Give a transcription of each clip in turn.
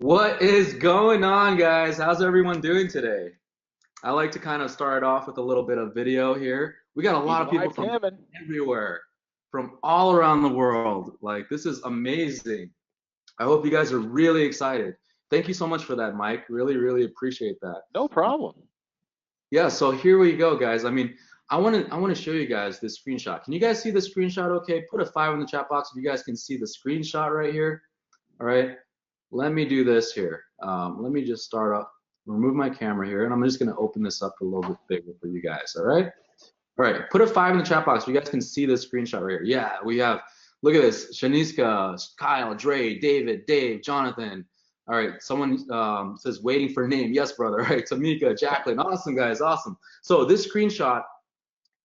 What is going on, guys? How's everyone doing today? I like to kind of start off with a little bit of video here. We got a lot Keep of people live from jamming. everywhere, from all around the world. Like, this is amazing. I hope you guys are really excited. Thank you so much for that, Mike. Really, really appreciate that. No problem. Yeah, so here we go, guys. I want to show you guys this screenshot. Can you guys see the screenshot okay? Put a 5 in the chat box if you guys can see the screenshot right here. All right. Let me do this here. Let me just start up, remove my camera here, and I'm just going to open this up a little bit bigger for you guys. All right. All right. Put a 5 in the chat box so you guys can see this screenshot right here. Yeah, we have, look at this. Shaniska, Kyle, Dre, David, Dave, Jonathan. All right. Someone says waiting for a name. Yes, brother. All right. Tamika, Jacqueline. Awesome, guys. Awesome. So this screenshot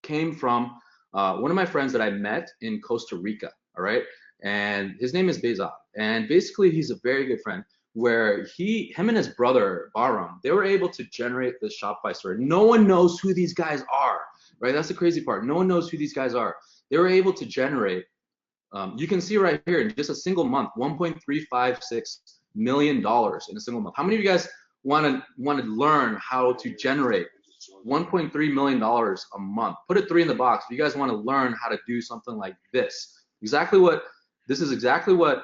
came from one of my friends that I met in Costa Rica. All right. And his name is Behzad. And basically, he's a very good friend where him and his brother, Baram, they were able to generate this Shopify store. No one knows who these guys are, right? That's the crazy part. No one knows who these guys are. They were able to generate, you can see right here, in just a single month, $1.356 million in a single month. How many of you guys want to learn how to generate $1.3 million a month? Put a 3 in the box if you guys want to learn how to do something like this. This is exactly what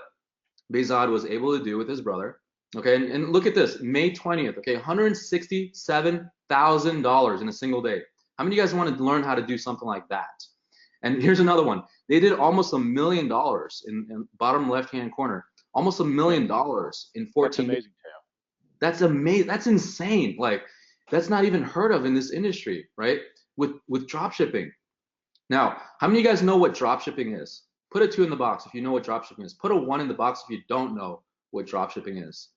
Behzad was able to do with his brother. Okay, and look at this, May 20th, okay, $167,000 in a single day. How many of you guys want to learn how to do something like that? And here's another one. They did almost $1 million in bottom left-hand corner. Almost $1 million in That's 14 days. amazing, Tao. That's amazing. That's insane. Like, that's not even heard of in this industry, right? With drop shipping. Now, how many of you guys know what dropshipping is? Put a 2 in the box if you know what dropshipping is. Put a 1 in the box if you don't know what dropshipping is.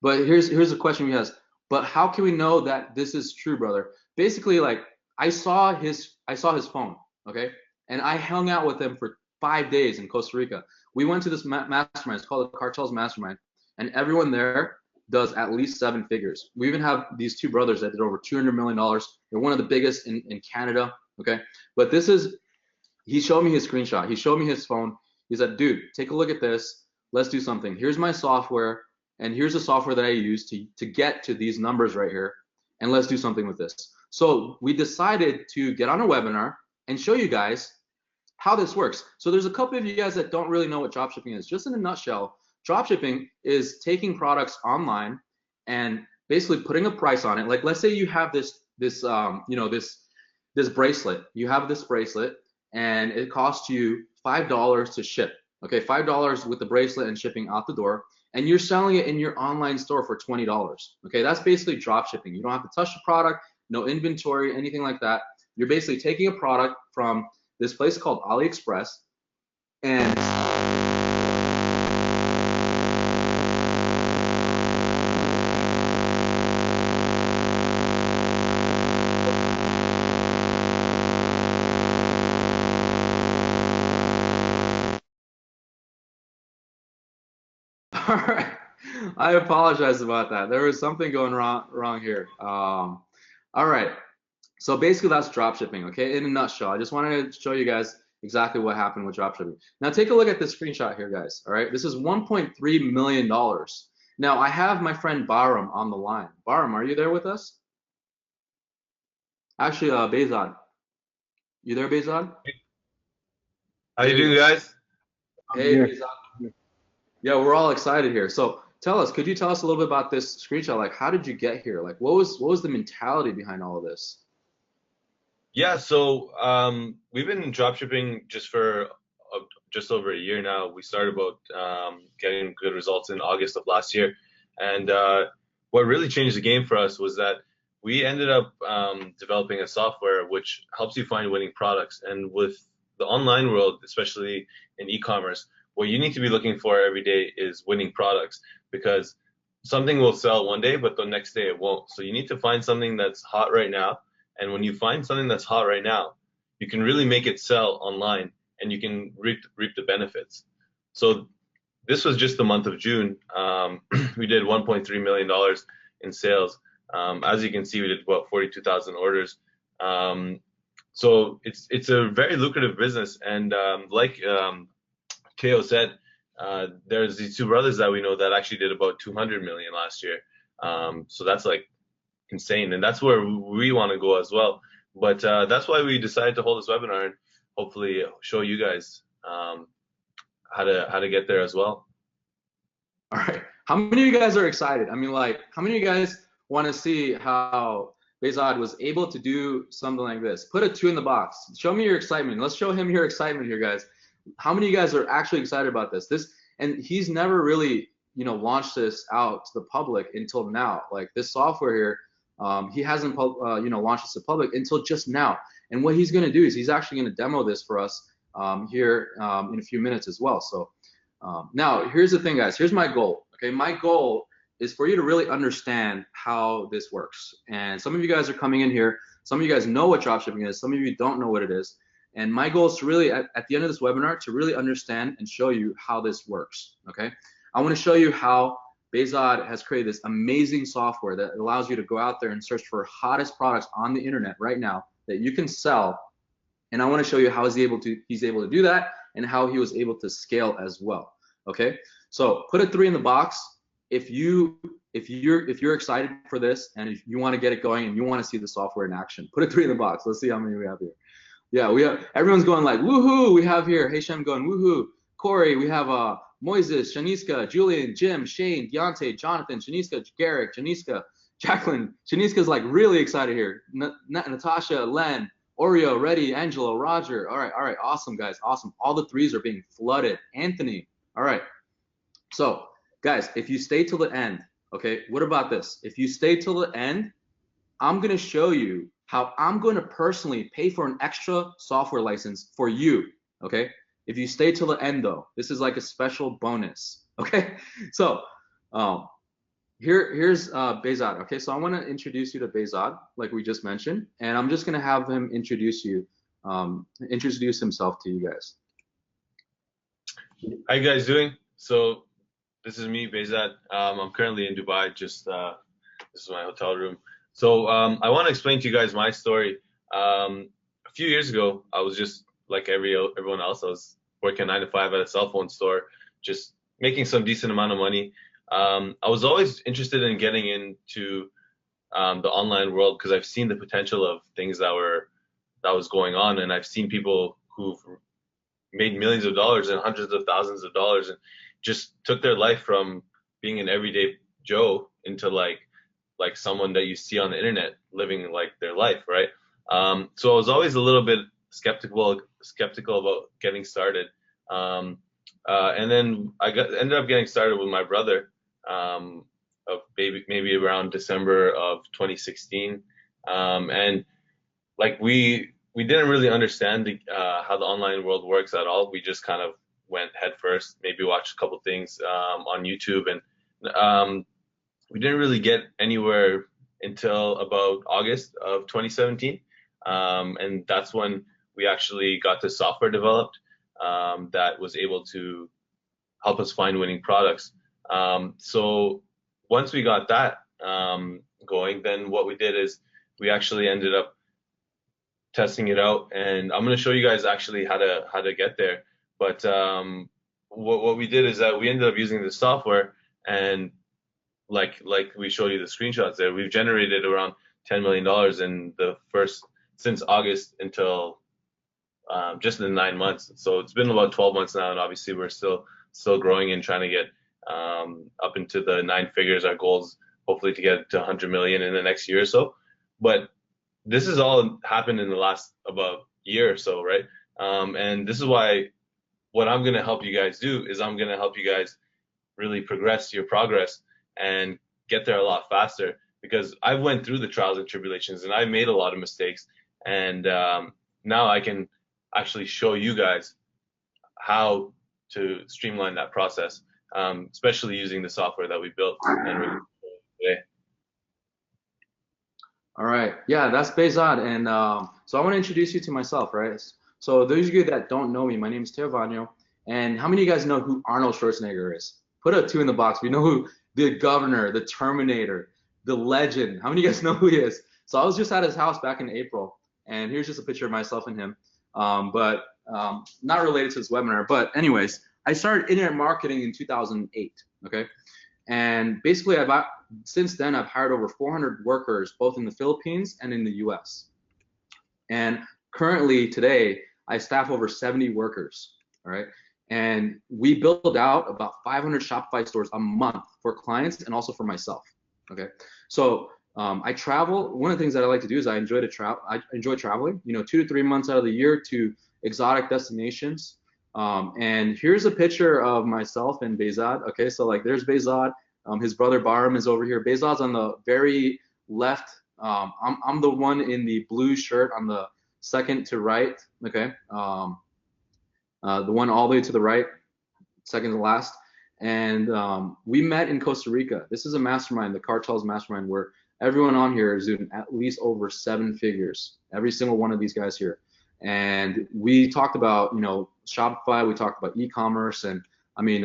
But here's a question we has. But how can we know that this is true, brother? Basically, like I saw his phone, okay, and I hung out with him for 5 days in Costa Rica. We went to this mastermind. It's called the Cartels Mastermind, and everyone there does at least 7 figures. We even have these 2 brothers that did over $200 million. They're one of the biggest in Canada, okay. But he showed me his screenshot. He showed me his phone. He said, dude, take a look at this. Let's do something. Here's my software, and here's the software that I use to get to these numbers right here, and let's do something with this. So we decided to get on a webinar and show you guys how this works. So there's a couple of you guys that don't really know what dropshipping is. Just in a nutshell, dropshipping is taking products online and basically putting a price on it. Like, let's say you have this bracelet. You have this bracelet and it costs you $5 to ship. Okay, $5 with the bracelet and shipping out the door, and you're selling it in your online store for $20. Okay, that's basically drop shipping. You don't have to touch the product, no inventory, anything like that. You're basically taking a product from this place called AliExpress and all right. I apologize about that. There was something going wrong here. All right. So basically that's drop shipping, okay? In a nutshell, I just wanted to show you guys exactly what happened with drop shipping. Now take a look at this screenshot here, guys. All right, this is $1.3 million. Now I have my friend Baram on the line. Baram, are you there with us? Actually, Behzad, you there, Behzad? How There you you doing, go. guys? I'm Hey, here. Behzad. Yeah, we're all excited here. So tell us, could you tell us a little bit about this screenshot? Like, how did you get here? Like, what was the mentality behind all of this? Yeah, so we've been drop shipping just for just over a year now. We started about getting good results in August of last year, and what really changed the game for us was that we ended up developing a software which helps you find winning products. And with the online world, especially in e-commerce, what you need to be looking for every day is winning products because something will sell one day, but the next day it won't. So you need to find something that's hot right now, and when you find something that's hot right now, you can really make it sell online and you can reap the benefits. So this was just the month of June. We did $1.3 million in sales. As you can see, we did about 42,000 orders. So it's a very lucrative business. And like KO said, there's these two brothers that we know that actually did about 200 million last year. So that's like insane, and that's where we want to go as well. But that's why we decided to hold this webinar and hopefully show you guys how to get there as well. All right. How many of you guys are excited? I mean, like, how many of you guys want to see how Behzad was able to do something like this? Put a 2 in the box. Show me your excitement. Let's show him your excitement here, guys. How many of you guys are actually excited about this? And he's never really, launched this out to the public until now. Like this software here, he hasn't, launched this to public until just now. And what he's going to do is he's actually going to demo this for us here in a few minutes as well. So now here's the thing, guys. Here's my goal. Okay, my goal is for you to really understand how this works. And some of you guys are coming in here. Some of you guys know what dropshipping is. Some of you don't know what it is. And my goal is to really, at the end of this webinar, to really understand and show you how this works. Okay, I want to show you how Behzad has created this amazing software that allows you to go out there and search for hottest products on the internet right now that you can sell. And I want to show you how he's able to do that and how he was able to scale as well. Okay, so put a 3 in the box if you're excited for this and if you want to get it going and you want to see the software in action. Put a 3 in the box. Let's see how many we have here. Yeah, everyone's going like woohoo. We have here Hashem going woohoo. Corey, we have Moises, Shaniska, Julian, Jim, Shane, Deontay, Jonathan, Shaniska, Garrick, Janiska, Jacqueline. Shaniska's like really excited here. Natasha, Len, Oreo, Reddy, Angelo, Roger. All right, awesome guys, awesome. All the 3s are being flooded. Anthony. All right. So guys, if you stay till the end, okay, what about this? If you stay till the end, I'm gonna show you how I'm going to personally pay for an extra software license for you, okay? If you stay till the end though, this is like a special bonus, okay? So here's Behzad, okay? So I want to introduce you to Behzad, like we just mentioned, and I'm just going to have him introduce himself to you guys. How you guys doing? So this is me, Behzad. I'm currently in Dubai. Just this is my hotel room. So I want to explain to you guys my story. A few years ago, I was just like everyone else. I was working 9 to 5 at a cell phone store, just making some decent amount of money. I was always interested in getting into the online world because I've seen the potential of things that was going on, and I've seen people who've made millions of dollars and hundreds of thousands of dollars and just took their life from being an everyday Joe into like someone that you see on the internet living like their life, right? So I was always a little bit skeptical about getting started. And then I ended up getting started with my brother of maybe around December of 2016. And like we didn't really understand how the online world works at all. We just kind of went head first, maybe watched a couple things on YouTube, and we didn't really get anywhere until about August of 2017. And that's when we actually got the software developed that was able to help us find winning products. So once we got that going, then what we did is we actually ended up testing it out, and I'm going to show you guys actually how to get there. But what we did is that we ended up using the software, and like we showed you the screenshots there, we've generated around $10 million in the first, since August until just in 9 months. So it's been about 12 months now, and obviously we're still growing and trying to get up into the 9 figures. Our goals hopefully to get to 100 million in the next year or so. But this has all happened in the last about year or so, right? And this is why what I'm going to help you guys do is I'm going to help you guys really progress your progress and get there a lot faster, because I went through the trials and tribulations and I made a lot of mistakes, and now I can actually show you guys how to streamline that process, especially using the software that we built and we're today. All right, yeah, that's Behzad, and so I want to introduce you to myself, right? So those of you that don't know me, my name is Teovano, and how many of you guys know who Arnold Schwarzenegger is? Put a 2 in the box. We know who the governor, the Terminator, the legend. How many of you guys know who he is? So I was just at his house back in April, and here's just a picture of myself and him, but not related to this webinar. But anyways, I started internet marketing in 2008. Okay, and basically since then I've hired over 400 workers both in the Philippines and in the U.S. And currently today I staff over 70 workers. All right, and we build out about 500 Shopify stores a month for clients and also for myself. Okay, so I travel. One of the things that I like to do is I enjoy traveling. 2 to 3 months out of the year to exotic destinations. And here's a picture of myself and Behzad. Okay, so like there's Behzad. His brother Baram is over here. Behzad's on the very left. I'm the one in the blue shirt on the second to right. Okay, the one all the way to the right, second to last. And we met in Costa Rica. This is a mastermind, the Cartels Mastermind, where everyone on here is doing at least over 7 figures. Every single one of these guys here. And we talked about, Shopify. We talked about e-commerce, and I mean,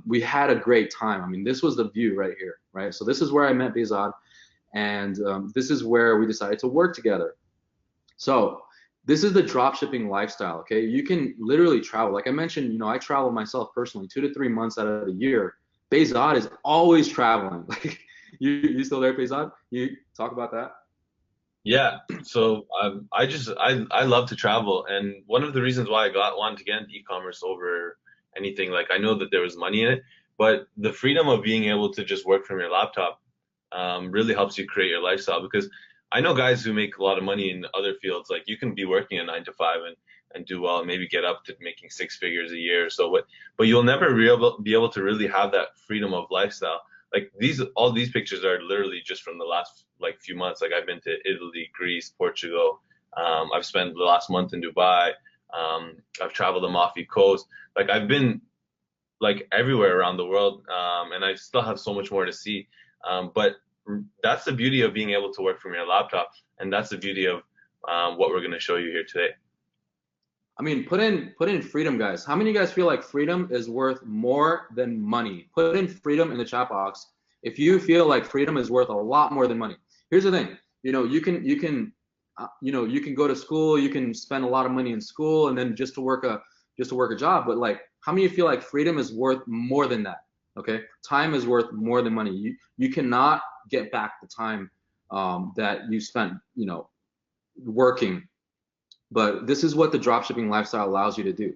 we had a great time. I mean, this was the view right here, right? So this is where I met Behzad, and this is where we decided to work together. So this is the drop shipping lifestyle. Okay, you can literally travel. Like I mentioned, I travel myself personally 2 to 3 months out of the year. Behzad is always traveling. Like you still there, Behzad? You talk about that? Yeah, so I love to travel, and one of the reasons why wanted to get into e-commerce over anything, like I know that there was money in it, but the freedom of being able to just work from your laptop really helps you create your lifestyle. Because I know guys who make a lot of money in other fields, like you can be working a 9 to 5 and do well and maybe get up to making 6 figures a year or so, but you'll never be able to really have that freedom of lifestyle. Like all these pictures are literally just from the last like few months. Like I've been to Italy, Greece, Portugal. I've spent the last month in Dubai. I've traveled the Amalfi Coast. Like I've been like everywhere around the world, and I still have so much more to see. But that's the beauty of being able to work from your laptop, and that's the beauty of what we're going to show you here today. I mean, put in freedom, guys. How many of you guys feel like freedom is worth more than money? Put in freedom in the chat box if you feel like freedom is worth a lot more than money. Here's the thing, you can go to school, you can spend a lot of money in school, and then just to work a job. But like, how many of you feel like freedom is worth more than that? Okay, time is worth more than money. You cannot get back the time that you spent, working. But this is what the dropshipping lifestyle allows you to do.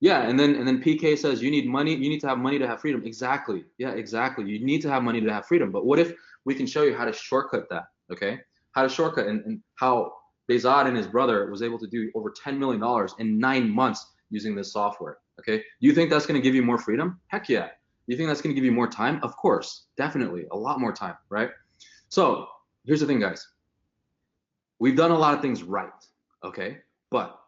Yeah, and then PK says you need money, you need to have money to have freedom. Exactly. Yeah, exactly. You need to have money to have freedom. But what if we can show you how to shortcut that, okay? How to shortcut and how Behzad and his brother was able to do over $10 million in 9 months using this software, okay? Do you think that's going to give you more freedom? Heck yeah. Do you think that's going to give you more time? Of course, definitely, a lot more time, right? So here's the thing, guys. We've done a lot of things right, okay? But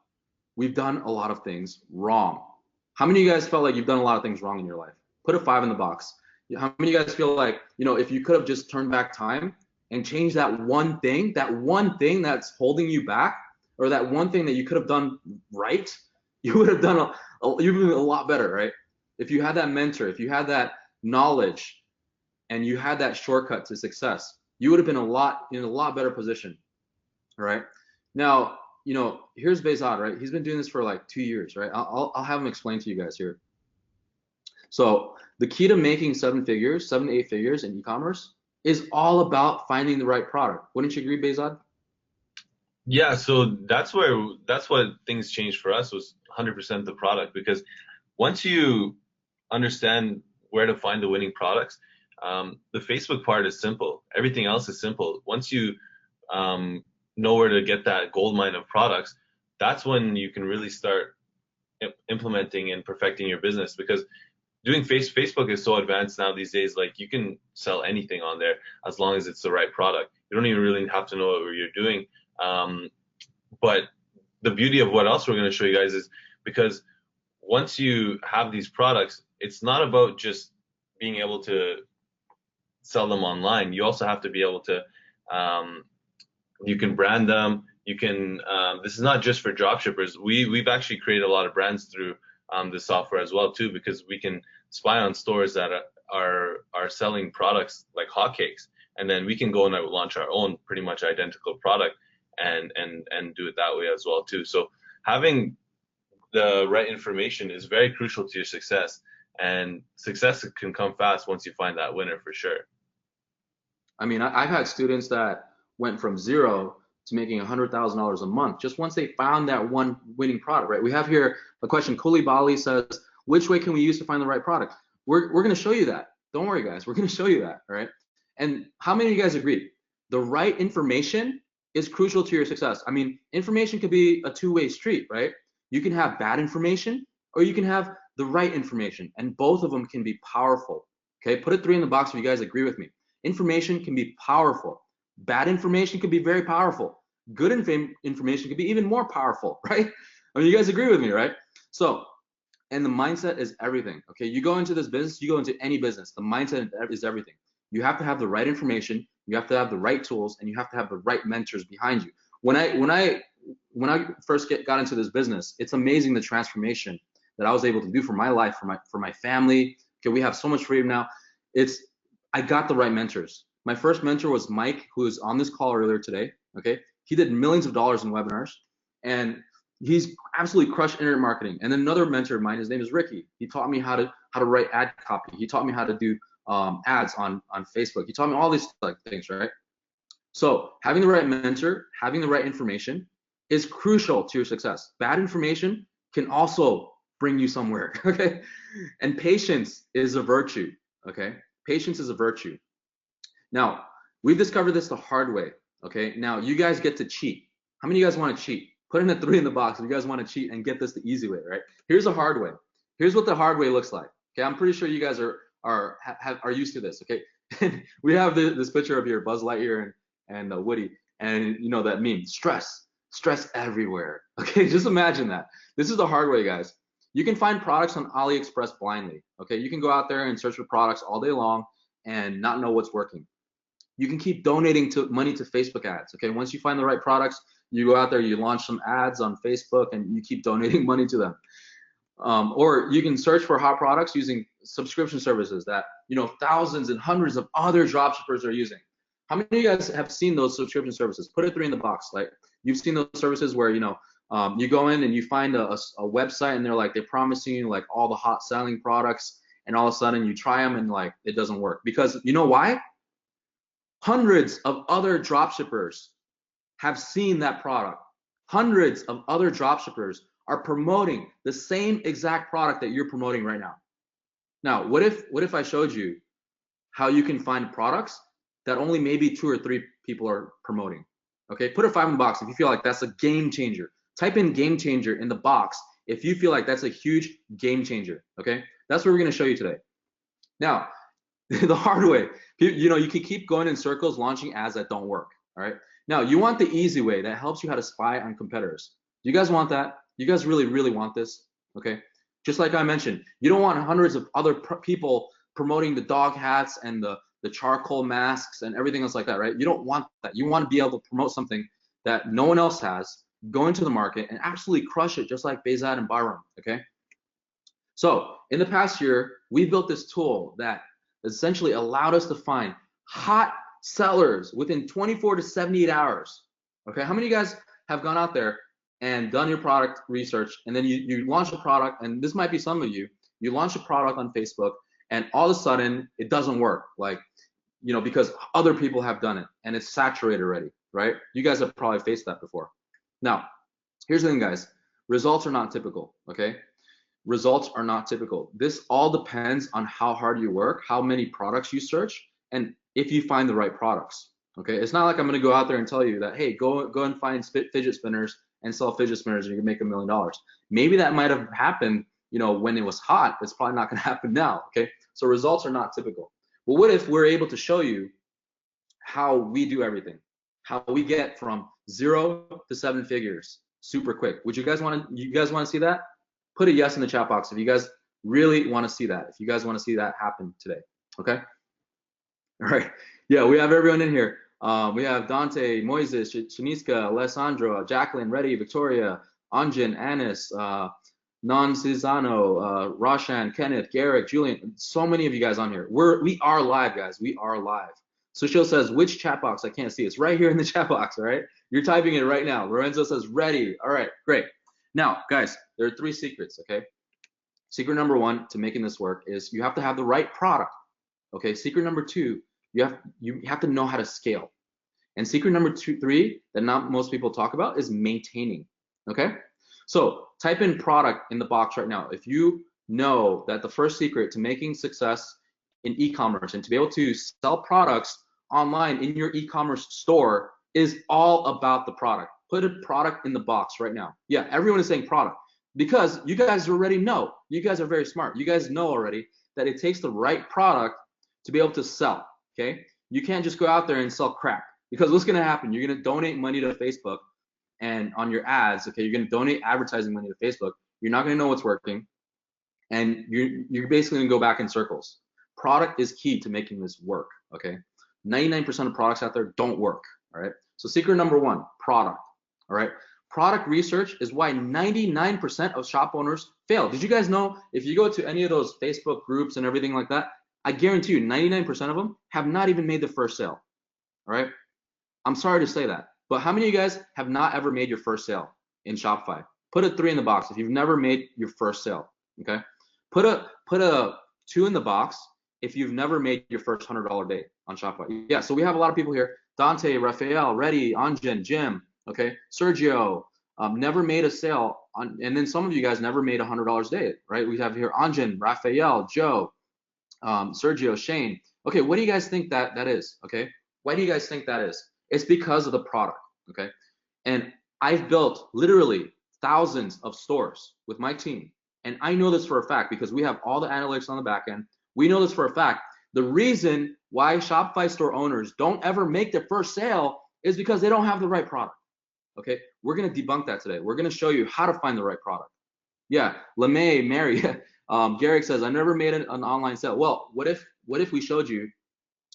we've done a lot of things wrong. How many of you guys felt like you've done a lot of things wrong in your life? Put a 5 in the box. How many of you guys feel like, if you could have just turned back time and changed that one thing that's holding you back, or that one thing that you could have done right, you would have done you've been a lot better, right? If you had that mentor, if you had that knowledge, and you had that shortcut to success, you would have been in a lot better position, all right? Now, here's Behzad, right? He's been doing this for like 2 years, right? I'll have him explain to you guys here. So the key to making 7 to 8 figures in e-commerce is all about finding the right product. Wouldn't you agree, Behzad? Yeah, so that's what things changed for us, was 100% the product. Because once you understand where to find the winning products, the Facebook part is simple. Everything else is simple. Once you know where to get that gold mine of products, that's when you can really start implementing and perfecting your business. Because Facebook is so advanced now these days, like you can sell anything on there as long as it's the right product. You don't even really have to know what you're doing. But the beauty of what else we're going to show you guys is, because once you have these products, it's not about just being able to sell them online. You also have to be able to, you can brand them. You can, this is not just for dropshippers. We've actually created a lot of brands through the software as well too, because we can spy on stores that are selling products like hotcakes, and then we can go and launch our own pretty much identical product and do it that way as well too. So having the right information is very crucial to your success. And success can come fast once you find that winner for sure. I mean, I've had students that went from zero to making $100,000 a month just once they found that one winning product, right? We have here a question. Koulibaly says, which way can we use to find the right product? We're going to show you that. Don't worry, guys. We're going to show you that, all right? And how many of you guys agree? The right information is crucial to your success. I mean, information could be a two-way street, right? You can have bad information or you can have the right information, and both of them can be powerful, okay? Put a 3 in the box if you guys agree with me. Information can be powerful. Bad information can be very powerful. Good information can be even more powerful, right? I mean, you guys agree with me, right? So, and the mindset is everything, okay? You go into this business, you go into any business, the mindset is everything. You have to have the right information, you have to have the right tools, and you have to have the right mentors behind you. When I first got into this business, it's amazing the transformation that I was able to do for my life, for my family. Okay, we have so much freedom now. I got the right mentors. My first mentor was Mike, who was on this call earlier today. Okay, he did millions of dollars in webinars, and he's absolutely crushed internet marketing. And then another mentor of mine, his name is Ricky. He taught me how to write ad copy. He taught me how to do ads on Facebook. He taught me all these things, right? So having the right mentor, having the right information is crucial to your success. Bad information can also bring you somewhere, okay? And patience is a virtue, okay? Patience is a virtue. Now, we've discovered this the hard way, okay? Now, you guys get to cheat. How many of you guys want to cheat? Put in a 3 in the box if you guys want to cheat and get this the easy way, right? Here's a hard way. Here's what the hard way looks like, okay? I'm pretty sure you guys are used to this, okay? We have this picture of your Buzz Lightyear and Woody, and you know that meme, stress everywhere, okay? Just imagine that. This is the hard way, guys. You can find products on AliExpress blindly, okay? You can go out there and search for products all day long and not know what's working. You can keep donating money to Facebook ads, okay? Once you find the right products, you go out there, you launch some ads on Facebook, and you keep donating money to them. Or you can search for hot products using subscription services that, you know, thousands and hundreds of other dropshippers are using. How many of you guys have seen those subscription services? Put a 3 in the box. Like, you've seen those services where, you know, you go in and you find a website and they're promising you like all the hot selling products, and all of a sudden you try them and like it doesn't work. Because you know why? Hundreds of other dropshippers have seen that product. Hundreds of other dropshippers are promoting the same exact product that you're promoting right now. Now, what if I showed you how you can find products that only maybe 2 or 3 people are promoting? Okay, put a 5 in the box if you feel like that's a game changer. Type in game changer in the box if you feel like that's a huge game changer. Okay, that's what we're going to show you today. Now, the hard way, you know, you can keep going in circles launching ads that don't work. All right, now you want the easy way that helps you how to spy on competitors. Do you guys want that? You guys really, really want this? Okay, just like I mentioned, you don't want hundreds of other people promoting the dog hats and the charcoal masks and everything else like that, right? You don't want that. You want to be able to promote something that no one else has, go into the market and absolutely crush it, just like Behzad and Byram, okay? So in the past year, we built this tool that essentially allowed us to find hot sellers within 24 to 78 hours, okay? How many of you guys have gone out there and done your product research, and then you launch a product, and this might be some of you, you launch a product on Facebook, and all of a sudden it doesn't work, like, you know, because other people have done it and it's saturated already, right? You guys have probably faced that before. Now, here's the thing, guys. Results are not typical, okay? Results are not typical. This all depends on how hard you work, how many products you search, and if you find the right products, okay? It's not like I'm gonna go out there and tell you that, hey, go and find fidget spinners and sell fidget spinners and you can make $1 million. Maybe that might have happened, you know, when it was hot. It's probably not gonna happen now, okay? So results are not typical. Well, what if we're able to show you how we do everything, how we get from 0 to 7 figures super quick? Would you guys want to see that? Put a yes in the chat box if you guys really want to see that, if you guys want to see that happen today, okay? All right, yeah, we have everyone in here. We have Dante, Moises, Shaniska, Alessandro, Jacqueline, Reddy, Victoria, Anjan, Anis, Non Cizano, Roshan, Kenneth, Garrick, Julian, so many of you guys on here. We are live, guys. We are live. Sushil says, which chat box? I can't see. It's right here in the chat box, all right? You're typing it right now. Lorenzo says, ready. All right, great. Now, guys, there are 3 secrets, okay? Secret number 1 to making this work is you have to have the right product, okay? Secret number 2, you have to know how to scale. And secret number 3 that not most people talk about is maintaining, okay? So type in product in the box right now. If you know that the first secret to making success in e-commerce and to be able to sell products online in your e-commerce store is all about the product. Put a product in the box right now. Yeah, everyone is saying product because you guys already know. You guys are very smart. You guys know already that it takes the right product to be able to sell, okay? You can't just go out there and sell crap because what's going to happen? You're going to donate money to Facebook and on your ads, okay? You're going to donate advertising money to Facebook. You're not going to know what's working and you're basically going to go back in circles. Product is key to making this work, okay? 99% of products out there don't work, all right? So secret number 1, product, all right? Product research is why 99% of shop owners fail. Did you guys know if you go to any of those Facebook groups and everything like that, I guarantee you 99% of them have not even made the first sale, all right? I'm sorry to say that, but how many of you guys have not ever made your first sale in Shopify? Put a 3 in the box if you've never made your first sale, okay? Put a 2 in the box if you've never made your first $100 day on Shopify. Yeah, so we have a lot of people here. Dante, Raphael, Reddy, Anjan, Jim, okay? Sergio, never made a sale. And then some of you guys never made $100 a day, right? We have here Anjan, Raphael, Joe, Sergio, Shane. Okay, what do you guys think that is, okay? Why do you guys think that is? It's because of the product, okay? And I've built literally thousands of stores with my team. And I know this for a fact because we have all the analytics on the back end. We know this for a fact. The reason why Shopify store owners don't ever make their first sale is because they don't have the right product, okay? We're going to debunk that today. We're going to show you how to find the right product. Yeah, LeMay, Mary, Garrick says, I never made an online sale. Well, what if we showed you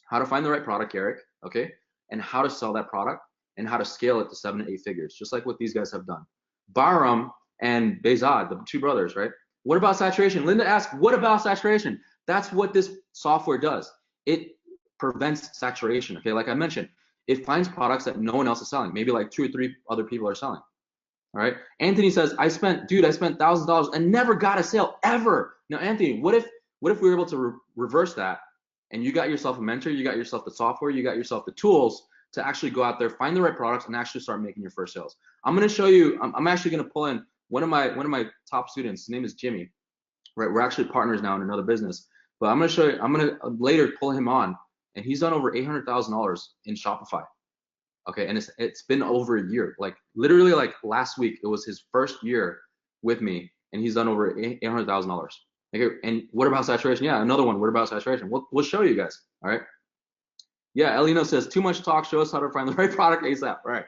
how to find the right product, Garrick, okay? And how to sell that product and how to scale it to 7 to 8 figures, just like what these guys have done. Bahram and Behzad, the 2 brothers, right? What about saturation? Linda asked, what about saturation? That's what this software does. It prevents saturation, okay? Like I mentioned, it finds products that no one else is selling. Maybe like 2 or 3 other people are selling, all right? Anthony says, I spent $1,000 and never got a sale ever. Now, Anthony, what if we were able to reverse that and you got yourself a mentor, you got yourself the software, you got yourself the tools to actually go out there, find the right products, and actually start making your first sales. I'm going to show you. I'm actually going to pull in one of my top students. His name is Jimmy. Right, we're actually partners now in another business. But I'm going to show you. I'm going to later pull him on, and he's done over $800,000 in Shopify. Okay, and it's been over a year. Like literally, like last week, it was his first year with me, and he's done over $800,000. Okay, and what about saturation? Yeah, another one. What about saturation? We'll show you guys. All right. Yeah, Elino says too much talk. Show us how to find the right product ASAP. All right.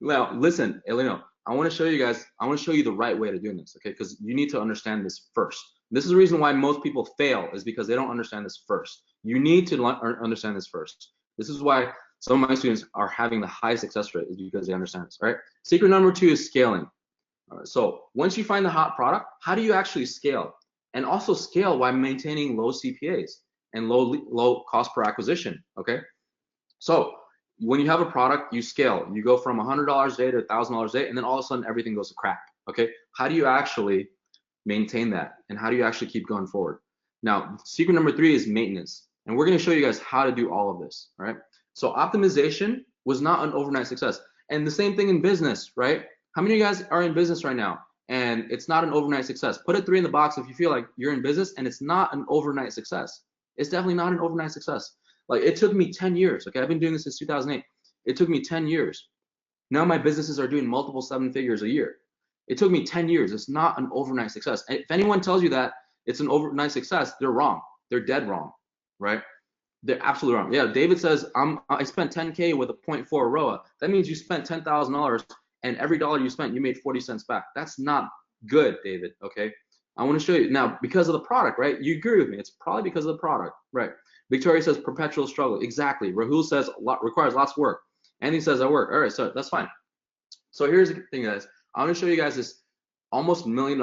Now listen, Elino. I want to show you guys. I want to show you the right way to doing this. Okay, because you need to understand this first. This is the reason why most people fail is because they don't understand this first. You need to understand this first. This is why some of my students are having the high success rate is because they understand this. All right. Secret number 2 is scaling. All right, so once you find the hot product, how do you actually scale? And also scale while maintaining low CPAs and low cost per acquisition. Okay. So when you have a product, you scale. You go from $100 a day to $1,000 a day, and then all of a sudden everything goes to crap. Okay. How do you actually maintain that, and how do you actually keep going forward? Now, secret number 3 is maintenance, and we're going to show you guys how to do all of this. All right. So optimization was not an overnight success, and the same thing in business, right? How many of you guys are in business right now and it's not an overnight success? Put a 3 in the box if you feel like you're in business and it's not an overnight success. It's definitely not an overnight success. Like it took me 10 years. Okay, I've been doing this since 2008. It took me 10 years. Now my businesses are doing multiple 7 figures a year. It took me 10 years. It's not an overnight success. And if anyone tells you that it's an overnight success, they're wrong. They're dead wrong, right? They're absolutely wrong. Yeah, David says, I spent 10K with a 0.4 ROA. That means you spent $10,000 and every dollar you spent, you made 40 cents back. That's not good, David, okay? I want to show you. Now, because of the product, right? You agree with me. It's probably because of the product, right? Victoria says perpetual struggle. Exactly. Rahul says requires lots of work. Andy says I work. All right, so that's fine. So here's the thing, guys. I'm going to show you guys this almost $1 million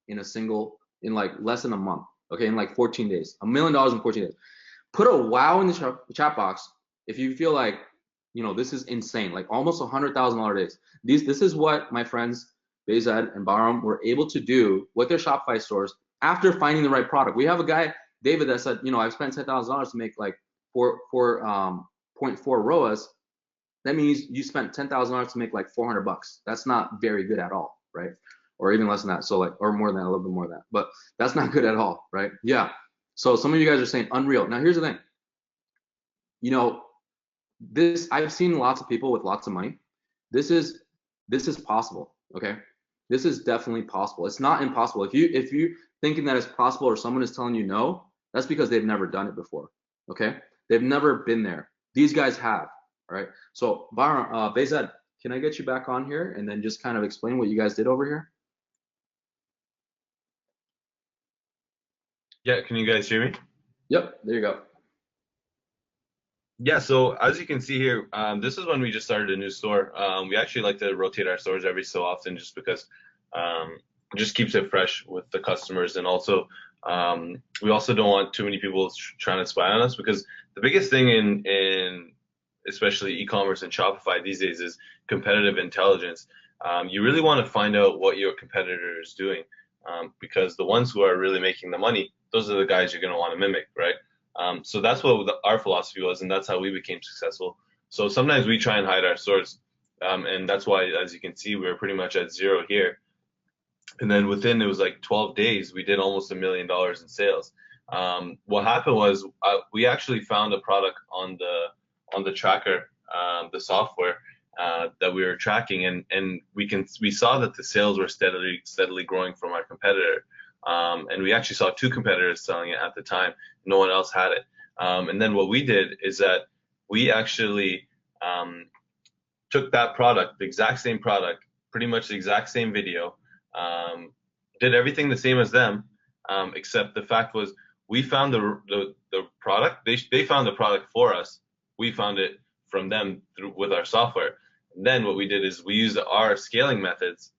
in like less than a month, okay? In like 14 days. $1 million in 14 days. Put a wow in the chat box if you feel like, you know, this is insane, like almost $100,000 days. This is what, my friends, Behzad and Bahram were able to do with their Shopify stores after finding the right product. We have a guy, David, that said, I've spent $10,000 to make like 0.4 ROAS. That means you spent $10,000 to make like $400. That's not very good at all, right? Or even less than that. So like, or more than that, a little bit more than that. But that's not good at all, right? Yeah. So some of you guys are saying unreal. Now here's the thing. This, I've seen lots of people with lots of money. This is possible, okay? This is definitely possible. It's not impossible. If you thinking that it's possible or someone is telling you no, that's because they've never done it before, okay? They've never been there. These guys have, all right? So Behzad, can I get you back on here and then just kind of explain what you guys did over here? Yeah, can you guys hear me? Yep, there you go. Yeah, so as you can see here, this is when we just started a new store. We actually like to rotate our stores every so often just because it just keeps it fresh with the customers. And also, we also don't want too many people trying to spy on us, because the biggest thing in especially e-commerce and Shopify these days is competitive intelligence. You really want to find out what your competitor is doing, because the ones who are really making the money, those are the guys you're going to want to mimic, right? So that's what our philosophy was, and that's how we became successful. So sometimes we try and hide our stores, and that's why, as you can see, we're pretty much at zero here. And then within, it was like 12 days, we did almost $1 million in sales. What happened was we actually found a product on the tracker, the software that we were tracking, and we saw that the sales were steadily growing from our competitor. And we actually saw two competitors selling it at the time. No one else had it. And then what we did is that we actually took that product, the exact same product, pretty much the exact same video, did everything the same as them, except the fact was we found the product. They found the product for us. We found it from them with our software. And then what we did is we used our scaling methods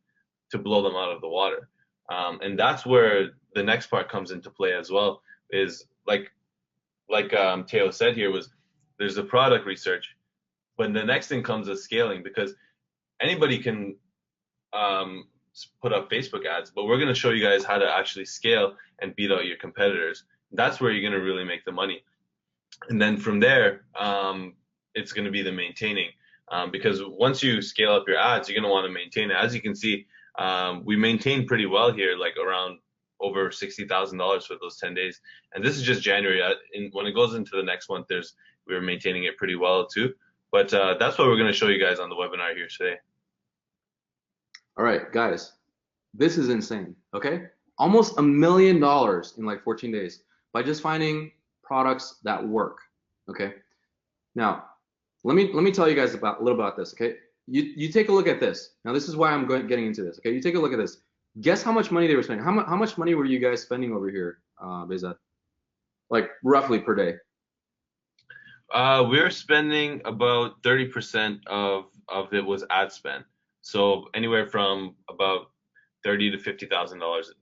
to blow them out of the water. And that's where the next part comes into play as well, is like Teo said here, was there's the product research, but the next thing comes is scaling, because anybody can put up Facebook ads, but we're going to show you guys how to actually scale and beat out your competitors. That's where you're going to really make the money. And then from there, it's going to be the maintaining, because once you scale up your ads, you're going to want to maintain it. As you can see, we maintained pretty well here, like around over $60,000 for those 10 days. And this is just January. When it goes into the next month, we're maintaining it pretty well too. But that's what we're going to show you guys on the webinar here today. All right, guys, this is insane, okay? Almost $1 million in like 14 days by just finding products that work, okay? Now, let me tell you guys a little about this, okay? You take a look at this. Now, this is why I'm getting into this, okay? You take a look at this. Guess how much money they were spending. How much money were you guys spending over here, Behzad? Like roughly per day? We're spending about 30% of it was ad spend. So anywhere from about $30,000 to $50,000,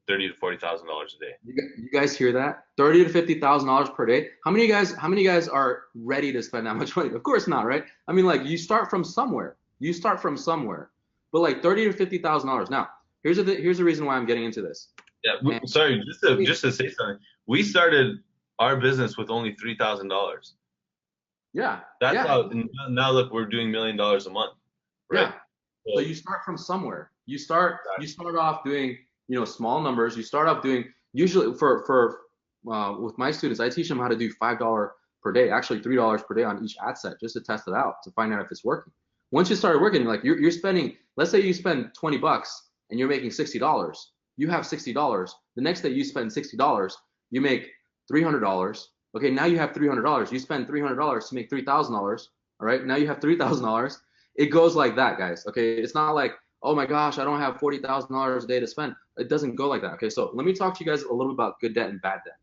$30,000 to $40,000 a day. You guys hear that? $30,000 to $50,000 per day. How many guys are ready to spend that much money? Of course not, right? I mean, like, you start from somewhere. But like $30,000 to $50,000. Now, here's the reason why I'm getting into this. Yeah, sorry, just to say something. We started our business with only $3,000. Yeah. That's how now look, we're doing $1 million a month. Right? Yeah. So you start from somewhere. You start off doing, small numbers. You start off doing, usually with my students, I teach them how to do $5 per day, actually $3 per day on each ad set, just to test it out, to find out if it's working. Once you start working, like you're spending, let's say you spend $20 and you're making $60. You have $60. The next day you spend $60, you make $300. Okay, now you have $300. You spend $300 to make $3,000. All right, now you have $3,000. It goes like that, guys. Okay, it's not like, oh my gosh, I don't have $40,000 a day to spend. It doesn't go like that. Okay, so let me talk to you guys a little about good debt and bad debt.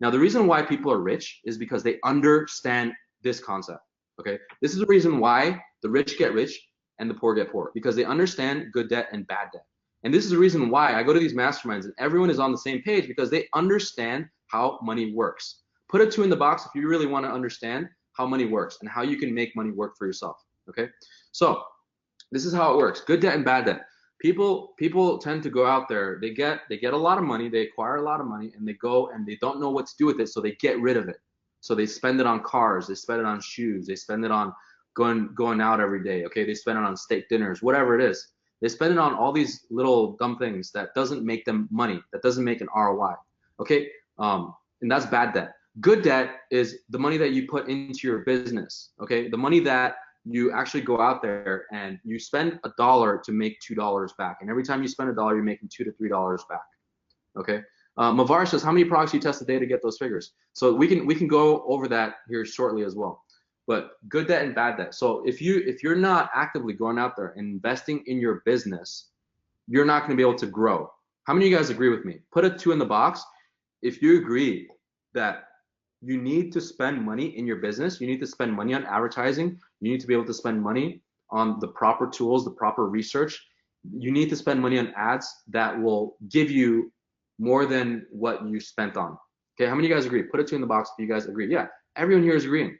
Now, the reason why people are rich is because they understand this concept. Okay, this is the reason why the rich get rich and the poor get poor, because they understand good debt and bad debt. And this is the reason why I go to these masterminds and everyone is on the same page, because they understand how money works. Put a 2 in the box if you really want to understand how money works and how you can make money work for yourself. Okay, so this is how it works. Good debt and bad debt. People tend to go out there. They get a lot of money. They acquire a lot of money, and they go and they don't know what to do with it, so they get rid of it. So they spend it on cars. They spend it on shoes. They spend it on going out every day. Okay, they spend it on steak dinners, whatever it is. They spend it on all these little dumb things that doesn't make them money. That doesn't make an ROI. Okay, and that's bad debt. Good debt is the money that you put into your business. Okay, the money that you actually go out there and you spend $1 to make $2 back, and every time you spend $1, you're making $2 to $3 back. Okay. Mavar says, how many products do you test a day to get those figures? So we can go over that here shortly as well. But good debt and bad debt. So if you're not actively going out there and investing in your business, you're not going to be able to grow. How many of you guys agree with me? Put a 2 in the box if you agree that you need to spend money in your business. You need to spend money on advertising. You need to be able to spend money on the proper tools, the proper research. You need to spend money on ads that will give you more than what you spent on. Okay, how many of you guys agree? Put a 2 in the box if you guys agree. Yeah, everyone here is agreeing.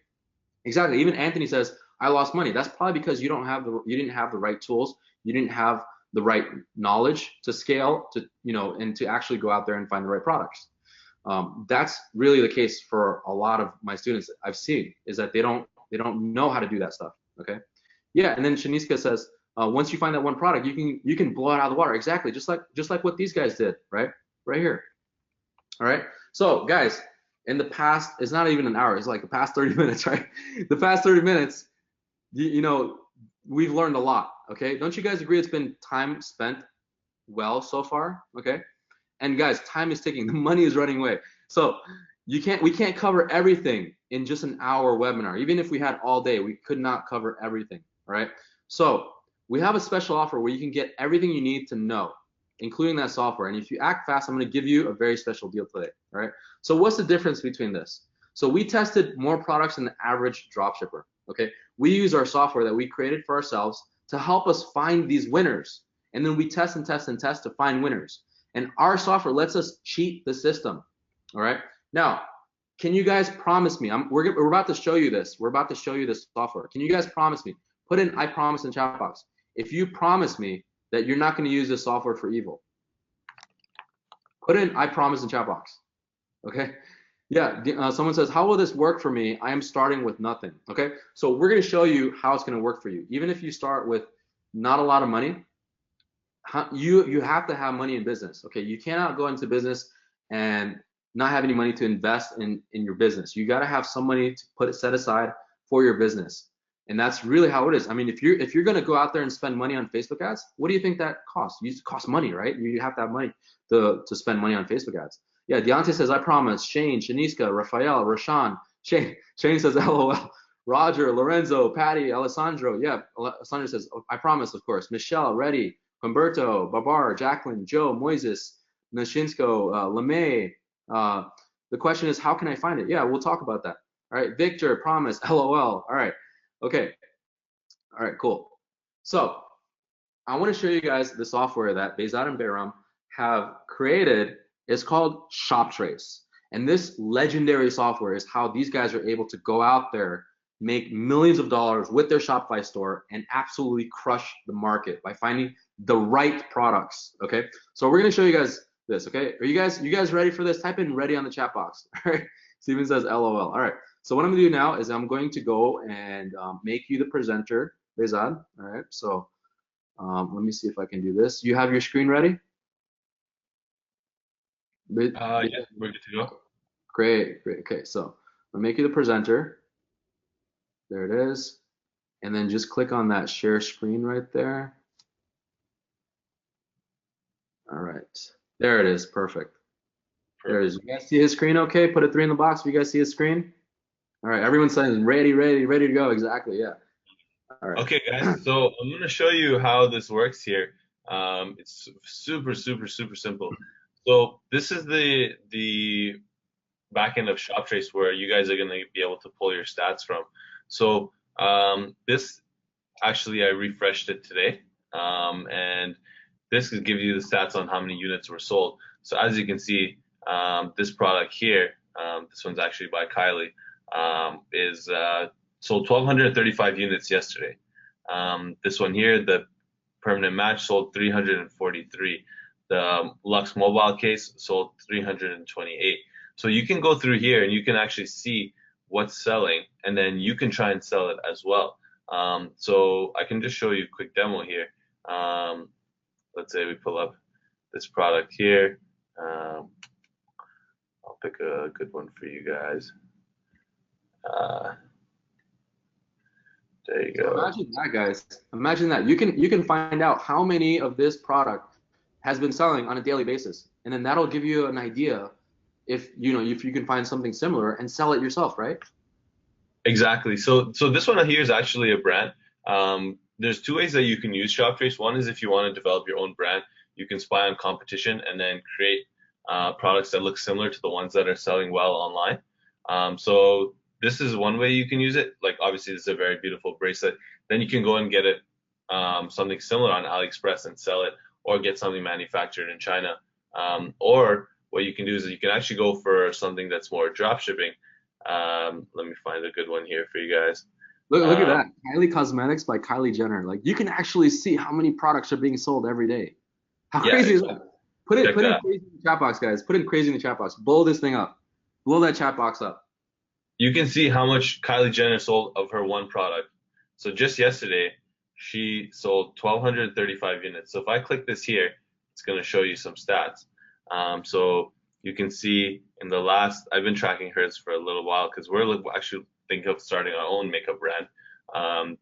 Exactly. Even Anthony says, I lost money. That's probably because you didn't have the right tools. You didn't have the right knowledge to scale and to actually go out there and find the right products. That's really the case for a lot of my students that I've seen, is that they don't know how to do that stuff. Okay. Yeah. And then Shaniska says, once you find that one product, you can blow it out of the water. Exactly. Just like what these guys did, right here. All right. So guys, in the past, it's not even an hour. It's like the past 30 minutes, right? The past 30 minutes, we've learned a lot. Okay. Don't you guys agree? It's been time spent well so far. Okay. And guys, time is ticking. The money is running away. So we can't cover everything in just an hour webinar. Even if we had all day, we could not cover everything. All right. So we have a special offer where you can get everything you need to know, including that software. And if you act fast, I'm going to give you a very special deal today. All right. So what's the difference between this? So we tested more products than the average dropshipper. Okay. We use our software that we created for ourselves to help us find these winners. And then we test and test and test to find winners. And our software lets us cheat the system. All right. Now, can you guys promise me? We're about to show you this. We're about to show you this software. Can you guys promise me? Put in I promise in chat box. If you promise me that you're not going to use this software for evil, put in I promise in chat box. Okay. Yeah. Someone says, how will this work for me? I am starting with nothing. Okay. So we're going to show you how it's going to work for you. Even if you start with not a lot of money, you have to have money in business. Okay. You cannot go into business and not have any money to invest in your business. You got to have some money to set aside for your business. And that's really how it is. I mean, if you're going to go out there and spend money on Facebook ads, what do you think that costs? It costs money, right? You have to have money to spend money on Facebook ads. Yeah, Deontay says, I promise. Shane, Shaniska, Rafael, Rashawn. Shane says, LOL. Roger, Lorenzo, Patty, Alessandro. Yeah, Alessandro says, I promise, of course. Michelle, Reddy, Humberto, Babar, Jacqueline, Joe, Moises, Nashinsko, LeMay. The question is, how can I find it? Yeah, we'll talk about that. All right, Victor, promise, LOL. All right, okay. All right, cool. So I want to show you guys the software that Behzad and Behram have created. It's called Shoptrace. And this legendary software is how these guys are able to go out there, make millions of dollars with their Shopify store, and absolutely crush the market by finding the right products. Okay, so we're going to show you guys this. Okay, are you guys ready for this? Type in ready on the chat box. All right, Steven says LOL. All right, so what I'm going to do now is I'm going to go and make you the presenter, Behzad. All right, so let me see if I can do this. You have your screen ready? Yeah, we're good to go. Great. Okay, so I'll make you the presenter. There it is. And then just click on that share screen right there. All right. There it is. Perfect. There it is. You guys see his screen okay? Put a 3 in the box if you guys see his screen. All right. Everyone's saying ready to go. Exactly. Yeah. All right. Okay, guys. So I'm going to show you how this works here. It's super simple. So this is the back end of Shoptrace where you guys are going to be able to pull your stats from. So this actually I refreshed it today, and this will give you the stats on how many units were sold. So as you can see, this product here, this one's actually by Kylie, is sold 1,235 units yesterday. This one here, the permanent match sold 343. The Lux mobile case sold 328. So you can go through here and you can actually see what's selling, and then you can try and sell it as well. So I can just show you a quick demo here. Let's say we pull up this product here. I'll pick a good one for you guys. Uh, there you So go. imagine that, guys. Imagine that. You can find out how many of this product has been selling on a daily basis, and then that'll give you an idea if you can find something similar and sell it yourself, right? Exactly. So this one here is actually a brand. There's two ways that you can use Shoptrace. One is if you want to develop your own brand, you can spy on competition and then create products that look similar to the ones that are selling well online. So this is one way you can use it. Like obviously this is a very beautiful bracelet. Then you can go and get it something similar on AliExpress and sell it, or get something manufactured in China. Or what you can do is you can actually go for something that's more drop shipping. Let me find a good one here for you guys. Look at Um, that. Kylie Cosmetics by Kylie Jenner. Like you can actually see how many products are being sold every day. How yeah, crazy is that? check Put in that. crazy in the chat box, guys. Put in crazy in the chat box. Blow this thing up. Blow that chat box up. You can see how much Kylie Jenner sold of her one product. So just yesterday, she sold 1,235 units. So if I click this here, it's going to show you some stats. So you can see in the last, I've been tracking hers for a little while because we're actually thinking of starting our own makeup brand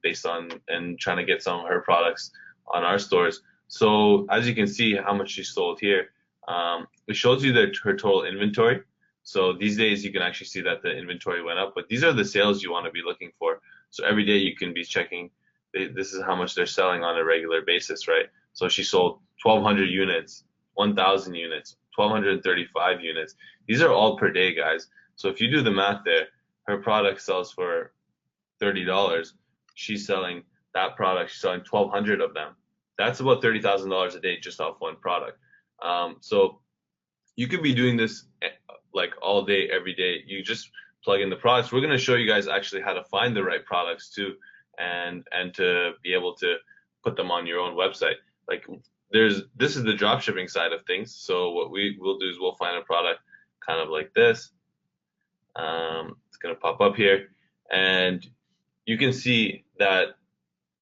based on and trying to get some of her products on our stores. So as you can see how much she sold here, it shows you her total inventory. So these days you can actually see that the inventory went up, but these are the sales you want to be looking for. So every day you can be checking, this is how much they're selling on a regular basis, right? So she sold 1,200 units, 1,000 units, 1,235 units. These are all per day, guys. So if you do the math there, her product sells for $30. She's selling that product, she's selling 1,200 of them. That's about $30,000 a day just off one product. So you could be doing this like all day, every day. You just plug in the products. We're going to show you guys actually how to find the right products too, and to be able to put them on your own website. Like this is the drop shipping side of things. So what we will do is we'll find a product kind of like this. It's going to pop up here, and you can see that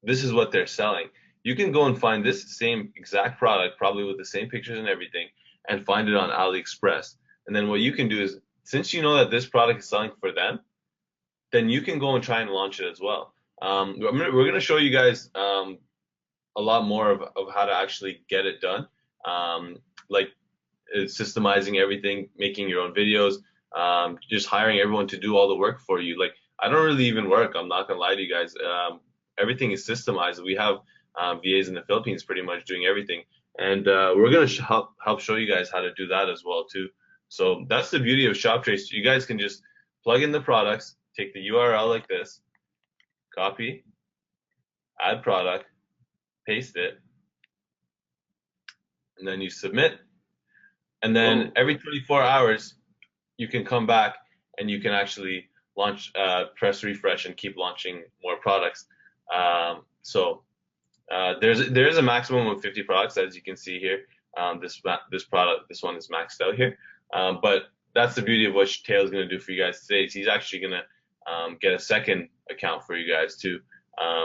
this is what they're selling. You can go and find this same exact product, probably with the same pictures and everything, and find it on AliExpress. And then what you can do is, since you know that this product is selling for them, then you can go and try and launch it as well. We're going to show you guys a lot more of how to actually get it done, like systemizing everything, making your own videos, just hiring everyone to do all the work for you. Like I don't really even work. I'm not gonna lie to you guys. Everything is systemized. We have VAs in the Philippines pretty much doing everything, and we're gonna help show you guys how to do that as well too. So that's the beauty of Shoptrace. You guys can just plug in the products, take the URL like this, copy, add product, paste it, and then you submit. And then Boom. every 24 hours, you can come back and you can actually launch, press refresh, and keep launching more products. There is a maximum of 50 products, as you can see here. This one is maxed out here. But that's the beauty of what Taylor's going to do for you guys today. Is he's actually going to get a second account for you guys too.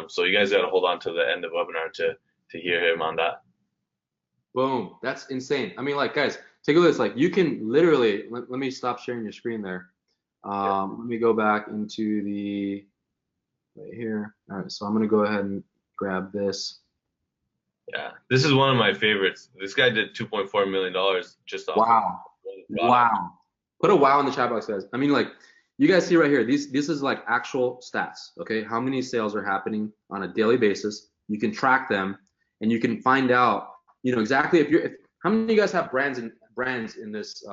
So you guys got to hold on to the end of the webinar to hear him on that. Boom. That's insane. I mean, like, guys, take a look. It's like you can literally. Let me stop sharing your screen there. Let me go back into the right here. All right. So I'm gonna go ahead and grab this. Yeah, this is one of my favorites. This guy did $2.4 million just off of Wow. one product. Wow. Put a wow in the chat box, guys. I mean, like, you guys see right here, this is like actual stats, okay? How many sales are happening on a daily basis? You can track them, and you can find out, exactly if how many of you guys have brands in this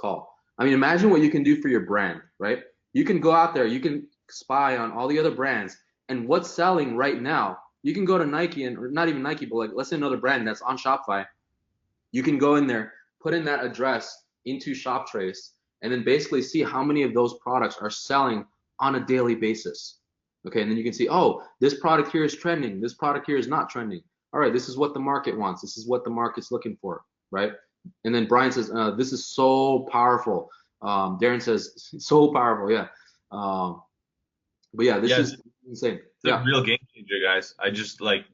call? I mean, imagine what you can do for your brand, right? You can go out there, you can spy on all the other brands and what's selling right now. You can go to Nike or not even Nike, but like let's say another brand that's on Shopify. You can go in there, put in that address into Shoptrace, and then basically see how many of those products are selling on a daily basis. Okay, and then you can see, oh, this product here is trending, this product here is not trending. all right, this is what the market wants. This is what the market's looking for, right? And then Brian says, this is so powerful. Darren says, so powerful, yeah. But yeah, this Yes, is insane. it's a Yeah. real game changer, guys. I just like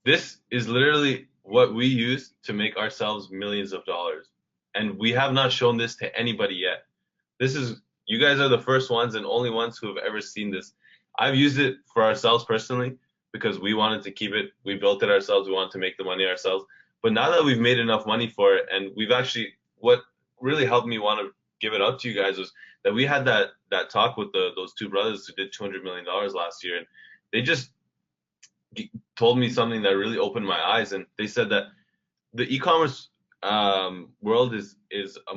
this is literally what we use to make ourselves millions of dollars. And we have not shown this to anybody yet. This is, you guys are the first ones and only ones who have ever seen this. I've used it for ourselves personally because we wanted to keep it. We built it ourselves. We wanted to make the money ourselves. But now that we've made enough money for it, and we've actually, what really helped me want to give it up to you guys was that we had that talk with those two brothers who did $200 million last year, and they just told me something that really opened my eyes. And they said that the e-commerce world is a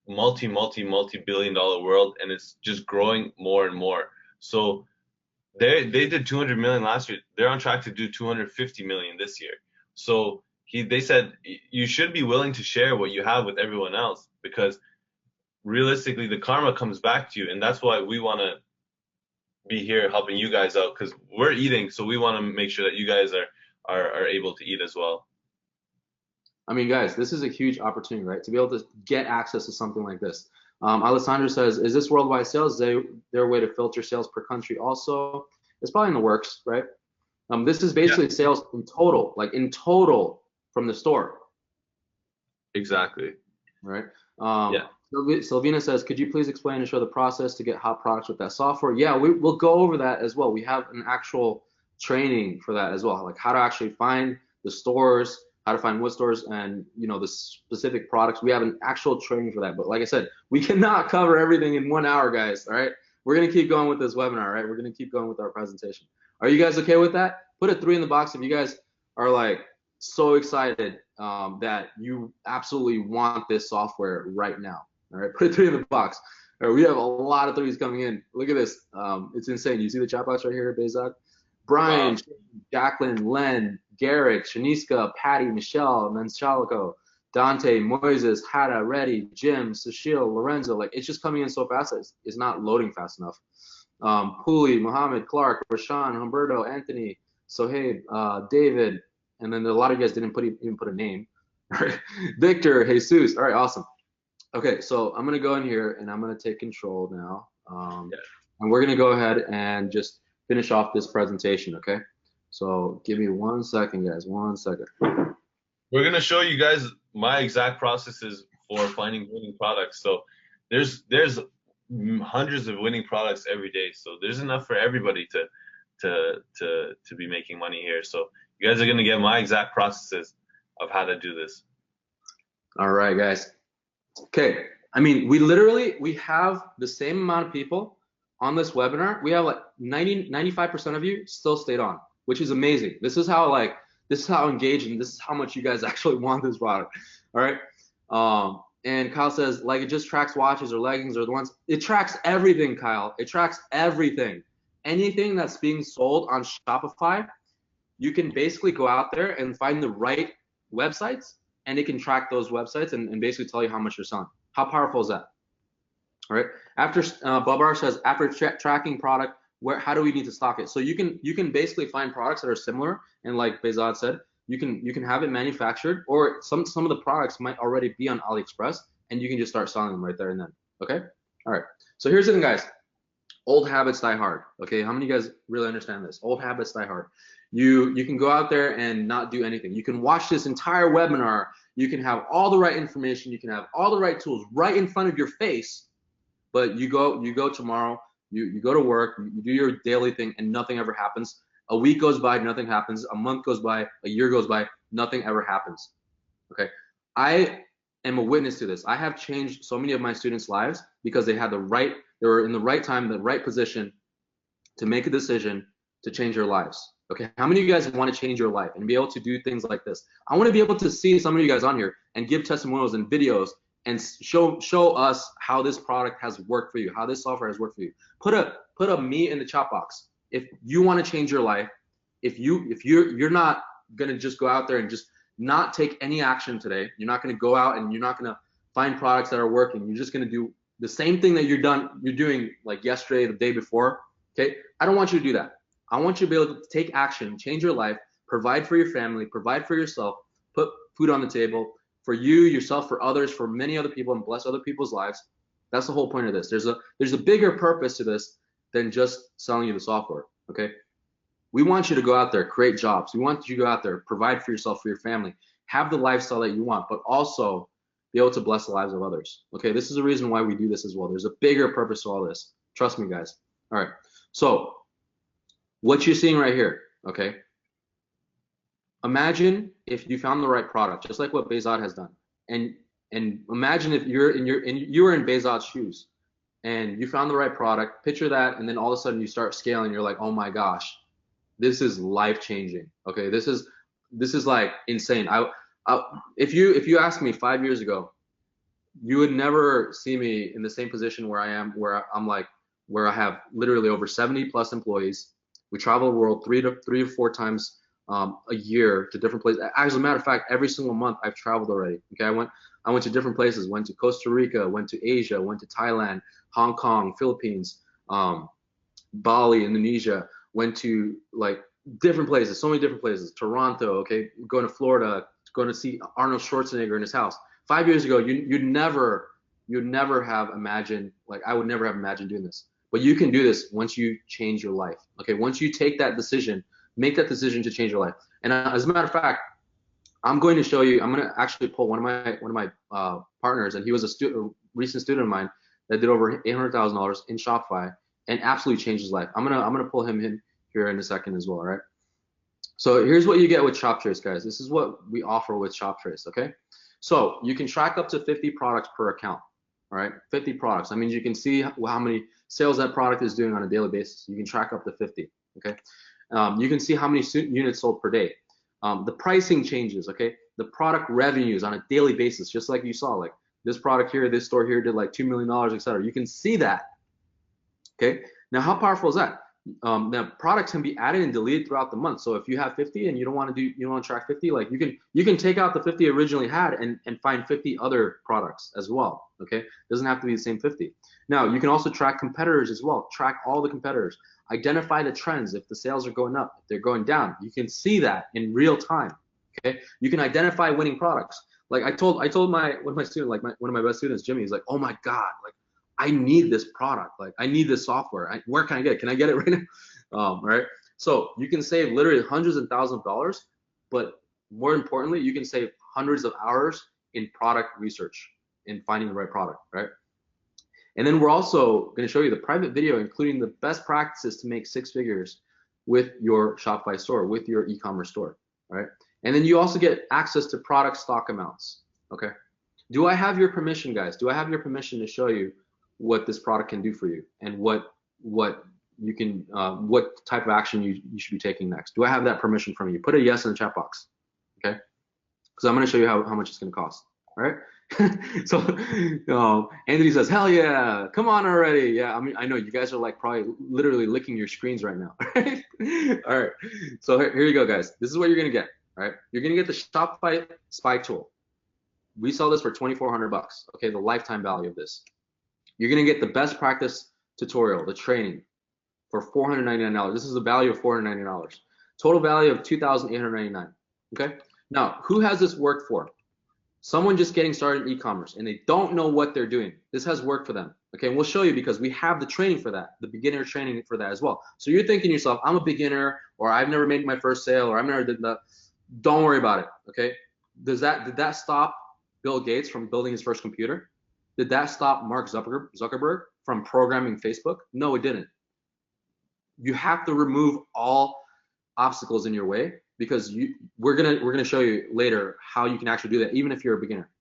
multi-billion dollar world, and it's just growing more and more. So they did 200 million last year. They're on track to do 250 million this year. So they said you should be willing to share what you have with everyone else, because realistically the karma comes back to you, and that's why we want to be here helping you guys out, because we're eating, so we want to make sure that you guys are able to eat as well. I mean, guys, this is a huge opportunity, right? To be able to get access to something like this. Alessandro says, is this worldwide sales? Their way to filter sales per country also? It's probably in the works, right? This is basically sales in total, like in total from the store. Exactly. Right? Yeah. Sylvina says, could you please explain and show the process to get hot products with that software? Yeah, we'll go over that as well. We have an actual training for that as well, like how to actually find the stores, how to find what stores, and the specific products. We have an actual training for that. But like I said, we cannot cover everything in 1 hour, guys. All right, we're gonna keep going with this webinar. Right, we're gonna keep going with our presentation. Are you guys okay with that? Put a 3 in the box if you guys are like so excited that you absolutely want this software right now. All right, put a 3 in the box. All right, we have a lot of 3s coming in. Look at this. It's insane. You see the chat box right here, Behzad? Brian, wow. Jacqueline, Len, Garrick, Shaniska, Patty, Michelle, Manchalico, Dante, Moises, Hada, Reddy, Jim, Cecile, Lorenzo. Like, it's just coming in so fast. It's not loading fast enough. Puli, Mohammed, Clark, Rashawn, Humberto, Anthony, Sohaib, David, and then a lot of you guys didn't even put a name. Right? Victor, Jesus. All right, awesome. Okay, so I'm gonna go in here and I'm gonna take control now, and we're gonna go ahead and just finish off this presentation. Okay, so give me 1 second, guys. 1 second. We're gonna show you guys my exact processes for finding winning products. So there's hundreds of winning products every day. So there's enough for everybody to be making money here. So you guys are gonna get my exact processes of how to do this. All right, guys. Okay, I mean, we have the same amount of people on this webinar. We have like 95% of you still stayed on, which is amazing. This is how engaged, and this is how much you guys actually want this product. All right. And Kyle says, like, it just tracks watches or leggings or the ones. It tracks everything, Kyle. It tracks everything. Anything that's being sold on Shopify, you can basically go out there and find the right websites, and it can track those websites and basically tell you how much you're selling. How powerful is that? All right. After Babar says, after tracking product, how do we need to stock it? So you can basically find products that are similar, and like Behzad said, you can have it manufactured, or some of the products might already be on AliExpress, and you can just start selling them right there and then. Okay. All right. So here's the thing, guys. Old habits die hard. Okay. How many of you guys really understand this? Old habits die hard. You can go out there and not do anything. You can watch this entire webinar. You can have all the right information. You can have all the right tools right in front of your face, but you go tomorrow, you go to work, you do your daily thing, and nothing ever happens. A week goes by, nothing happens. A month goes by, a year goes by, nothing ever happens. Okay. I am a witness to this. I have changed so many of my students' lives because they were in the right time, the right position to make a decision to change their lives. Okay, how many of you guys want to change your life and be able to do things like this? I want to be able to see some of you guys on here and give testimonials and videos and show us how this product has worked for you, how this software has worked for you. Put a me in the chat box if you want to change your life. If you're not gonna just go out there and just not take any action today, you're not gonna go out and you're not gonna find products that are working. You're just gonna do the same thing that you're doing like yesterday, the day before. Okay, I don't want you to do that. I want you to be able to take action, change your life, provide for your family, provide for yourself, put food on the table for you, yourself, for others, for many other people, and bless other people's lives. That's the whole point of this. There's a bigger purpose to this than just selling you the software. Okay. We want you to go out there, create jobs. We want you to go out there, provide for yourself, for your family, have the lifestyle that you want, but also be able to bless the lives of others. Okay, this is the reason why we do this as well. There's a bigger purpose to all this. Trust me, guys. All right. So what you're seeing right here, okay? Imagine if you found the right product, just like what Behzad has done, and imagine if you were in Behzad's shoes, and you found the right product. Picture that, and then all of a sudden you start scaling. You're like, oh my gosh, this is life changing. Okay, this is like insane. If you asked me 5 years ago, you would never see me in the same position where I am, where I have literally over 70 plus employees. We travel the world three to four times a year to different places. As a matter of fact, every single month I've traveled already. Okay, I went to different places. Went to Costa Rica, went to Asia, went to Thailand, Hong Kong, Philippines, Bali, Indonesia. Went to like different places, so many different places. Toronto, okay, going to Florida, going to see Arnold Schwarzenegger in his house. 5 years ago, you'd never have imagined, like I would never have imagined doing this. But you can do this once you change your life. Okay, once you take that decision, make that decision to change your life. And as a matter of fact, I'm going to show you. I'm going to actually pull one of my partners, and he was a recent student of mine that did over $800,000 in Shopify and absolutely changed his life. I'm gonna pull him in here in a second as well. All right. So here's what you get with Shoptrace, guys. This is what we offer with Shoptrace. Okay. So you can track up to 50 products per account. All right, 50 products. That means you can see how many sales that product is doing on a daily basis. You can track up to 50. Okay. You can see how many units sold per day. The pricing changes. Okay. The product revenues on a daily basis, just like you saw, like this product here, this store here did like $2 million, etc. You can see that. Okay. Now, how powerful is that? Now, products can be added and deleted throughout the month. So if you have 50 and you don't want to track 50, like you can take out the 50 originally had and find 50 other products as well. Okay. It doesn't have to be the same 50. Now, you can also track competitors as well. Track all the competitors. Identify the trends. If the sales are going up, if they're going down, you can see that in real time. Okay. You can identify winning products. Like I told one of my students, like one of my best students, Jimmy, he's like, oh my God, like I need this product. Like I need this software. Where can I get it? Can I get it right now? Right. So you can save literally hundreds and thousands of dollars, but more importantly, you can save hundreds of hours in product research, in finding the right product, right? And then we're also going to show you the private video, including the best practices to make 6 figures with your Shopify store, with your e-commerce store, right? And then you also get access to product stock amounts, okay? Do I have your permission, guys? Do I have your permission to show you what this product can do for you and what you can, what type of action you should be taking next? Do I have that permission from you? Put a yes in the chat box, okay? Because I'm going to show you how much it's going to cost, all right? So Anthony says, hell yeah, come on already. Yeah, I mean, I know you guys are like probably literally licking your screens right now, right? All right, so here you go, guys. This is what you're going to get, all right? You're going to get the Shopify Spy Tool. We sell this for $2,400, okay, the lifetime value of this. You're going to get the best practice tutorial, the training, for $499. This is the value of $499. Total value of $2,899, okay? Now, who has this worked for? Someone just getting started in e-commerce and they don't know what they're doing. This has worked for them, okay? And we'll show you because we have the training for that, the beginner training for that as well. So you're thinking to yourself, I'm a beginner, or I've never made my first sale, or I've never did that. Don't worry about it, okay? Did that stop Bill Gates from building his first computer? Did that stop Mark Zuckerberg from programming Facebook? No, it didn't. You have to remove all obstacles in your way because we're gonna show you later how you can actually do that, even if you're a beginner.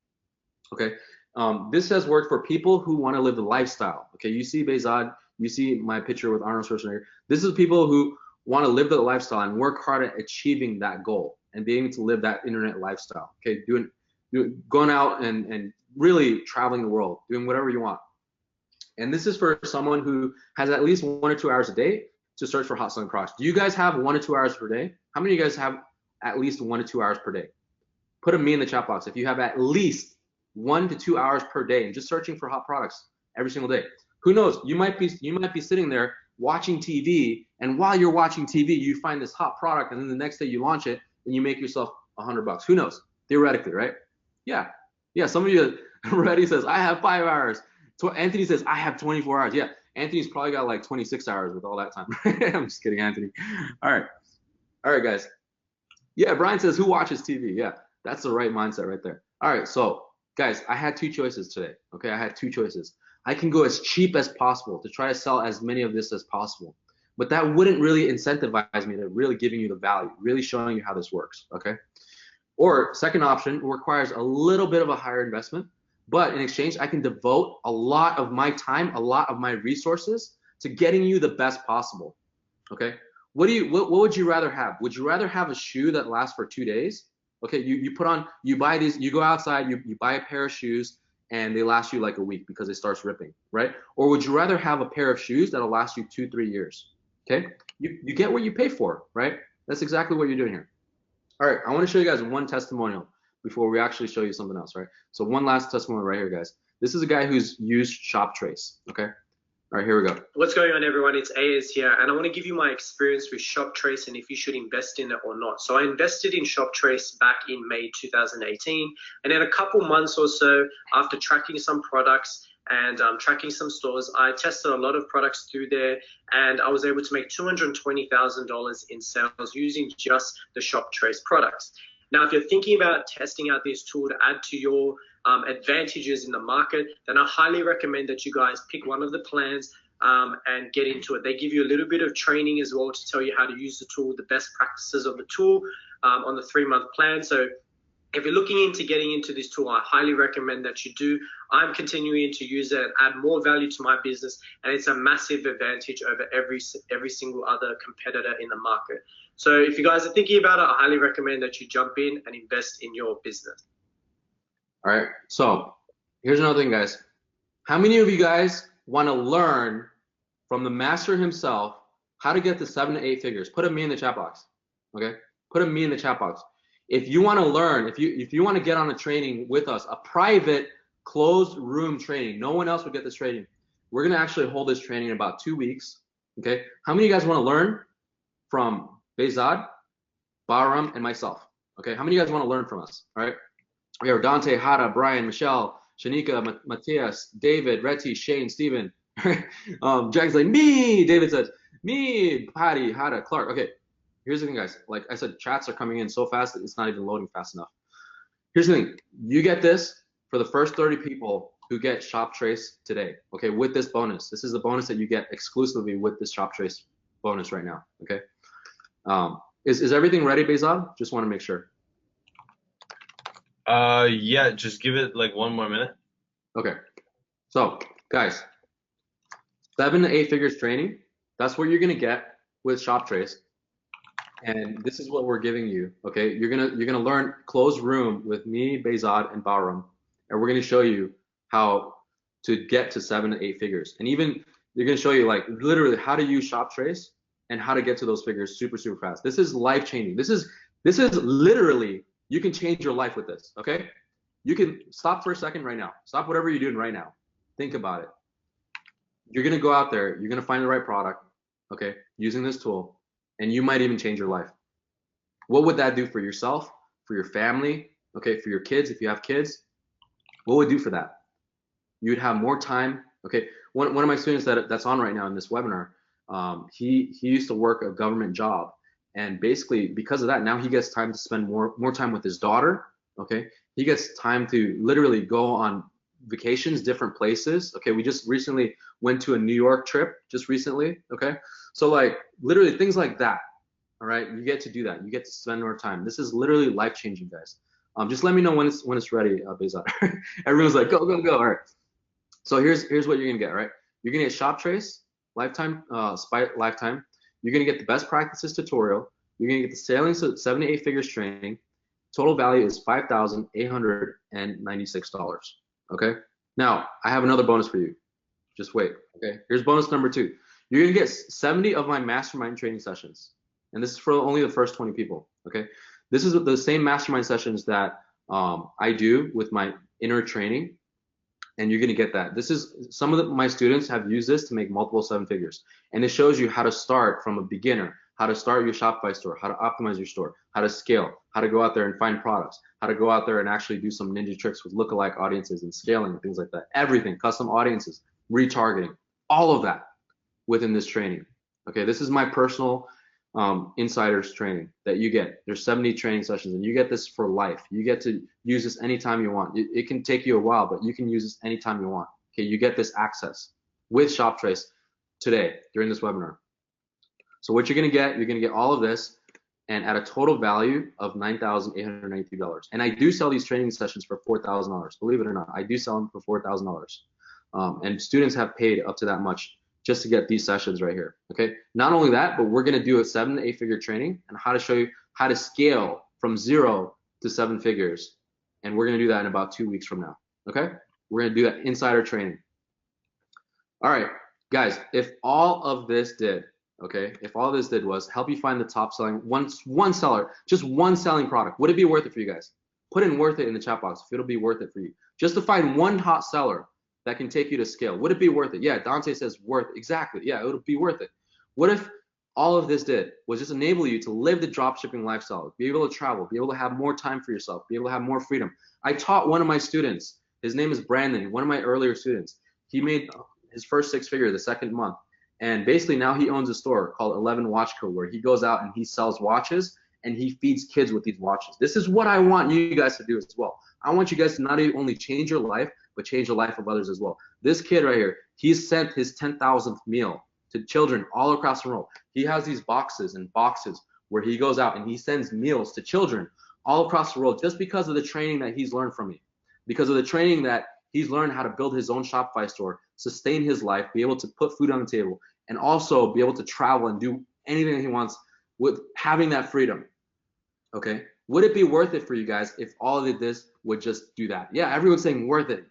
Okay, this has worked for people who want to live the lifestyle. Okay, you see Behzad, you see my picture with Arnold Schwarzenegger. This is people who want to live the lifestyle and work hard at achieving that goal and being able to live that internet lifestyle. Okay, going out and really traveling the world, doing whatever you want. And this is for someone who has at least 1 or 2 hours a day to search for hot selling products. Do you guys have 1 or 2 hours per day? How many of you guys have at least 1 to 2 hours per day? Put a me in the chat box if you have at least 1 to 2 hours per day and just searching for hot products every single day. Who knows? You might be sitting there watching TV, and while you're watching TV, you find this hot product, and then the next day you launch it, and you make yourself $100. Who knows? Theoretically, right? Yeah. Yeah. Some of you already says, I have 5 hours. Anthony says, I have 24 hours. Yeah. Anthony's probably got like 26 hours with all that time. I'm just kidding, Anthony. All right. All right, guys. Yeah, Brian says, who watches TV? Yeah, that's the right mindset right there. All right, so guys, I had 2 choices today. Okay, I had 2 choices. I can go as cheap as possible to try to sell as many of this as possible, but that wouldn't really incentivize me to really giving you the value, really showing you how this works. Okay. Or second option requires a little bit of a higher investment, but in exchange, I can devote a lot of my time, a lot of my resources to getting you the best possible. Okay. What would you rather have? Would you rather have a shoe that lasts for 2 days? Okay, you buy these, you go outside, you buy a pair of shoes and they last you like a week because it starts ripping, right? Or would you rather have a pair of shoes that'll last you 2-3 years? Okay, you get what you pay for, right? That's exactly what you're doing here. All right, I want to show you guys one testimonial before we actually show you something else, right? So one last testimonial right here, guys. This is a guy who's used Shoptrace, okay? All right, here we go. What's going on, everyone? It's Ayaz here, and I want to give you my experience with Shoptrace and if you should invest in it or not. So I invested in Shoptrace back in May 2018, and in a couple months or so, after tracking some products and tracking some stores, I tested a lot of products through there, and I was able to make $220,000 in sales using just the Shoptrace products. Now, if you're thinking about testing out this tool to add to your advantages in the market, then I highly recommend that you guys pick one of the plans and get into it. They give you a little bit of training as well to tell you how to use the tool, the best practices of the tool on the 3-month plan. So if you're looking into getting into this tool, I highly recommend that you do. I'm continuing to use it and add more value to my business, and it's a massive advantage over every single other competitor in the market. So if you guys are thinking about it, I highly recommend that you jump in and invest in your business. All right, so here's another thing, guys. How many of you guys want to learn from the master himself how to get to 7 to 8 figures? Put a me in the chat box, okay? Put a me in the chat box. If you want to learn, if you want to get on a training with us, a private closed room training, no one else will get this training. We're going to actually hold this training in about 2 weeks, okay? How many of you guys want to learn from Behzad, Bahram, and myself, okay? How many of you guys want to learn from us, all right? We have Dante, Hada, Brian, Michelle, Shanika, Matthias, David, Reti, Shane, Steven. Jack's like, me. David says, me, Patty, Hada, Clark. Okay, here's the thing, guys. Like I said, chats are coming in so fast that it's not even loading fast enough. Here's the thing. You get this for the first 30 people who get Shoptrace today, okay, with this bonus. This is the bonus that you get exclusively with this Shoptrace bonus right now, okay? Is everything ready, Behzad? Just want to make sure. Yeah, just give it like 1 more minute. Okay. So, guys, 7 to 8 figures training, that's what you're going to get with Shoptrace. And this is what we're giving you, okay? You're going to learn closed room with me, Behzad, and Bahram, and we're going to show you how to get to 7 to 8 figures. And even they're going to show you like literally how to use Shoptrace and how to get to those figures super fast. This is life-changing. This is literally, you can change your life with this, okay? You can stop for a second right now. Stop whatever you're doing right now. Think about it. You're going to go out there. You're going to find the right product, okay, using this tool, and you might even change your life. What would that do for yourself, for your family, okay, for your kids, if you have kids? What would it do for that? You'd have more time, okay? One of my students that's on right now in this webinar, he used to work a government job. And basically, because of that, now he gets time to spend more time with his daughter, okay? He gets time to literally go on vacations, different places, okay? We just recently went to a New York trip, just recently, okay? So like, literally things like that, all right? You get to do that. You get to spend more time. This is literally life-changing, guys. Just let me know when it's ready, Behzad. Everyone's like, go. All right. So here's what you're gonna get, all right? You're gonna get Shoptrace, lifetime, lifetime. You're going to get the best practices tutorial. You're going to get the sailing 7 to 8 figures training. Total value is $5,896. Okay. Now I have another bonus for you. Just wait. Okay. Here's bonus number 2. You're going to get 70 of my mastermind training sessions, and this is for only the first 20 people. Okay. This is the same mastermind sessions that I do with my inner training. and you're going to get that. This is some of my students have used this to make multiple seven figures, and it shows you how to start from a beginner, how to start your Shopify store, how to optimize your store, how to scale, how to go out there and find products, how to go out there and actually do some ninja tricks with lookalike audiences and scaling and things like that. Everything, custom audiences, retargeting, all of that within this training. Okay, this is my personal insiders training that you get. There's 70 training sessions, and you get this for life. You get to use this anytime you want. It can take you a while, but you can use this anytime you want. Okay, you get this access with Shoptrace today during this webinar. So what you're gonna get all of this, and at a total value of $9,893. And I do sell these training sessions for $4,000. Believe it or not, I do sell them for $4,000. And students have paid up to that much just to get these sessions right here. Okay. Not only that, but we're gonna do a 7 to 8 figure training and how to show you how to scale from 0 to 7 figures. And we're gonna do that in about 2 weeks from now. Okay. We're gonna do that insider training. All right, guys. If all of this did, okay, if all this did was help you find the top selling one seller, just one selling product, would it be worth it for you guys? Put in worth it in the chat box if it'll be worth it for you. Just to find one hot seller that can take you to scale. Would it be worth it? Yeah, Dante says worth, exactly. Yeah, it would be worth it. What if all of this did was just enable you to live the dropshipping lifestyle, be able to travel, be able to have more time for yourself, be able to have more freedom. I taught one of my students, his name is Brandon, one of my earlier students. He made his first 6 figure the second month. And basically now he owns a store called 11 Watch Co, where he goes out and he sells watches and he feeds kids with these watches. This is what I want you guys to do as well. I want you guys to not only change your life, but change the life of others as well. This kid right here, he's sent his 10,000th meal to children all across the world. He has these boxes and boxes where he goes out and he sends meals to children all across the world just because of the training that he's learned from me, because of the training that he's learned how to build his own Shopify store, sustain his life, be able to put food on the table, and also be able to travel and do anything that he wants with having that freedom. Okay, would it be worth it for you guys if all of this would just do that? Yeah, everyone's saying worth it.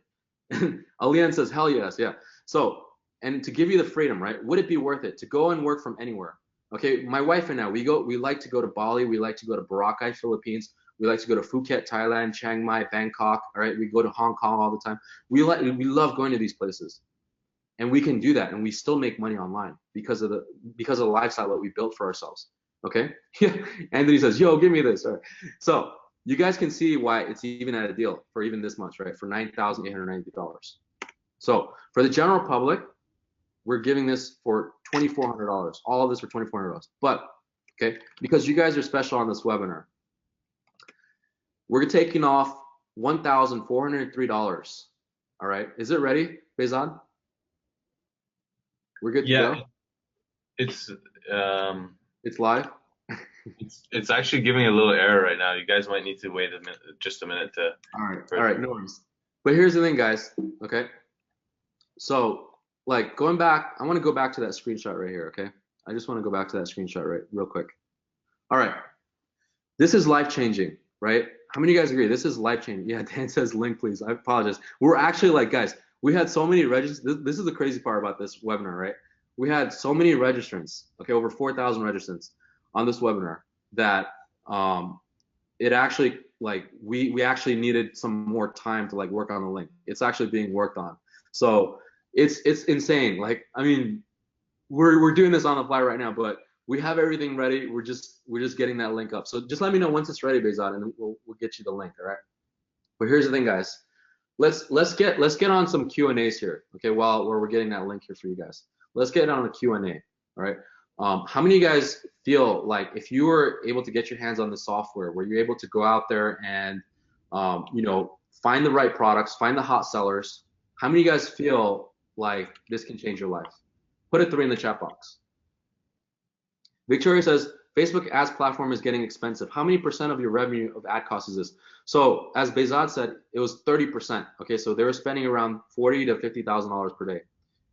Alian says hell yes. Yeah. So, and to give you the freedom, right? Would it be worth it to go and work from anywhere? Okay, my wife and I, we like to go to Bali, we like to go to Boracay, Philippines, we like to go to Phuket, Thailand, Chiang Mai, Bangkok. All right, we go to Hong Kong all the time. We love going to these places. And we can do that, and we still make money online because of the lifestyle that we built for ourselves. Okay. Anthony says, "Yo, give me this." All right. So you guys can see why it's even at a deal for even this much, right? For $9,890. So for the general public, we're giving this for $2,400. All of this for $2,400. But okay, because you guys are special on this webinar, we're taking off $1,403. All right. Is it ready, Behzad? We're good to go? It's live. it's actually giving a little error right now. You guys might need to wait just a minute to. All right, no worries. But here's the thing, guys. Okay. So, like going back, I want to go back to that screenshot right here. Okay. I just want to go back to that screenshot real quick. All right. This is life changing, right? How many of you guys agree? This is life changing. Yeah, Dan says link, please. I apologize. We're actually like, guys, we had so many registrants. This is the crazy part about this webinar, right? We had so many registrants, okay, over 4,000 registrants on this webinar that it actually, like, we actually needed some more time to like work on the link. It's actually being worked on. So it's insane. Like, I mean, we're doing this on the fly right now, but we have everything ready. We're just getting that link up. So just let me know once it's ready, Behzad, and we'll get you the link, all right? But here's the thing, guys. Let's get on some Q&As here, okay? While we're getting that link here for you guys, let's get on the Q&A. All right. How many of you guys feel like if you were able to get your hands on the software, where you're able to go out there and find the right products, find the hot sellers? How many of you guys feel like this can change your life? Put a 3 in the chat box. Victoria says, Facebook ads platform is getting expensive. How many % of your revenue of ad cost is this? So as Behzad said, it was 30%. Okay, so they were spending around $40,000 to $50,000 per day,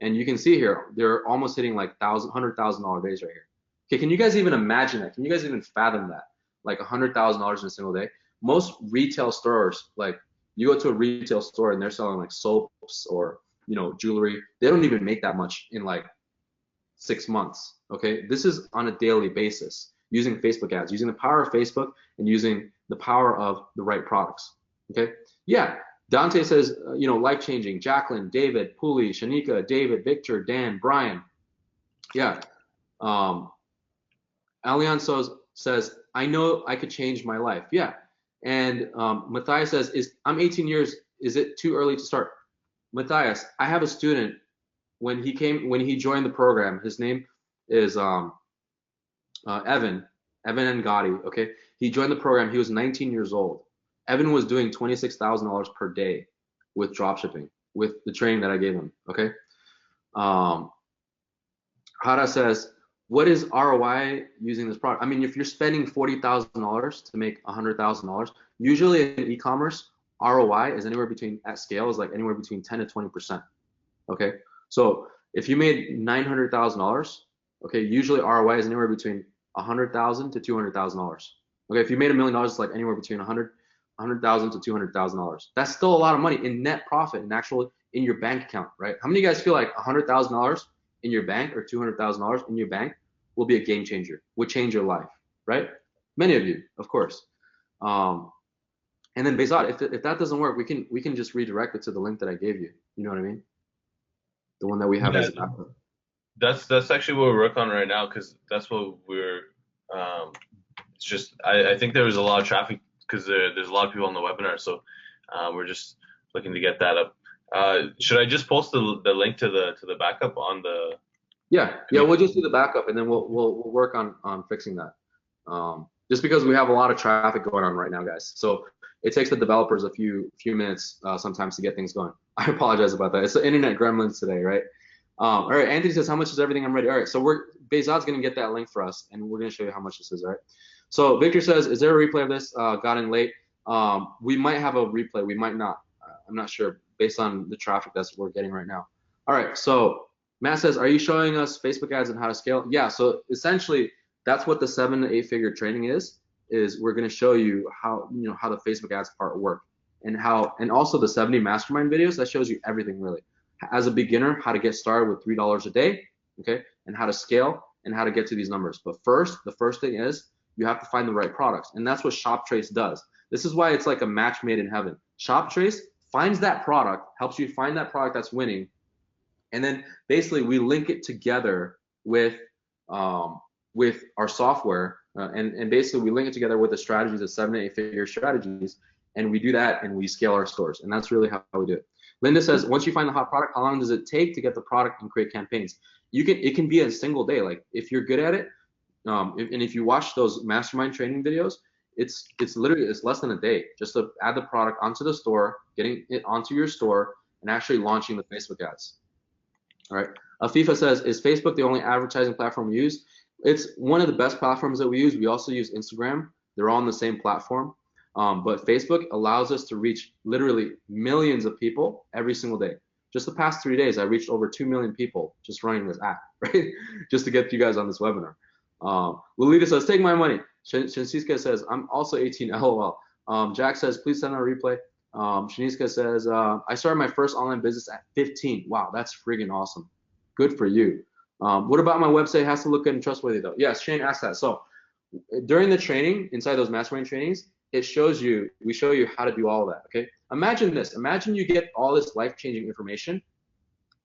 and you can see here they're almost hitting like $100,000 days right here. Okay, can you guys even imagine that? Can you guys even fathom that? Like $100,000 in a single day. Most retail stores, like you go to a retail store and they're selling like soaps or jewelry, they don't even make that much in like 6 months. Okay, this is on a daily basis using Facebook ads, using the power of Facebook and using the power of the right products. Okay, yeah, Dante says, life changing. Jacqueline, David, Puli, Shanika, David, Victor, Dan, Brian. Yeah. Allianz says, I know I could change my life. Yeah. And Matthias says, I'm 18 years. Is it too early to start? Matthias, I have a student when he joined the program. His name is Evan Ngati. Okay. He joined the program. He was 19 years old. Evan was doing $26,000 per day with dropshipping, with the training that I gave him. Okay. Hara says, what is ROI using this product? I mean, if you're spending $40,000 to make $100,000, usually in e-commerce, ROI is anywhere between, at scale, is like anywhere between 10 to 20%. Okay, so if you made $900,000, okay, usually ROI is anywhere between $100,000 to $200,000. Okay, if you made $1 million, it's like anywhere between $100,000 to $200,000. That's still a lot of money in net profit, in your bank account, right? How many of you guys feel like $100,000 in your bank or $200,000 in your bank will be a game changer, would change your life, right? Many of you, of course. And then Behzad, if that doesn't work, we can just redirect it to the link that I gave you. You know what I mean? The one that we have as a backup. That's actually what we're working on right now, because that's what we're. It's just I think there was a lot of traffic because there's a lot of people on the webinar, so we're just looking to get that up. Should I just post the link to the backup on the? Yeah, we'll just do the backup, and then we'll work on fixing that. Just because we have a lot of traffic going on right now, guys. So it takes the developers a few minutes sometimes to get things going. I apologize about that. It's the internet gremlins today, right? All right, Anthony says, how much is everything? I'm ready. All right, so Behzad's gonna get that link for us, and we're gonna show you how much this is. All right. So Victor says, is there a replay of this? Got in late. We might have a replay. We might not. I'm not sure based on the traffic that we're getting right now. All right. So Matt says, are you showing us Facebook ads and how to scale? Yeah. So essentially, that's what the 7 to 8 figure training is we're going to show you how the Facebook ads part work and also the 70 mastermind videos that shows you everything really. As a beginner, how to get started with $3 a day, okay, and how to scale and how to get to these numbers. But the first thing is you have to find the right products, and that's what Shoptrace does. This is why it's like a match made in heaven. Shoptrace finds that product, helps you find that product that's winning, and then basically we link it together with our software, and basically we link it together with the strategies of 7 to 8 figure strategies, and we do that and we scale our stores, and that's really how we do it. Linda says, once you find the hot product, how long does it take to get the product and create campaigns? It can be a single day. Like if you're good at it, and if you watch those mastermind training videos, it's literally less than a day just to add the product onto the store, getting it onto your store, and actually launching the Facebook ads. All right. Afifa says, is Facebook the only advertising platform we use? It's one of the best platforms that we use. We also use Instagram. They're all on the same platform. But Facebook allows us to reach literally millions of people every single day. Just the past 3 days, I reached over 2 million people just running this app, right? Just to get you guys on this webinar. Lolita says, take my money. Shansiska says, I'm also 18, LOL. Jack says, please send a replay. Shaniska says, I started my first online business at 15. Wow, that's friggin' awesome. Good for you. What about my website? It has to look good and trustworthy though. Yes, Shane asked that. So during the training, inside those mastermind trainings, we show you how to do all of that, okay? Imagine this. Imagine you get all this life-changing information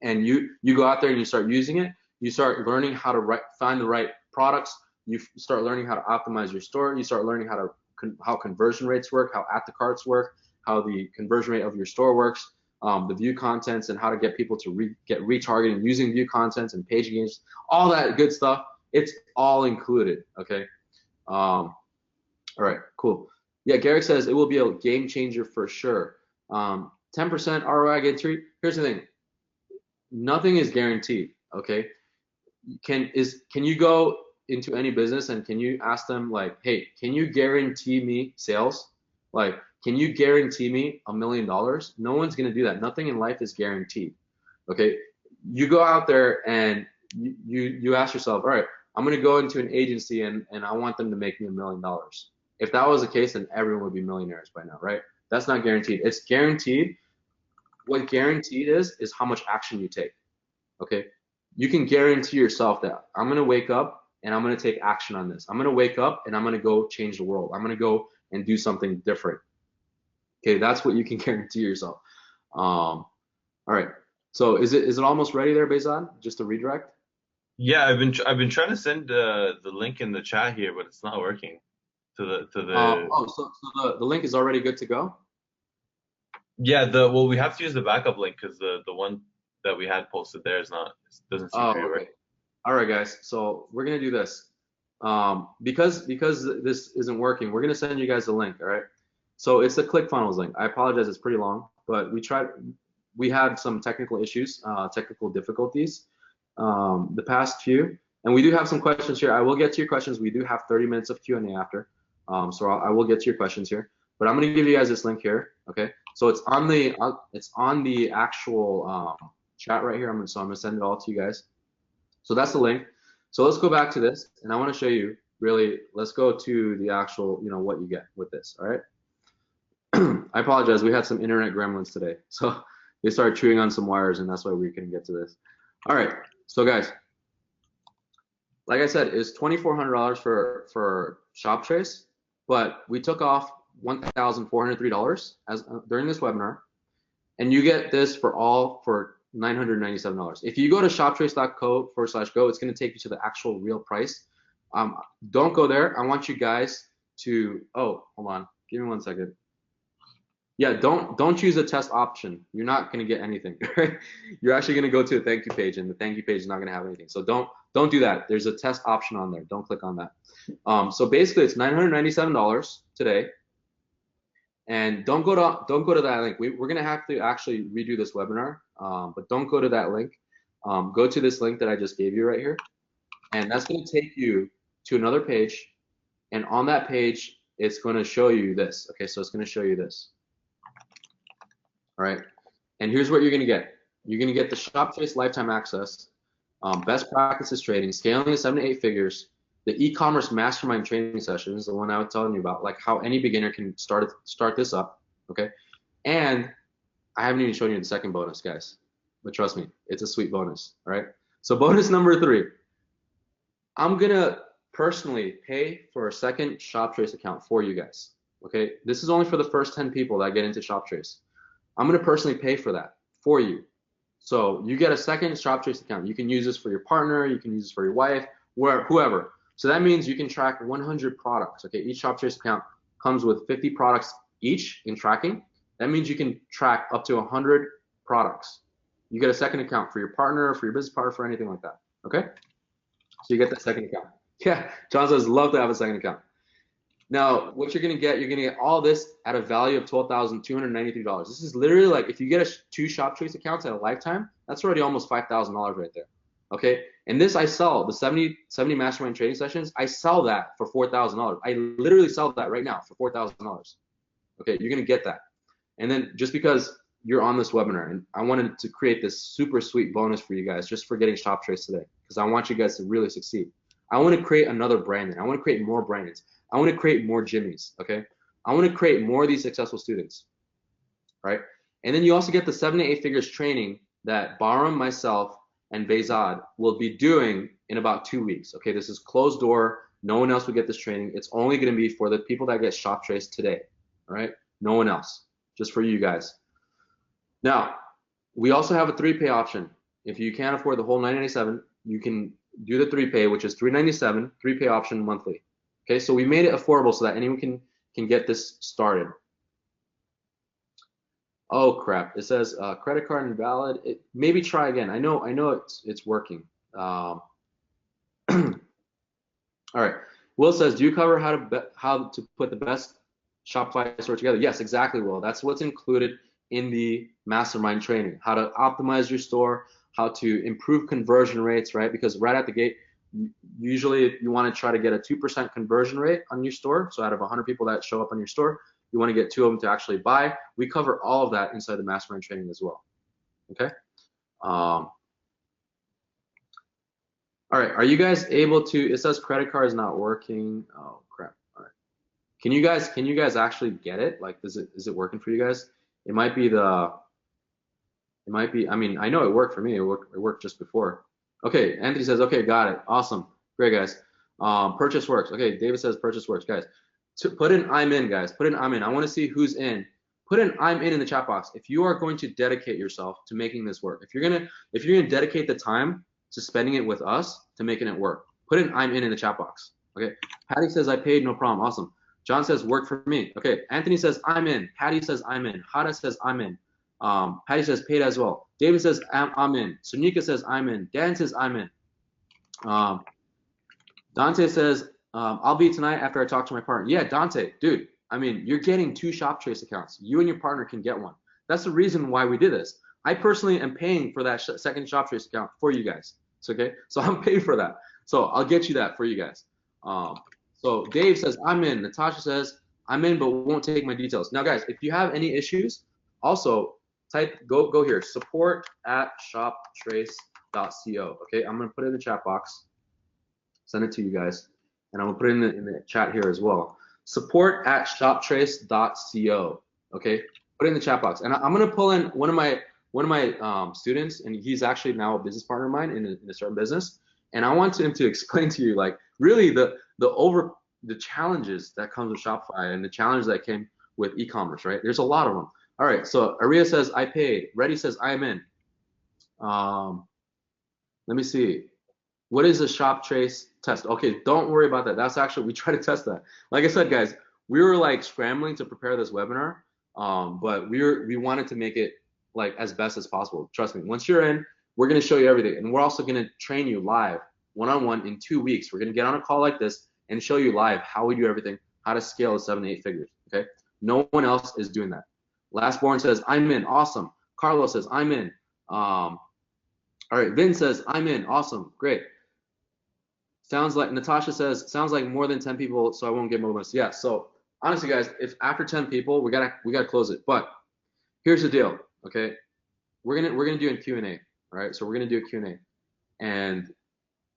and you go out there and you start using it. You start learning how to find the right products. You start learning how to optimize your store. You start learning how conversion rates work, how at the carts work, how the conversion rate of your store works, the view contents, and how to get people to get retargeting using view contents and page engagement, all that good stuff. It's all included, okay? All right, cool. Yeah, Garrick says it will be a game changer for sure. 10% ROI guarantee. Here's the thing. Nothing is guaranteed, okay? Can you go into any business and can you ask them like, hey, can you guarantee me sales? Like, can you guarantee me $1 million? No one's gonna do that. Nothing in life is guaranteed, okay? You go out there and you ask yourself, all right, I'm gonna go into an agency and I want them to make me $1 million. If that was the case, then everyone would be millionaires by now, right? That's not guaranteed. It's guaranteed. What guaranteed is how much action you take, okay? You can guarantee yourself that I'm gonna wake up and I'm gonna take action on this. I'm gonna wake up and I'm gonna go change the world. I'm gonna go and do something different. Okay, that's what you can guarantee yourself. All right. So is it almost ready there, Behzad? Just a redirect? Yeah, I've been trying to send the link in the chat here, but it's not working to the So the link is already good to go? yeah, the well, we have to use the backup link because the one that we had posted there is not, doesn't seem to be Oh, okay. working. All right, guys. So we're gonna do this. Because this isn't working, we're gonna send you guys the link. All right. So it's the ClickFunnels link. I apologize, it's pretty long, but we had some technical issues, technical difficulties, the past few, and we do have some questions here. I will get to your questions. We do have 30 minutes of Q&A after, so I will get to your questions here. But I'm gonna give you guys this link here. Okay. So it's on the actual chat right here. So I'm gonna send it all to you guys. So that's the link. So let's go back to this, and I want to show you really. Let's go to the actual, what you get with this. All right. I apologize. We had some internet gremlins today, so they started chewing on some wires, and that's why we couldn't get to this. All right. So guys, like I said, it's $2,400 for Shoptrace, but we took off $1,403 as during this webinar, and you get this for $997. If you go to shoptrace.co/go, it's going to take you to the actual real price. Don't go there. I want you guys to, oh, hold on. Give me 1 second. Yeah, don't choose a test option. You're not going to get anything. You're actually going to go to the thank you page, and the thank you page is not going to have anything. So don't do that. There's a test option on there. Don't click on that. So basically, it's $997 today. And don't go to that link. We're gonna have to actually redo this webinar, but don't go to that link. Go to this link that I just gave you right here, and that's gonna take you to another page. And on that page, it's gonna show you this. Okay, so it's gonna show you this. All right, and here's what you're gonna get. You're gonna get the Shoptrace lifetime access, best practices trading, scaling to 7 to 8 figures, the e-commerce mastermind training sessions, the one I was telling you about, like how any beginner can start this up, okay? And I haven't even shown you the second bonus, guys, but trust me, it's a sweet bonus, all right? So bonus number 3, I'm gonna personally pay for a second Shoptrace account for you guys, okay? This is only for the first 10 people that get into Shoptrace. I'm gonna personally pay for that for you. So you get a second Shoptrace account. You can use this for your partner, you can use this for your wife, whoever. So that means you can track 100 products. Okay, each Shoptrace account comes with 50 products each in tracking. That means you can track up to 100 products. You get a second account for your partner, for your business partner, for anything like that. Okay, so you get that second account. Yeah, John says love to have a second account. Now, what you're gonna get all this at a value of $12,293. This is literally like if you get 2 Shoptrace accounts at a lifetime, that's already almost $5,000 right there. Okay, and this I sell, the 70 mastermind trading sessions, I sell that for $4,000. I literally sell that right now for $4,000. Okay, you're gonna get that. And then just because you're on this webinar, and I wanted to create this super sweet bonus for you guys just for getting Shoptrace today, because I want you guys to really succeed. I want to create another branding. I want to create more brandings. I want to create more Jimmys, okay? I want to create more of these successful students, right? And then you also get the 7 to 8 figures training that Baram, myself, and Behzad will be doing in about 2 weeks. Okay, this is closed door. No one else will get this training. It's only going to be for the people that get Shoptrace today. All right, no one else, just for you guys. Now, we also have a 3-pay option. If you can't afford the whole $997, you can do the 3-pay, which is $397, 3-pay option monthly. Okay, so we made it affordable so that anyone can get this started. Oh crap! It says credit card invalid. Maybe try again. I know it's working. All right. Will says, do you cover how to put the best Shopify store together? Yes, exactly, Will. That's what's included in the mastermind training. How to optimize your store, how to improve conversion rates, right? Because right at the gate, usually you want to try to get a 2% conversion rate on your store. So out of 100 people that show up on your store, you want to get 2 of them to actually buy. We cover all of that inside the mastermind training as well. Okay. All right. Are you guys able to? It says credit card is not working. Oh crap. All right. Can you guys actually get it? Like, is it working for you guys? It might be. I mean, I know it worked for me. It worked just before. Okay. Anthony says, okay, got it. Awesome. Great, guys. Purchase works. Okay. David says purchase works, guys. Put in I'm in, guys. Put in I'm in. I want to see who's in. Put an I'm in the chat box if you are going to dedicate yourself to making this work. If you're gonna dedicate the time to spending it with us to making it work, put an I'm in the chat box. Okay. Patty says I paid, no problem. Awesome. John says work for me. Okay. Anthony says I'm in. Patty says I'm in. Hada says I'm in. Patty says paid as well. David says I'm in. Sunika says I'm in. Dan says I'm in. Dante says I'll be tonight after I talk to my partner. Yeah, Dante, dude. I mean, you're getting 2 Shoptrace accounts. You and your partner can get one. That's the reason why we did this. I personally am paying for that second Shoptrace account for you guys. It's okay. So I'm paying for that. So I'll get you that for you guys. So Dave says I'm in. Natasha says I'm in, but won't take my details. Now, guys, if you have any issues, also go here, support@shoptrace.co. Okay, I'm gonna put it in the chat box. Send it to you guys, and I'm gonna put it in the chat here as well. Support@shoptrace.co. Okay, put it in the chat box, and I'm gonna pull in one of my students, and he's actually now a business partner of mine in a certain business, and I want him to explain to you like really the challenges that comes with Shopify and the challenges that came with e-commerce. Right? There's a lot of them. All right. So Aria says I paid. Reddy says I'm in. Let me see. What is a Shoptrace test? Okay, don't worry about that. That's actually, we try to test that. Like I said, guys, we were like scrambling to prepare this webinar, but we wanted to make it like as best as possible. Trust me, once you're in, we're gonna show you everything. And we're also gonna train you live, one-on-one in 2 weeks. We're gonna get on a call like this and show you live how we do everything, how to scale to 7 to 8 figures, okay? No one else is doing that. Lastborn says, I'm in, awesome. Carlos says, I'm in. All right, Vin says, I'm in, awesome, great. Sounds like Natasha says, sounds like more than 10 people, so I won't get more bonus. Yeah, so honestly, guys, if after 10 people, we gotta close it. But here's the deal, okay? We're gonna do a Q&A, all right? So we're gonna do a Q&A, and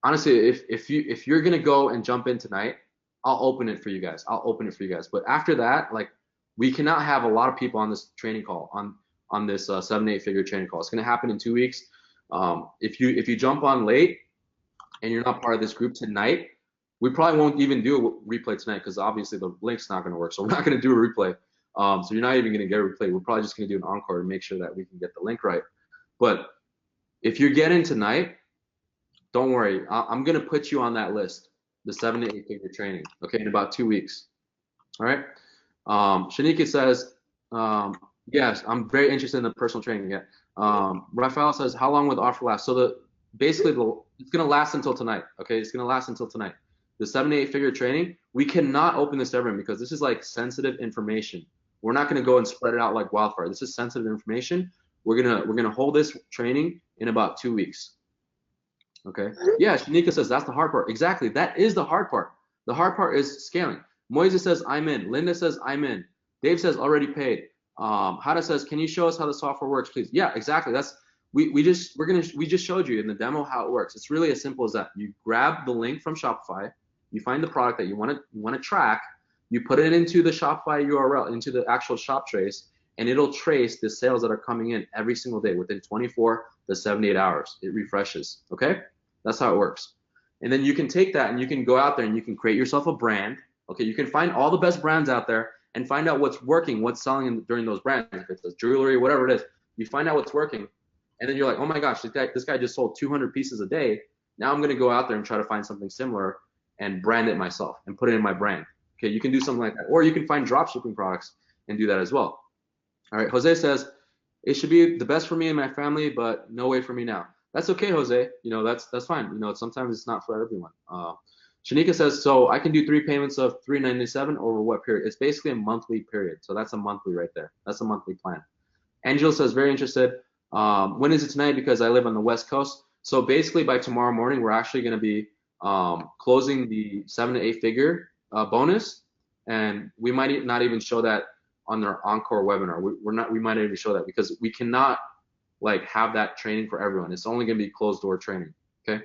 honestly, if you're gonna go and jump in tonight, I'll open it for you guys. But after that, like, we cannot have a lot of people on this training call, on this 7 to 8 figure training call. It's gonna happen in 2 weeks. If you jump on late and you're not part of this group tonight, we probably won't even do a replay tonight because obviously the link's not going to work. So we're not going to do a replay. So you're not even going to get a replay. We're probably just going to do an encore and make sure that we can get the link right. But if you get in tonight, don't worry. I'm going to put you on that list, the 7 to 8 figure training, okay, in about 2 weeks. All right. Shanika says, yes, I'm very interested in the personal training. Yeah. Rafael says, how long will the offer last? So basically it's going to last until tonight. Okay, it's going to last until tonight. The 7 to 8 figure training, we cannot open this to everyone because this is like sensitive information. We're not going to go and spread it out like wildfire. This is sensitive information. We're gonna hold this training in about 2 weeks. Okay. Yeah, Shanika says that's the hard part. Exactly. That is the hard part. The hard part is scaling. Moises says I'm in. Linda says I'm in. Dave says already paid. Hada says, can you show us how the software works, please? Yeah, exactly. That's we just showed you in the demo how it works. It's really as simple as that. You grab the link from Shopify, you find the product that you want to track, you put it into the Shopify URL, into the actual Shoptrace, and it'll trace the sales that are coming in every single day within 24 to 78 hours. It refreshes. Okay, that's how it works. And then you can take that and you can go out there and you can create yourself a brand. Okay, you can find all the best brands out there and find out what's working, what's selling during those brands. If it's jewelry, whatever it is, you find out what's working. And then you're like, oh my gosh, this guy just sold 200 pieces a day. Now I'm going to go out there and try to find something similar and brand it myself and put it in my brand. Okay, you can do something like that. Or you can find drop shipping products and do that as well. All right, Jose says, it should be the best for me and my family, but no way for me now. That's okay, Jose. You know, that's fine. You know, sometimes it's not for everyone. Shanika says, so I can do 3 payments of $397 over what period? It's basically a monthly period. So that's a monthly right there. That's a monthly plan. Angela says, very interested. When is it tonight? Because I live on the West Coast. So basically by tomorrow morning, we're actually going to be closing the 7 to 8 figure bonus. And we might not even show that on our encore webinar. We might not even show that because we cannot like have that training for everyone. It's only going to be closed door training. Okay.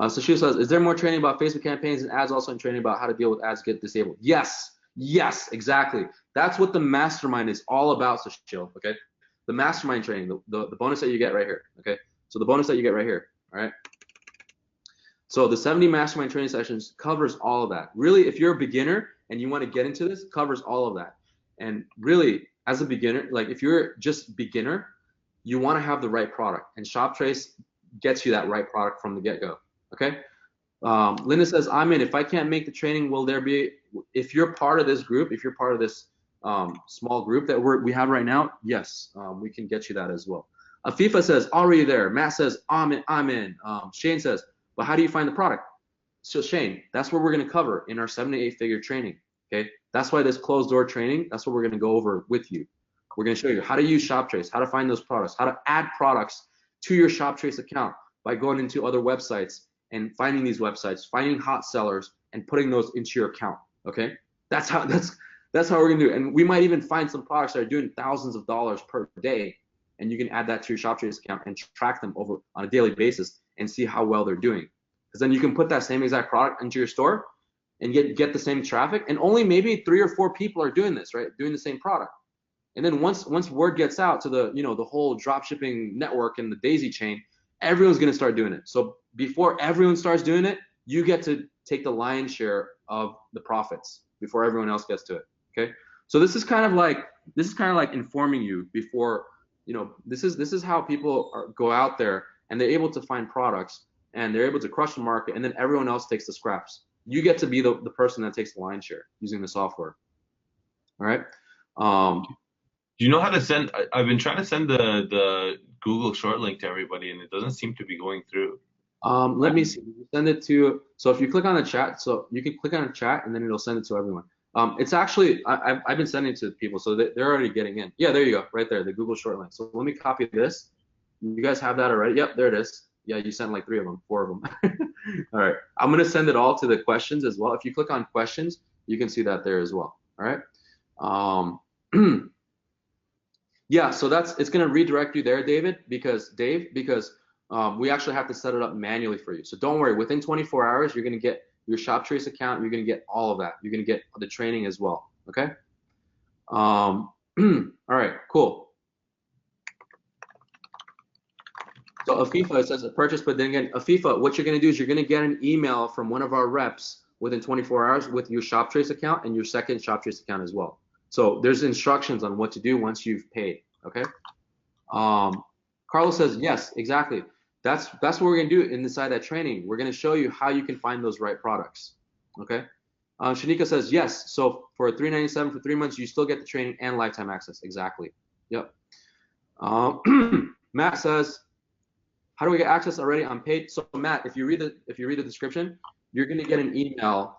So she says, is there more training about Facebook campaigns and ads, also in training about how to deal with ads get disabled? Yes, exactly. That's what the mastermind is all about, Sushil, okay? The mastermind training, the bonus that you get right here, okay? So the bonus that you get right here, all right? So the 70 mastermind training sessions covers all of that. Really, if you're a beginner and you want to get into this, covers all of that. And really, as a beginner, like if you're just beginner, you want to have the right product, and Shoptrace gets you that right product from the get-go. Okay. Linda says, I'm in. If I can't make the training, will there be, if you're part of this group, if you're part of this small group that we have right now, yes, we can get you that as well. Afifa says, already there. Matt says, I'm in. Shane says, but how do you find the product? So Shane, that's what we're going to cover in our 7 to 8 figure training. Okay. That's why this closed door training, that's what we're going to go over with you. We're going to show you how to use Shoptrace, how to find those products, how to add products to your Shoptrace account by going into other websites and finding these websites, finding hot sellers and putting those into your account. Okay. That's how we're going to do it. And we might even find some products that are doing thousands of dollars per day, and you can add that to your Shoptrace account and track them over on a daily basis and see how well they're doing. Because then you can put that same exact product into your store and get the same traffic, and only maybe 3 or 4 people are doing this, right? Doing the same product. And then once word gets out to the, you know, the whole drop shipping network and the daisy chain, everyone's going to start doing it. So before everyone starts doing it, you get to take the lion's share of the profits before everyone else gets to it. Okay. So this is kind of like informing you before, you know, this is how people go out there and they're able to find products and they're able to crush the market, and then everyone else takes the scraps. You get to be the person that takes the lion's share using the software. All right. Do you know how to send? I've been trying to send the Google short link to everybody, and it doesn't seem to be going through. Let me see. Send it to. So if you click on the chat, so you can click on the chat, and then it'll send it to everyone. It's actually I've been sending it to people, so they're already getting in. Yeah, there you go, right there, the Google short link. So let me copy this. You guys have that already? Yep, there it is. Yeah, you sent like 3 of them, 4 of them. All right, I'm gonna send it all to the questions as well. If you click on questions, you can see that there as well. All right. Yeah, so it's gonna redirect you there, Dave, because we actually have to set it up manually for you. So don't worry, within 24 hours, you're gonna get your Shoptrace account, you're gonna get all of that. You're gonna get the training as well, okay? All right, cool. So Afifa, it says a purchase, but then again, Afifa, what you're gonna do is you're gonna get an email from one of our reps within 24 hours with your Shoptrace account and your second Shoptrace account as well. So there's instructions on what to do once you've paid, okay? Carlos says, yes, exactly. That's what we're gonna do inside that training. We're gonna show you how you can find those right products, okay? Shanika says, yes, so for $397 for 3 months, you still get the training and lifetime access, exactly, yep. Matt says, how do we get access already? I'm paid. So Matt, if you read the description, you're gonna get an email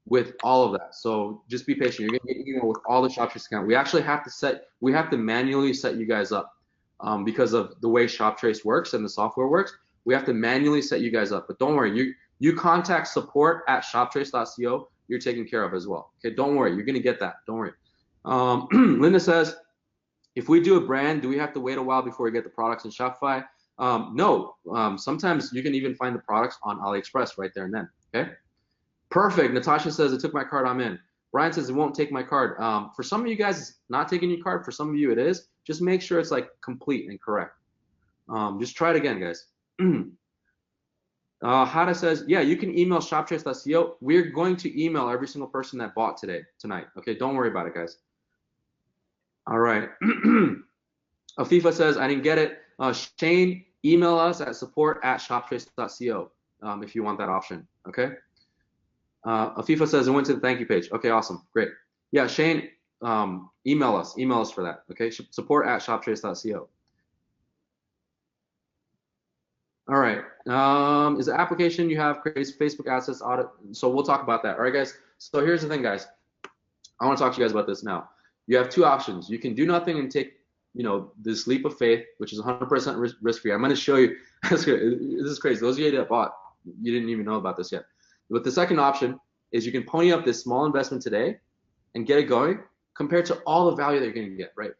with all of that. So just be patient. You're gonna get an email with all the Shoptrace account. We actually have to manually set you guys up because of the way Shoptrace works and the software works. We have to manually set you guys up. But don't worry, you contact support at shoptrace.co. You're taken care of as well. Okay, don't worry. You're gonna get that. Don't worry. Linda says, if we do a brand, do we have to wait a while before we get the products in Shopify? No, sometimes you can even find the products on AliExpress right there and then, okay? Perfect, Natasha says, it took my card, I'm in. Brian says, it won't take my card. For some of you guys, it's not taking your card. For some of you, it is. Just make sure it's like complete and correct. Just try it again, guys. Hada says, yeah, you can email shoptrace.co. We're going to email every single person that bought tonight, okay? Don't worry about it, guys. All right. Afifa says, I didn't get it. Shane, email us at support@shoptrace.co if you want that option, okay? Afifa says, it went to the thank you page. Okay, awesome, great. Yeah, Shane, email us for that, okay? Support@shoptrace.co. All right, is the application you have creates Facebook assets audit? So we'll talk about that, all right, guys? So here's the thing, guys. I want to talk to you guys about this now. You have 2 options. You can do nothing and take, you know, this leap of faith, which is 100% risk-free. I'm going to show you. This is crazy. Those of you that bought, you didn't even know about this yet. But the second option is you can pony up this small investment today and get it going compared to all the value that you're going to get, right?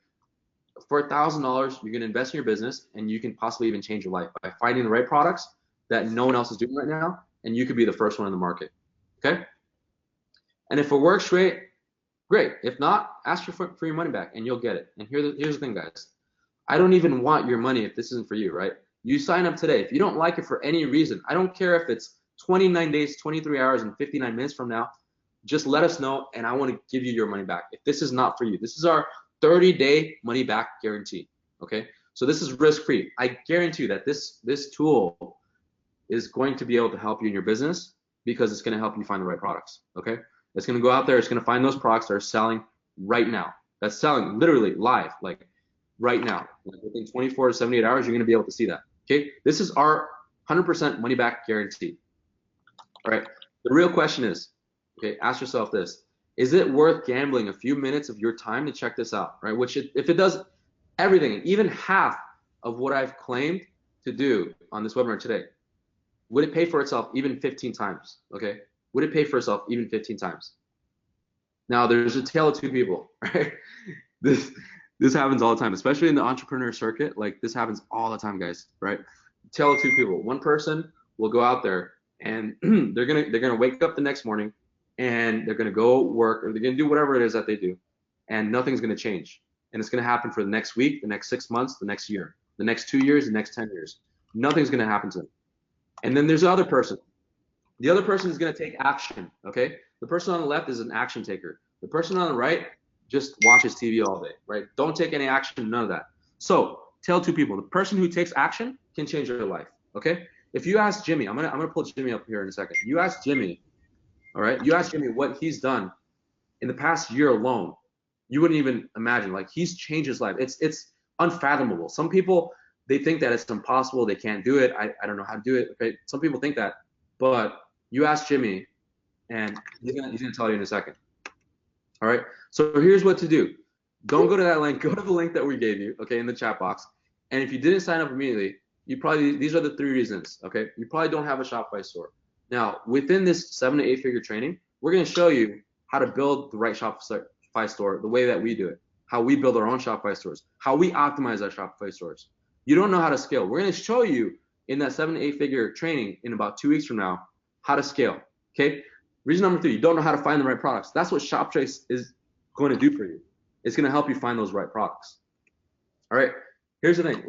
For $1,000, you're going to invest in your business, and you can possibly even change your life by finding the right products that no one else is doing right now, and you could be the first one in the market, okay? And if it works, great. If not, ask for your money back, and you'll get it. And here's the thing, guys. I don't even want your money if this isn't for you, right? You sign up today. If you don't like it for any reason, I don't care if it's 29 days, 23 hours, and 59 minutes from now, just let us know, and I want to give you your money back. If this is not for you, this is our 30-day money back guarantee. Okay, so this is risk-free. I guarantee you that this tool is going to be able to help you in your business because it's going to help you find the right products. Okay, it's going to go out there. It's going to find those products that are selling right now. That's selling literally live, like right now. Like within 24 to 78 hours, you're going to be able to see that. Okay, this is our 100% money back guarantee. All right. The real question is, okay, ask yourself this: is it worth gambling a few minutes of your time to check this out? Right? Which, if it does everything, even half of what I've claimed to do on this webinar today, would it pay for itself even 15 times? Okay, would it pay for itself even 15 times? Now, there's a tale of two people, right? This happens all the time, especially in the entrepreneur circuit. Like this happens all the time, guys, right? Tale of two people. One person will go out there and they're gonna wake up the next morning and they're gonna go work or they're gonna do whatever it is that they do, and nothing's gonna change. And it's gonna happen for the next week, the next 6 months, the next year, the next 2 years, the next 10 years. Nothing's gonna happen to them. And then there's the other person. The other person is gonna take action. Okay? The person on the left is an action taker. The person on the right just watches TV all day, right? Don't take any action, none of that. So tell two people, the person who takes action can change their life. Okay? If you ask Jimmy, I'm gonna pull Jimmy up here in a second. You ask Jimmy, all right? You ask Jimmy what he's done in the past year alone. You wouldn't even imagine. Like he's changed his life. It's unfathomable. Some people, they think that it's impossible. They can't do it. I don't know how to do it. Okay? Some people think that, but you ask Jimmy, and he's gonna tell you in a second. All right. So here's what to do. Don't go to that link. Go to the link that we gave you, okay, in the chat box. And if you didn't sign up immediately, these are the 3 reasons, okay? You probably don't have a Shopify store. Now, within this 7 to 8 figure training, we're going to show you how to build the right Shopify store the way that we do it, how we build our own Shopify stores, how we optimize our Shopify stores. You don't know how to scale. We're going to show you in that 7 to 8 figure training in about 2 weeks from now how to scale, okay? Reason number 3, you don't know how to find the right products. That's what Shoptrace is going to do for you. It's going to help you find those right products. All right, here's the thing.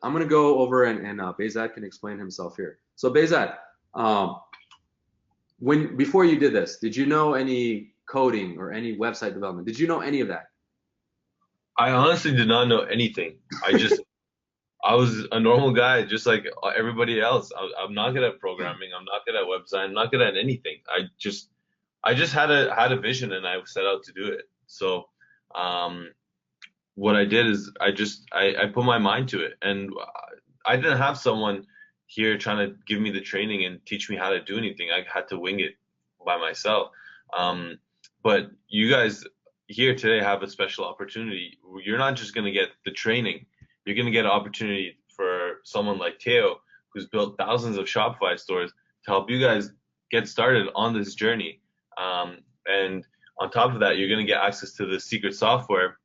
I'm going to go over and Behzad can explain himself here. So Behzad, before you did this, did you know any coding or any website development? Did you know any of that? I honestly did not know anything. I was a normal guy, just like everybody else. I'm not good at programming. I'm not good at website. I'm not good at anything. I just had a vision and I set out to do it. So, what I did is I put my mind to it, and I didn't have someone here trying to give me the training and teach me how to do anything. I had to wing it by myself. But you guys here today have a special opportunity. You're not just gonna get the training. You're going to get an opportunity for someone like Teo, who's built thousands of Shopify stores, to help you guys get started on this journey. And on top of that, you're going to get access to the secret software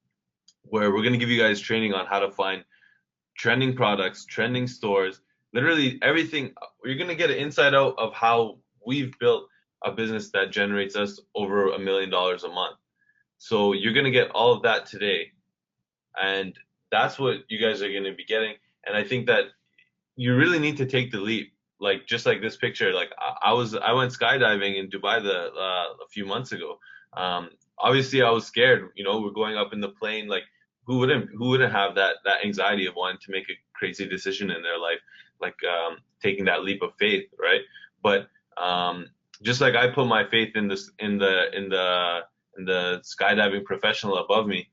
where we're going to give you guys training on how to find trending products, trending stores, literally everything. You're going to get an inside out of how we've built a business that generates us over $1 million a month. So you're going to get all of that today. And that's what you guys are going to be getting. And I think that you really need to take the leap. Like, just like this picture, like I went skydiving in Dubai a few months ago. Obviously I was scared, we're going up in the plane. Like who wouldn't have that anxiety of wanting to make a crazy decision in their life, like taking that leap of faith, right? But just like I put my faith in the skydiving professional above me,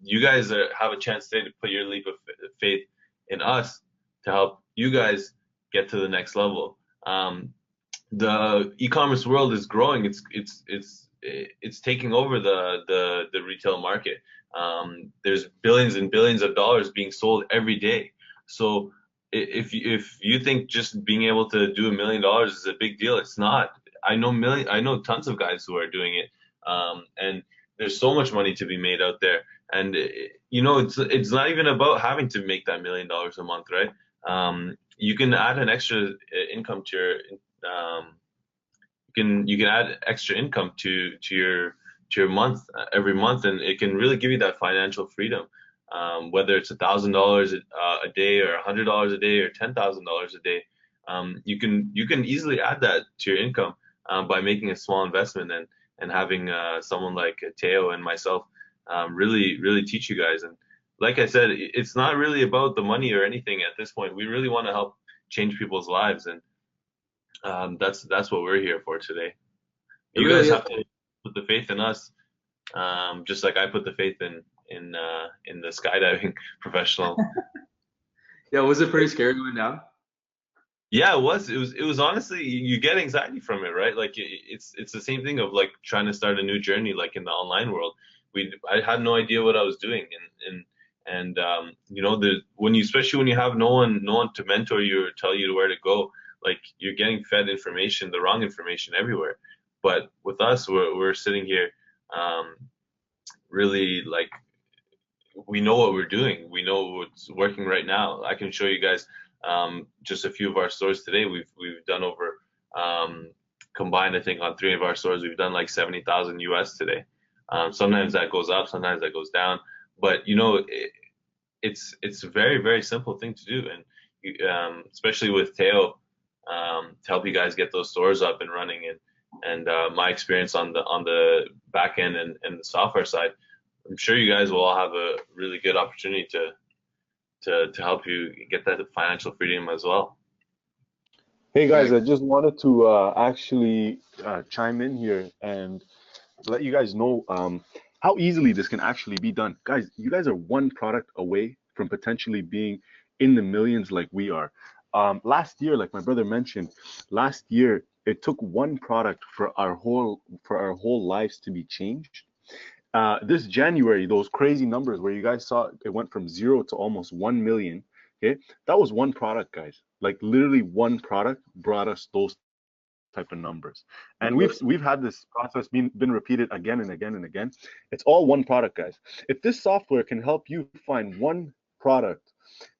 you guys have a chance today to put your leap of faith in us to help you guys get to the next level. The e-commerce world is growing. It's taking over the retail market. There's billions and billions of dollars being sold every day. So if you think just being able to do $1 million is a big deal, it's not. I know tons of guys who are doing it, and there's so much money to be made out there. And it's not even about having to make that $1 million a month, right? You can add an extra income to your you can add extra income to your month every month, and it can really give you that financial freedom. Whether it's $1,000 a day or $100 a day or $10,000 a day, you can easily add that to your income by making a small investment. and having someone like Teo and myself really teach you guys. And like I said, it's not really about the money or anything at this point. We really want to help change people's lives, and that's what we're here for today. It You guys really is. have to put the faith in us, just like I put the faith in the skydiving professional. Yeah, was it pretty scary going down? Yeah, it was. It was honestly, you get anxiety from it, right? Like it's the same thing of like trying to start a new journey, like in the online world. I had no idea what I was doing, and you know, when you, especially when you have no one to mentor you or tell you where to go, like you're getting fed information, the wrong information everywhere. But with us, we're sitting here, um, really like we know what we're doing. We know what's working right now. I can show you guys just a few of our stores today. We've done over combined, I think, on three of our stores, we've done like 70,000 US today. Sometimes that goes up, sometimes that goes down, but you know, it's a very simple thing to do, and especially with Teo, to help you guys get those stores up and running, and my experience on the back end and the software side. I'm sure you guys will all have a really good opportunity to help you get that financial freedom as well. Hey Yeah, guys, I just wanted to actually chime in here and let you guys know how easily this can actually be done. Guys, you guys are one product away from potentially being in the millions like we are. Last year, like my brother mentioned, last year it took one product for our whole lives to be changed. This January, those crazy numbers where you guys saw it went from 0 to almost 1 million. Okay, that was one product, guys. Like literally one product brought us those type of numbers. And we've had this process been repeated again and again and again. It's all one product, guys. If this software can help you find one product,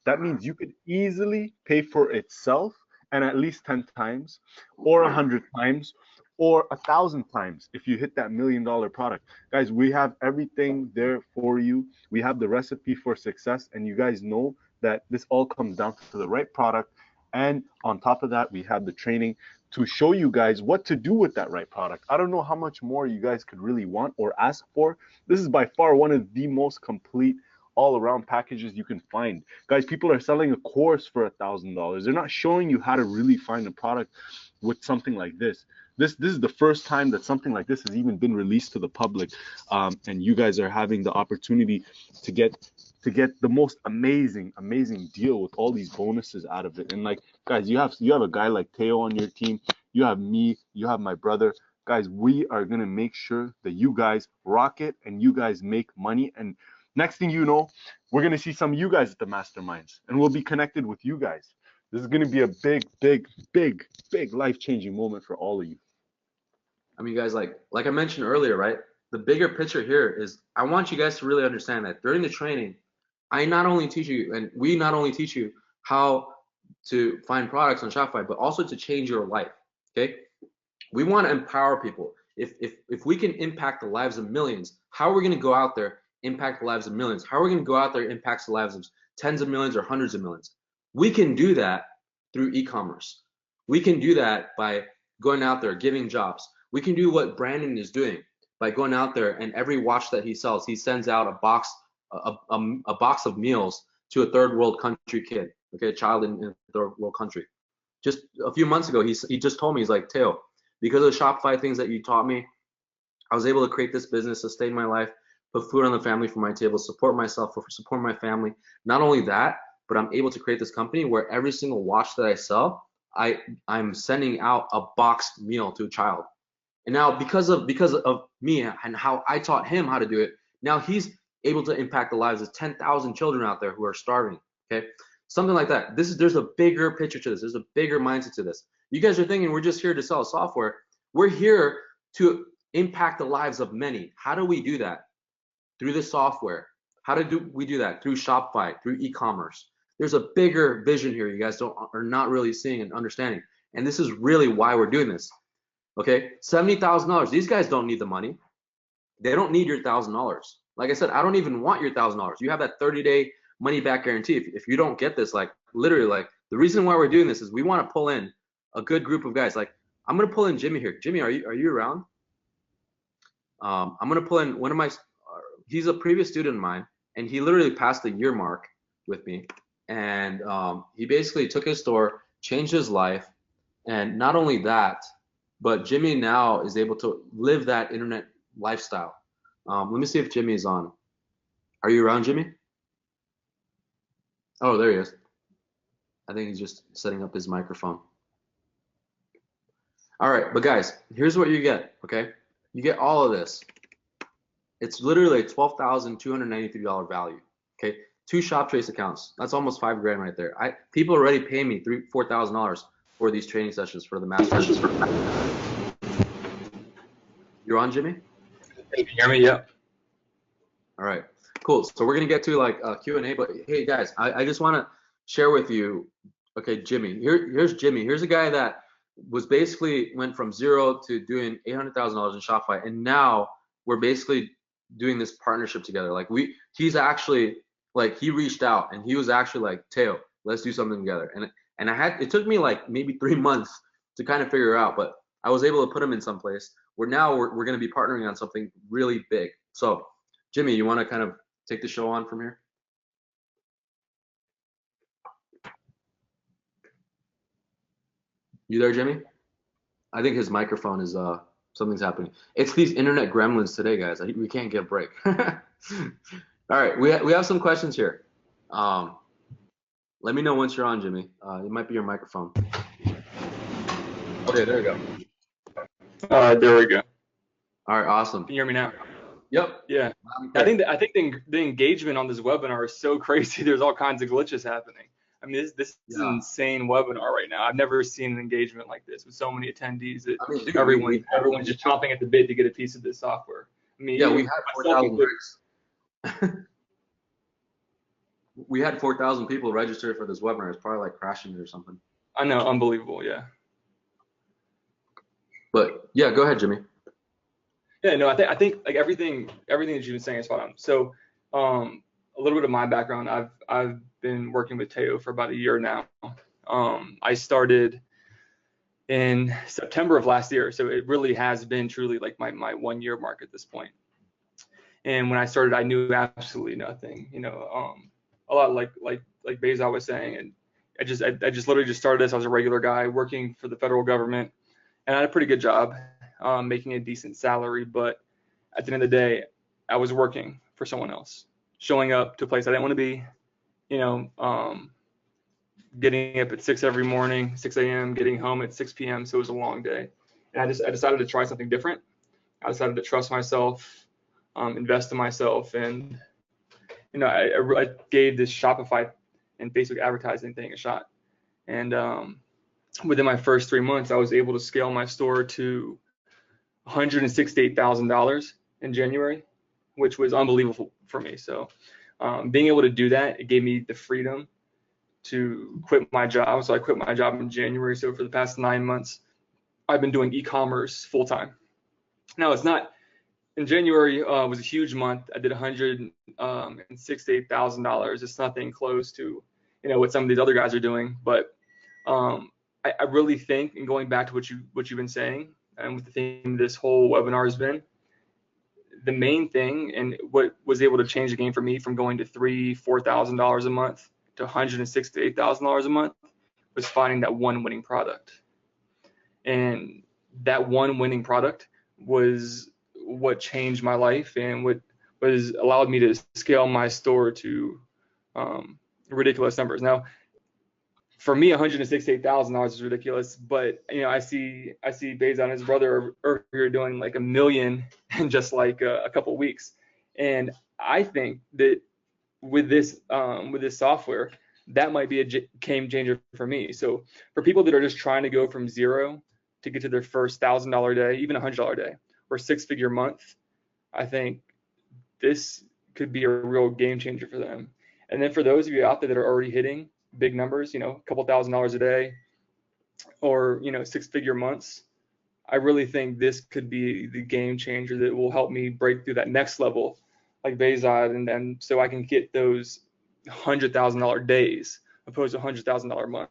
that means you could easily pay for itself and at least 10 times or 100 times or 1,000 times if you hit that $1 million product. Guys, we have everything there for you. We have the recipe for success, and you guys know that this all comes down to the right product. And on top of that, we have the training to show you guys what to do with that right product. I don't know how much more you guys could really want or ask for. This is by far one of the most complete all-around packages you can find. Guys, people are selling a course for $1,000. They're not showing you how to really find a product with something like this. This is the first time that something like this has even been released to the public, and you guys are having the opportunity to get the most amazing deal with all these bonuses out of it. And like, guys, you have a guy like Teo on your team, you have me, you have my brother. Guys, we are gonna make sure that you guys rock it and you guys make money. And next thing you know, we're gonna see some of you guys at the masterminds, and we'll be connected with you guys. This is gonna be a big life-changing moment for all of you. I mean, guys, like I mentioned earlier, right? The bigger picture here is I want you guys to really understand that during the training, I not only teach you, and we not only teach you how to find products on Shopify, but also to change your life. Okay? We want to empower people. If we can impact the lives of millions, how are we going to go out there, impact the lives of millions? How are we going to go out there, impact the lives of tens of millions or hundreds of millions? We can do that through e-commerce. We can do that by going out there, giving jobs. We can do what Brandon is doing by going out there, and every watch that he sells, he sends out a box of meals to a third world country kid, okay, a child in a third world country. Just a few months ago, he just told me, he's like, Teo, because of the Shopify things that you taught me, I was able to create this business, sustain my life, put food on the family for my table, support myself, support my family. Not only that, but I'm able to create this company where every single watch that I sell, I'm sending out a boxed meal to a child. And now because of me and how I taught him how to do it, now he's able to impact the lives of 10,000 children out there who are starving. Okay, something like that. There's a bigger picture to this. There's a bigger mindset to this. You guys are thinking we're just here to sell software. We're here to impact the lives of many. How do we do that? Through the software. How do we do that? Through Shopify, through e-commerce. There's a bigger vision here you guys are not really seeing and understanding. And this is really why we're doing this. Okay, $70,000. These guys don't need the money. They don't need your $1,000. Like I said, I don't even want your $1,000. You have that 30-day money back guarantee. If you don't get this, like literally, like the reason why we're doing this is we want to pull in a good group of guys. Like I'm gonna pull in Jimmy here. Jimmy, are you around? I'm gonna pull in one of my. He's a previous student of mine, and he literally passed the year mark with me. And he basically took his store, changed his life, and not only that, but Jimmy now is able to live that internet lifestyle. Let me see if Jimmy is on. Are you around, Jimmy? Oh, there he is. I think he's just setting up his microphone. All right, but guys, here's what you get, okay? You get all of this. It's literally a $12,293 value, okay? 2 Shoptrace accounts. That's almost $5 grand right there. People already pay me $4,000 for these training sessions for the master. You're on, Jimmy? Can you hear me? Yeah. All right, cool. So we're gonna get to like Q&A, but hey guys, I just want to share with you. Okay, Jimmy. Here's Jimmy. Here's a guy that was basically went from zero to doing $800,000 in Shopify, and now we're basically doing this partnership together. Like he's actually like he reached out and he was actually like, Teo, let's do something together. And it took me like maybe 3 months to kind of figure out, but I was able to put him in some place where now we're going to be partnering on something really big. So Jimmy, you want to kind of take the show on from here? You there, Jimmy? I think his microphone is something's happening. It's these internet gremlins today, guys. We can't get a break. All right, we have some questions here. Let me know once you're on, Jimmy. It might be your microphone. Okay, there we go. There we go. All right, awesome. Can you hear me now? Yep. Yeah. I think the engagement on this webinar is so crazy. There's all kinds of glitches happening. I mean, this is an insane webinar right now. I've never seen an engagement like this with so many attendees that dude, everyone's just chomping at the bit to get a piece of this software. I mean, yeah, we had 4,000 likes. We had 4,000 people registered for this webinar. It's probably like crashing it or something. I know, unbelievable, yeah. But yeah, go ahead, Jimmy. Yeah, no, I think like everything that you've been saying is spot on. So, a little bit of my background. I've been working with Teo for about a year now. I started in September of last year, so it really has been truly like my 1 year mark at this point. And when I started, I knew absolutely nothing. You know, a lot like Behzad was saying, and I just literally just started this. I was a regular guy working for the federal government, and I had a pretty good job, making a decent salary. But at the end of the day, I was working for someone else, showing up to a place I didn't want to be. You know, getting up at 6 every morning, 6 a.m., getting home at 6 p.m. So it was a long day. And I decided to try something different. I decided to trust myself, invest in myself, and you know, I gave this Shopify and Facebook advertising thing a shot. And within my first 3 months, I was able to scale my store to $168,000 in January, which was unbelievable for me. So being able to do that, it gave me the freedom to quit my job. So I quit my job in January. So for the past 9 months, I've been doing e-commerce full time. Now it's not, in January was a huge month. I did $168,000. It's nothing close to, you know, what some of these other guys are doing. But I really think, and going back to what you've been saying, and with the theme this whole webinar has been, the main thing and what was able to change the game for me from going to $4,000 a month to $168,000 a month was finding that one winning product. And that one winning product was what changed my life and what was allowed me to scale my store to ridiculous numbers. Now, for me, $168,000 is ridiculous, but you know, I see Behzad and his brother over here doing like $1 million in just like a couple of weeks, and I think that with this software, that might be a game changer for me. So for people that are just trying to go from zero to get to their first $1,000 day, even $100 day, or 6-figure month, I think this could be a real game changer for them. And then for those of you out there that are already hitting big numbers, you know, a couple $1,000s a day, or you know, 6-figure months, I really think this could be the game changer that will help me break through that next level, like Behzad, and then so I can get those $100,000 days opposed to $100,000 month.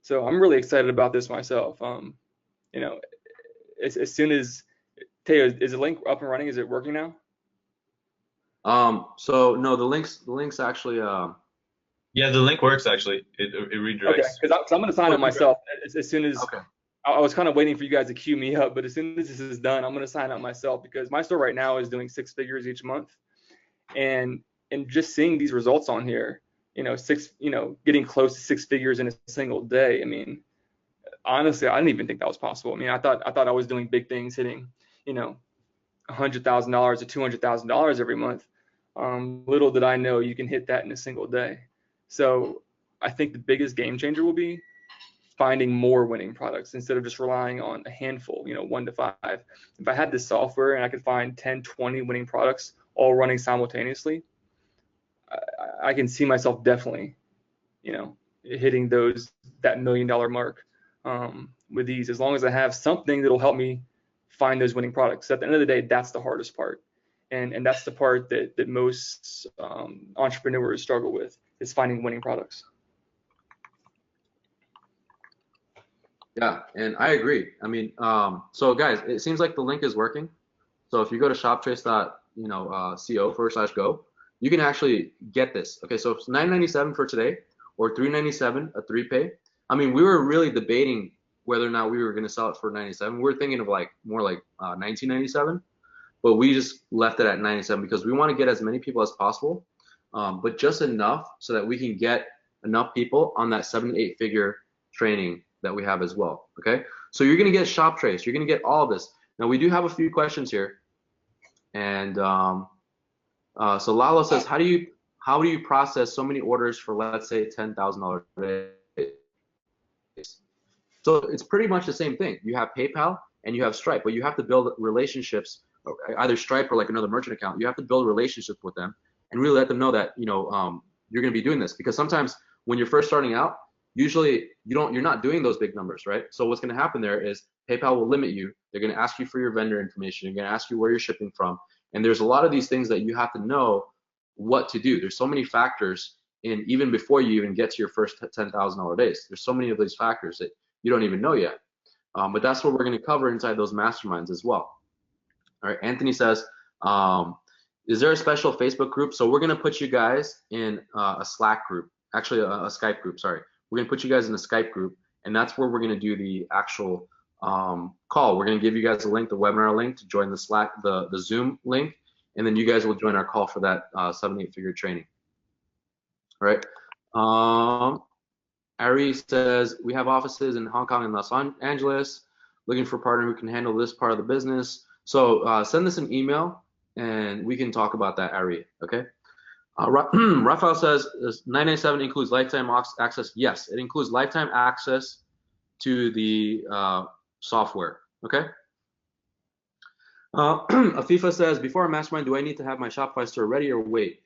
So I'm really excited about this myself. You know, as soon as Teo, is the link up and running? Is it working now? So no, the links actually Yeah, the link works actually. It Okay, redirects. because I'm going to sign oh, up myself as soon as okay. I was kind of waiting for you guys to queue me up, but as soon as this is done, I'm going to sign up myself because my store right now is doing 6 figures each month, and just seeing these results on here, getting close to 6 figures in a single day. I mean, honestly, I didn't even think that was possible. I mean, I thought I was doing big things, hitting, $100,000 to $200,000 every month. Little did I know you can hit that in a single day. So I think the biggest game changer will be finding more winning products instead of just relying on a handful, 1 to 5. If I had this software and I could find 10, 20 winning products all running simultaneously, I can see myself definitely, hitting that $1 million mark with these, as long as I have something that'll help me find those winning products. At the end of the day, that's the hardest part. And that's the part that most entrepreneurs struggle with, is finding winning products. Yeah, and I agree. I mean, so guys, it seems like the link is working. So if you go to shoptrace.co/go, you can actually get this. Okay, so it's $9.97 for today, or $3.97 a 3-pay. I mean, we were really debating whether or not we were going to sell it for $97. We were thinking of more like $19.97, but we just left it at $97 because we want to get as many people as possible, but just enough so that we can get enough people on that 7 to 8 figure training that we have as well. Okay, so you're going to get Shoptrace, you're going to get all of this. Now we do have a few questions here, and so Lalo says, how do you process so many orders for, let's say, $10,000 a day? So it's pretty much the same thing. You have PayPal and you have Stripe, but you have to build relationships, either Stripe or like another merchant account. You have to build relationships with them and really let them know that you're going to be doing this, because sometimes when you're first starting out, usually you're not doing those big numbers, right? So what's going to happen there is PayPal will limit you. They're going to ask you for your vendor information. They're going to ask you where you're shipping from, and there's a lot of these things that you have to know what to do. There's so many factors in, even before you even get to your first $10,000 days. There's so many of these factors that you don't even know yet. But that's what we're going to cover inside those masterminds as well. All right, Anthony says, is there a special Facebook group? So we're going to put you guys in a Slack group, actually a Skype group, sorry. We're going to put you guys in a Skype group, and that's where we're going to do the actual call. We're going to give you guys a link, the webinar link, to join the Slack, the Zoom link, and then you guys will join our call for that 7 8 figure training. All right. Ari says, we have offices in Hong Kong and Los Angeles, looking for a partner who can handle this part of the business. So send us an email and we can talk about that, Ari, okay? Rafael says, $9.97 includes lifetime access. Yes, it includes lifetime access to the software, okay? Afifa says, before a mastermind, do I need to have my Shopify store ready or wait?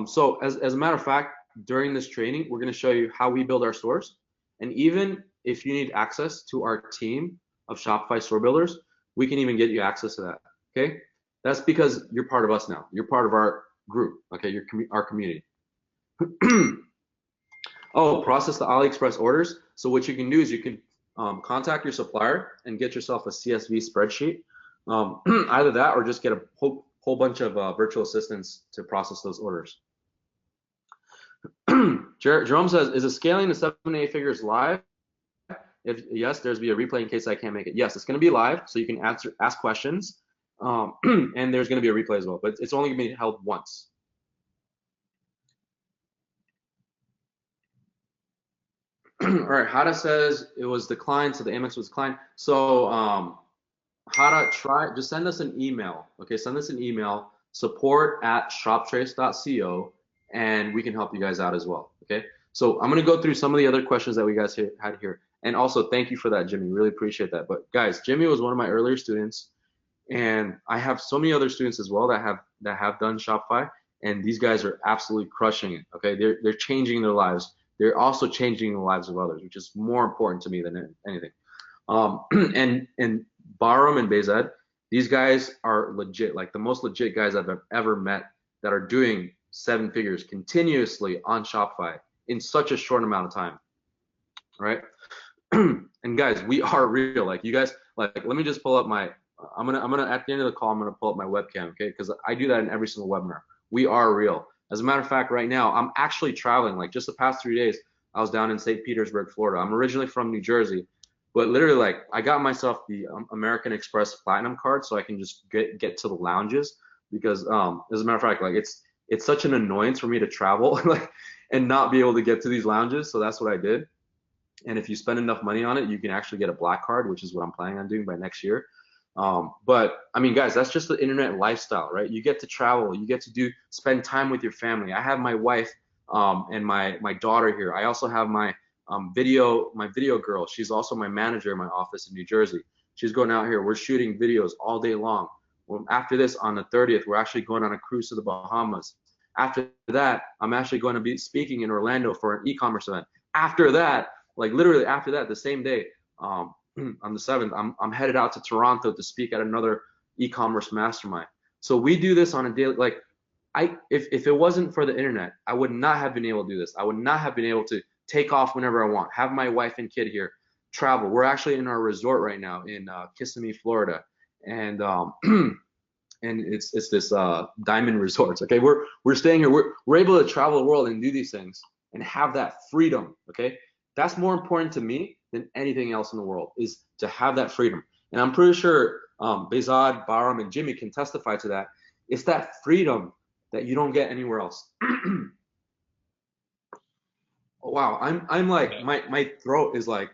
So as a matter of fact, during this training, we're going to show you how we build our stores. And even if you need access to our team of Shopify store builders, we can even get you access to that, okay? That's because you're part of us now. You're part of our group, okay? You're our community. Oh, process the AliExpress orders. So what you can do is you can contact your supplier and get yourself a CSV spreadsheet. Either that or just get a whole bunch of virtual assistants to process those orders. Jerome says, is it scaling to 7 to 8 figures live? If yes, there's be a replay in case I can't make it. Yes, it's going to be live, so you can ask questions, and there's going to be a replay as well, but it's only going to be held once. All right, Hada says it was declined, so the Amex was declined. So Hada, just send us an email, okay? Send us an email, support@shoptrace.co, and we can help you guys out as well, okay? So I'm going to go through some of the other questions that we guys had here. And also, thank you for that, Jimmy. Really appreciate that. But guys, Jimmy was one of my earlier students, and I have so many other students as well that have done Shopify, and these guys are absolutely crushing it, okay? They're changing their lives. They're also changing the lives of others, which is more important to me than anything. And Bahram and Behzad, these guys are legit, like the most legit guys I've ever met that are doing 7 figures continuously on Shopify in such a short amount of time, right? And guys, we are real. Like you guys, like let me just pull up my I'm gonna at the end of the call, I'm gonna pull up my webcam, okay? Because I do that in every single webinar. We are real. As a matter of fact, right now I'm actually traveling. Like just the past 3 days, I was down in St. Petersburg, Florida. I'm originally from New Jersey, but literally like I got myself the American Express Platinum card so I can just get to the lounges because as a matter of fact, like it's such an annoyance for me to travel like and not be able to get to these lounges. So that's what I did. And if you spend enough money on it, you can actually get a black card, which is what I'm planning on doing by next year. But I mean, guys, that's just the internet lifestyle, right? You get to travel, you get to spend time with your family. I have my wife and my daughter here. I also have my video girl. She's also my manager in my office in New Jersey. She's going out here. We're shooting videos all day long. Well, after this, on the 30th, we're actually going on a cruise to the Bahamas. After that, I'm actually going to be speaking in Orlando for an e-commerce event. After that, like literally after that, the same day, on the 7th, I'm headed out to Toronto to speak at another e-commerce mastermind. So we do this on a daily, like if it wasn't for the internet, I would not have been able to do this. I would not have been able to take off whenever I want, have my wife and kid here, travel. We're actually in our resort right now in Kissimmee, Florida, and and it's this Diamond Resorts. Okay, we're staying here. We're able to travel the world and do these things and have that freedom. Okay, that's more important to me than anything else in the world, is to have that freedom. And I'm pretty sure Behzad, Bahram, and Jimmy can testify to that. It's that freedom that you don't get anywhere else. Oh, wow, I'm like my throat is like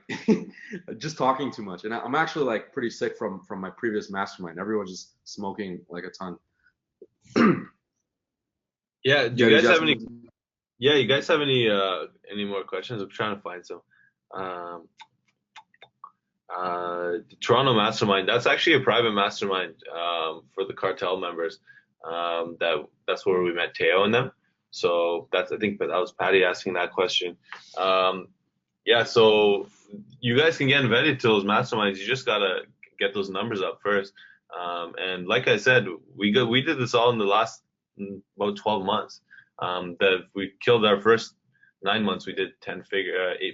just talking too much, and I'm actually like pretty sick from my previous mastermind. Everyone's just smoking like a ton. Yeah, do you guys have any? Yeah, you guys have any more questions? I'm trying to find some. Um, the Toronto Mastermind. That's actually a private mastermind for the cartel members. That's where we met Teo and them. So I think that was Patty asking that question. Yeah, so you guys can get invited to those masterminds. You just gotta get those numbers up first. And like I said, we did this all in the last about 12 months. That we killed our first 9 months. We did 8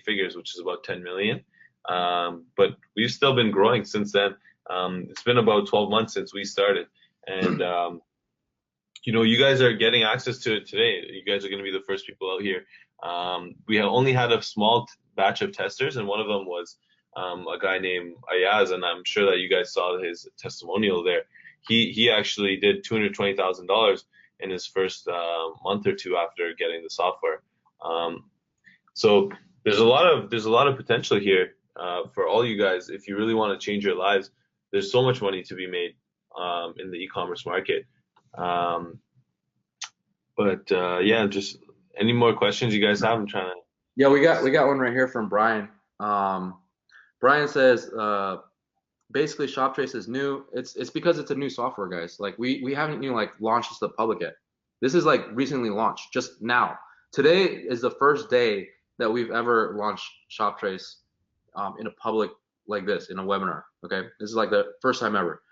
figures, which is about 10 million. But we've still been growing since then. It's been about 12 months since we started, and you guys are getting access to it today. You guys are going to be the first people out here. We have only had a small batch of testers, and one of them was a guy named Ayaz, and I'm sure that you guys saw his testimonial there. He actually did $220,000 in his first month or two after getting the software. So there's a lot of potential here for all you guys. If you really want to change your lives, there's so much money to be made in the e-commerce market. Yeah, just any more questions you guys have? I'm trying to. Yeah, we got one right here from Brian. Brian says basically Shoptrace is new. It's because it's a new software, guys. Like we haven't like launched this to the public yet. This is like recently launched, just now. Today is the first day that we've ever launched Shoptrace in a public like this, in a webinar. Okay, this is like the first time ever.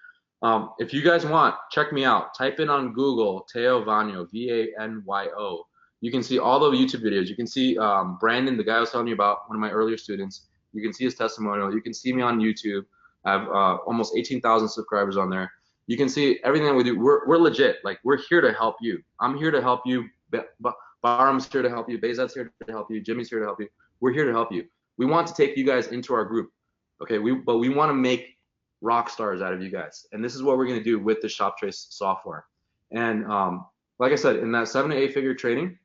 If you guys want, check me out. Type in on Google Teo Vanyo, Vanyo. You can see all the YouTube videos. You can see Brandon, the guy I was telling you about, one of my earlier students. You can see his testimonial. You can see me on YouTube. I have almost 18,000 subscribers on there. You can see everything that we do. We're legit. Like, we're here to help you. I'm here to help you. Bahram's here to help you. Behzad's here to help you. Jimmy's here to help you. We're here to help you. We want to take you guys into our group. Okay, but we want to make rock stars out of you guys. And this is what we're going to do with the Shoptrace software. And like I said, in that 7 to 8 figure training,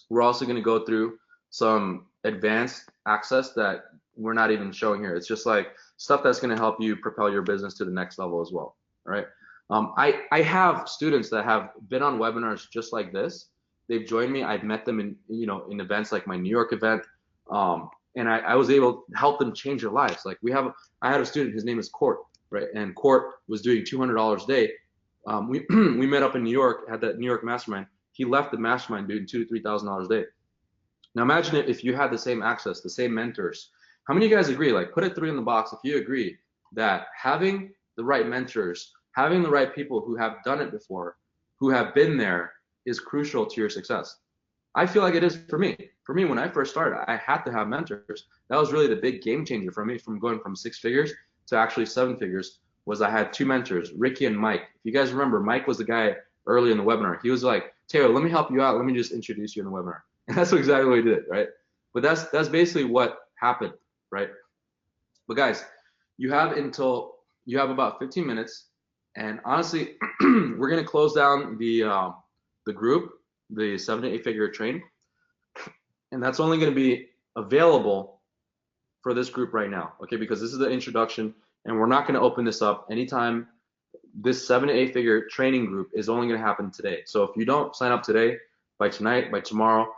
we're also going to go through some advanced access that we're not even showing here. It's just like stuff that's going to help you propel your business to the next level as well. All right. I have students that have been on webinars just like this. They've joined me. I've met them in in events like my New York event. And I was able to help them change their lives. Like I had a student, his name is Court, right? And Court was doing $200 a day. We met up in New York, had that New York mastermind. He left the mastermind doing $2,000 to $3,000 a day. Now imagine if you had the same access, the same mentors. How many of you guys agree? Like, put a 3 in the box if you agree that having the right mentors, having the right people who have done it before, who have been there, is crucial to your success. I feel like it is for me. For me, when I first started, I had to have mentors. That was really the big game changer for me, from going from 6 figures to actually 7 figures, was I had two mentors, Ricky and Mike. If you guys remember, Mike was the guy early in the webinar. He was like, Taylor, let me help you out. Let me just introduce you in the webinar. And that's exactly what he did, right? But that's basically what happened, right? But guys, you have about 15 minutes, and honestly, we're gonna close down the group, the 7 to 8 figure training, and that's only gonna be available for this group right now, okay? Because this is the introduction, and we're not gonna open this up anytime. This 7 to 8 figure training group is only gonna happen today. So if you don't sign up today, by tonight, by tomorrow,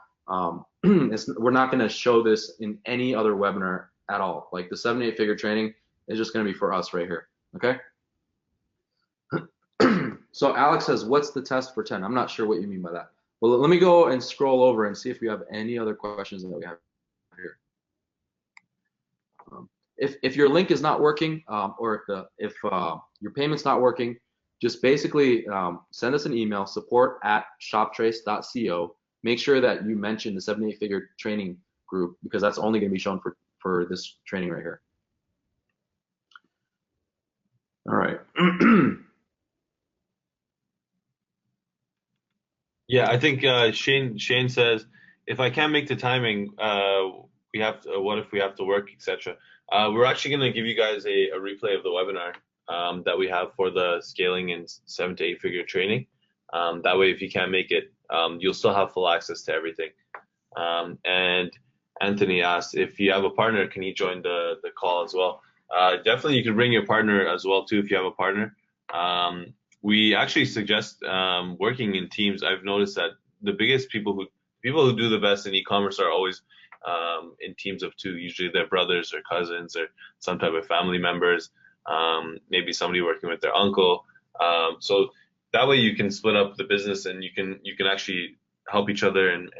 we're not gonna show this in any other webinar at all. Like the 7 to 8 figure training is just gonna be for us right here, okay? So Alex says, what's the test for 10? I'm not sure what you mean by that. Well, let me go and scroll over and see if we have any other questions that we have here. If your link is not working, or if your payment's not working, just basically send us an email, support@shoptrace.co. Make sure that you mention the 7 to 8 figure training group, because that's only going to be shown for this training right here. All right. Yeah, I think Shane says, if I can't make the timing, we have to, what if we have to work, etc. We're actually going to give you guys a replay of the webinar that we have for the scaling in 7 to 8 figure training. That way, if you can't make it, you'll still have full access to everything. And Anthony asked, if you have a partner, can he join the call as well? Definitely, you can bring your partner as well too if you have a partner. We actually suggest working in teams. I've noticed that the biggest people who do the best in e-commerce are always in teams of two. Usually they're brothers or cousins or some type of family members. Maybe somebody working with their uncle. So that way you can split up the business and you can actually help each other and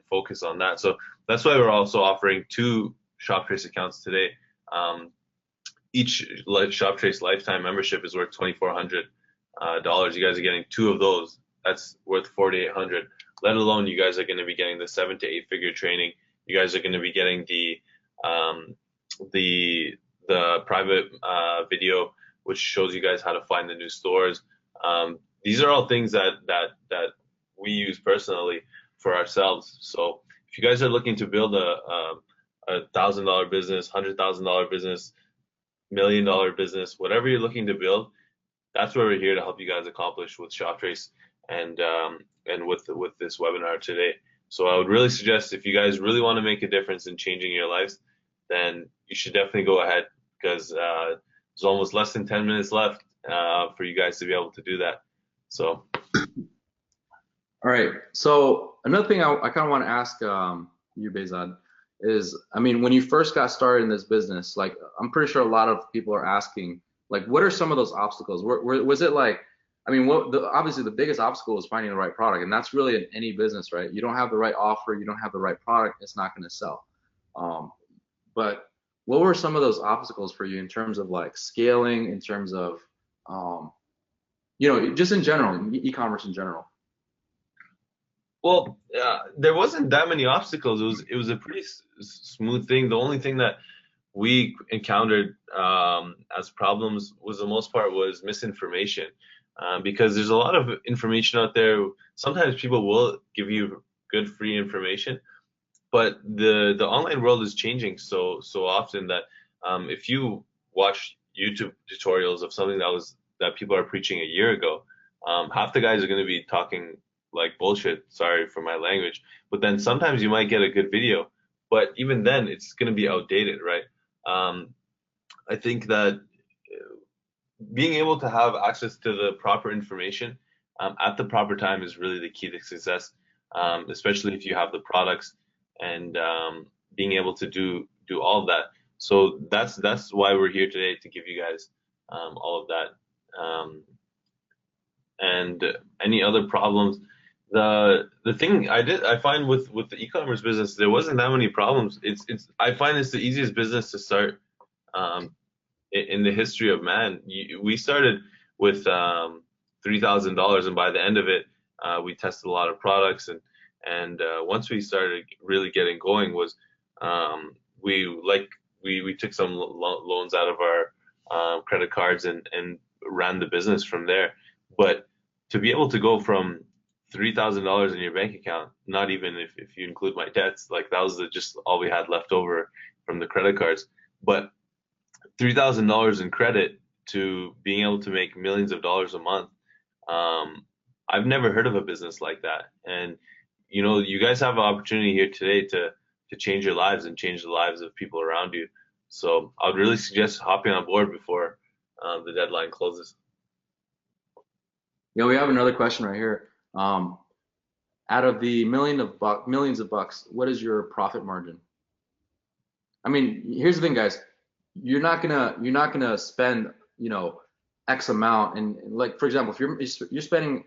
focus on that. So that's why we're also offering 2 Shoptrace accounts today. Each Shoptrace lifetime membership is worth $2,400. You guys are getting 2 of those. That's worth $4,800. Let alone you guys are going to be getting the 7 to 8 figure training. You guys are going to be getting the private video, which shows you guys how to find the new stores. These are all things that we use personally for ourselves. So if you guys are looking to build a $1,000 business, $100,000 business, $1 million business, whatever you're looking to build, that's where we're here to help you guys accomplish with Shoptrace and with this webinar today. So I would really suggest, if you guys really want to make a difference in changing your lives, then you should definitely go ahead, because there's almost less than 10 minutes left for you guys to be able to do that. So. All right. So another thing I kind of want to ask you, Behzad, is, I mean, when you first got started in this business, like, I'm pretty sure a lot of people are asking, like, what are some of those obstacles? Was it like, I mean, obviously the biggest obstacle is finding the right product, and that's really in any business, right? You don't have the right offer, you don't have the right product, it's not going to sell. But what were some of those obstacles for you in terms of like scaling, in terms of, just in general, e-commerce in general? Well, there wasn't that many obstacles. It was a pretty smooth thing. The only thing that we encountered as problems was, the most part, was misinformation, because there's a lot of information out there. Sometimes people will give you good free information, but the online world is changing so often that if you watch YouTube tutorials of something that people are preaching a year ago, half the guys are going to be talking like bullshit, sorry for my language, but then sometimes you might get a good video, but even then it's going to be outdated, right? I think that being able to have access to the proper information at the proper time is really the key to success, especially if you have the products and being able to do all of that. So that's why we're here today, to give you guys all of that. And any other problems, the thing I find with the e-commerce business, there wasn't that many problems. I find it's the easiest business to start in the history of man. We started with $3,000, and by the end of it, we tested a lot of products, and once we started really getting going, was we took some loans out of credit cards, and ran the business from there. But to be able to go from $3,000 in your bank account, not even if you include my debts, like that was just all we had left over from the credit cards. But $3,000 in credit to being able to make millions of dollars a month, I've never heard of a business like that. And you guys have an opportunity here today to change your lives and change the lives of people around you. So I would really suggest hopping on board before the deadline closes. Yeah, we have another question right here. Out of the millions of bucks, what is your profit margin? I mean, here's the thing, guys. You're not gonna spend, X amount, and like, for example, if you're spending,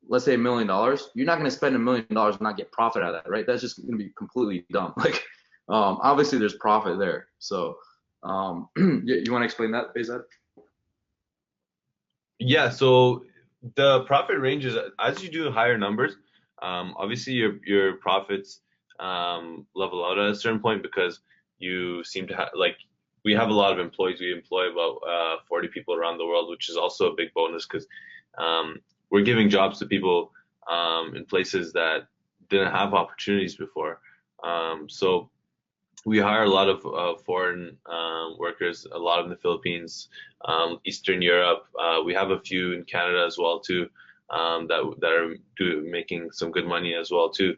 let's say, $1 million, you're not gonna spend $1 million and not get profit out of that, right? That's just gonna be completely dumb. Like, obviously there's profit there. So, you want to explain that, Behzad? Yeah, so the profit ranges as you do higher numbers. Obviously, your profits level out at a certain point because you seem to have, like, we have a lot of employees. We employ about 40 people around the world, which is also a big bonus because we're giving jobs to people in places that didn't have opportunities before. So we hire a lot of foreign workers, a lot in the Philippines, Eastern Europe. We have a few in Canada as well too, that are making some good money as well too.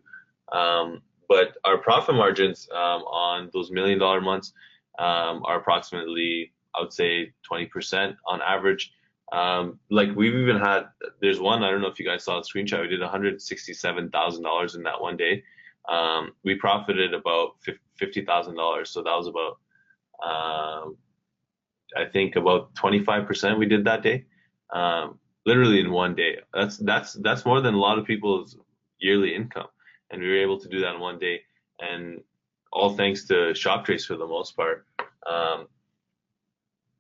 But our profit margins on those $1 million months are approximately, I would say, 20% on average. Like we've even had, there's one, I don't know if you guys saw the screenshot, we did $167,000 in that one day. We profited about $50,000, so that was about I think about 25% we did that day, literally in one day. That's more than a lot of people's yearly income, and we were able to do that in one day, and all thanks to Shoptrace for the most part.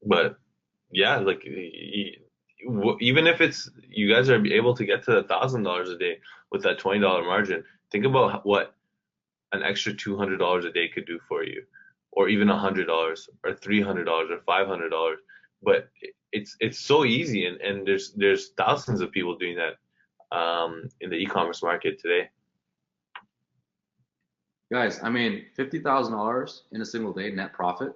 But yeah, like even if it's you guys are able to get to $1,000 a day with that $20 margin, think about what an extra $200 a day could do for you, or even $100 or $300 or $500. But it's so easy, and there's thousands of people doing that in the e-commerce market today. Guys, I mean, $50,000 in a single day net profit.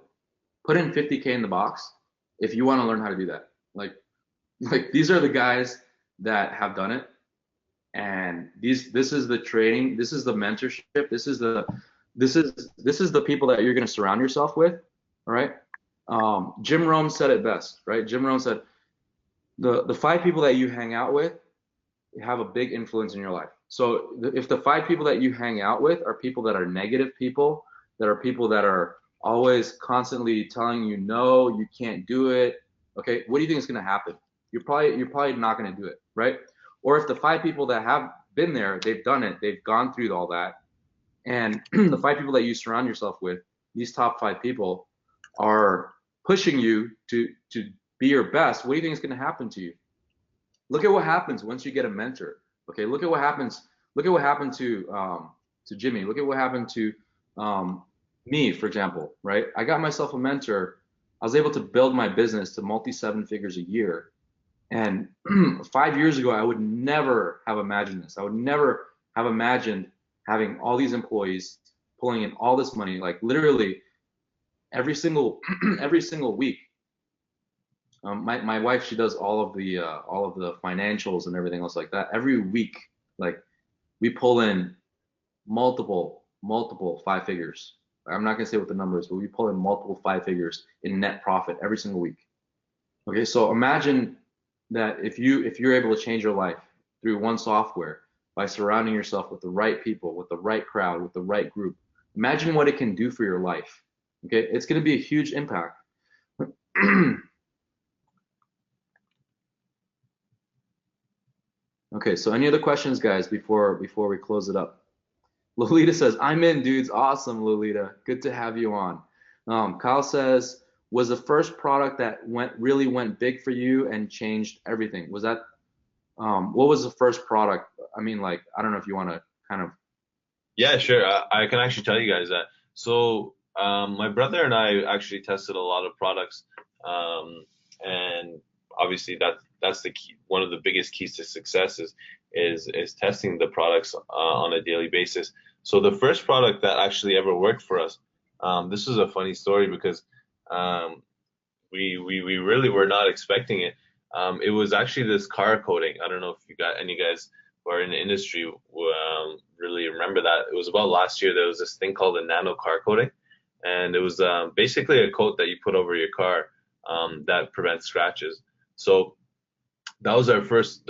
Put in 50K in the box if you want to learn how to do that. Like these are the guys that have done it, and this is the training, this is the mentorship, this is the people that you're going to surround yourself with. All right. Jim Rohn said it best, right? Jim Rohn said the 5 people that you hang out with have a big influence in your life. So if the 5 people that you hang out with are people that are negative people, that are people that are always constantly telling you no, you can't do it, okay, what do you think is going to happen? You're probably not going to do it, right? Or if the 5 people that have been there, they've done it, they've gone through all that, and the 5 people that you surround yourself with, these top 5 people, are pushing you to be your best, what do you think is going to happen to you? Look at what happens once you get a mentor. Okay, look at what happens. Look at what happened to Jimmy. Look at what happened to me, for example. Right? I got myself a mentor. I was able to build my business to multi-7 figures a year. And 5 years ago, I would never have imagined this. I would never have imagined having all these employees pulling in all this money, like literally every single week. My wife, she does all of the financials and everything else like that. Every week, like, we pull in multiple 5 figures. I'm not gonna say what the number is, but we pull in multiple 5 figures in net profit every single week. Okay, so imagine that if you're able to change your life through one software by surrounding yourself with the right people, with the right crowd, with the right group. Imagine what it can do for your life. Okay, it's gonna be a huge impact. Okay, so any other questions, guys, before we close it up? Lolita says, I'm in, dudes. Awesome, Lolita. Good to have you on. Kyle says, was the first product that really went big for you and changed everything? Was that, what was the first product? I mean, like, I don't know if you want to kind of. Yeah, sure. I can actually tell you guys that. So my brother and I actually tested a lot of products And obviously that's the key. One of the biggest keys to success is testing the products on a daily basis. So the first product that actually ever worked for us, this is a funny story because um, we really were not expecting it. It was actually this car coating. I don't know if you got any guys who are in the industry really remember that. It was about last year. There was this thing called a nano car coating, and it was basically a coat that you put over your car that prevents scratches. So that was our first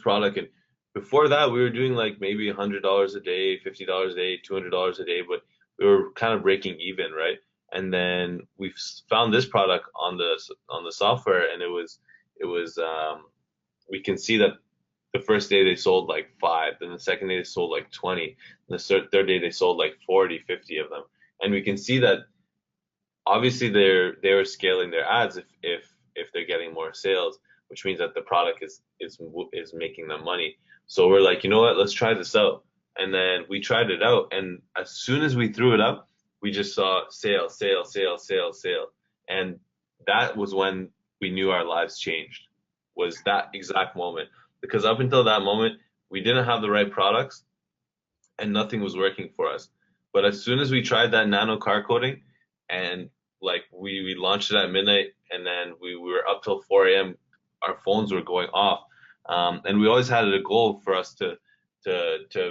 product, and before that we were doing like maybe $100 a day, $50 a day, $200 a day, but we were kind of breaking even, right? And then we found this product on the software, and it was we can see that the first day they sold like 5, then the second day they sold like 20, and the third day they sold like 40, 50 of them, and we can see that obviously they're scaling their ads if they're getting more sales, which means that the product is making them money. So we're like, you know what, let's try this out. And then we tried it out, and as soon as we threw it up, we just saw sale, sale, sale, sale, sale. And that was when we knew our lives changed, was that exact moment. Because up until that moment, we didn't have the right products and nothing was working for us. But as soon as we tried that nano car coating, and like we launched it at midnight, and then we were up till 4 a.m. Our phones were going off, and we always had a goal for us to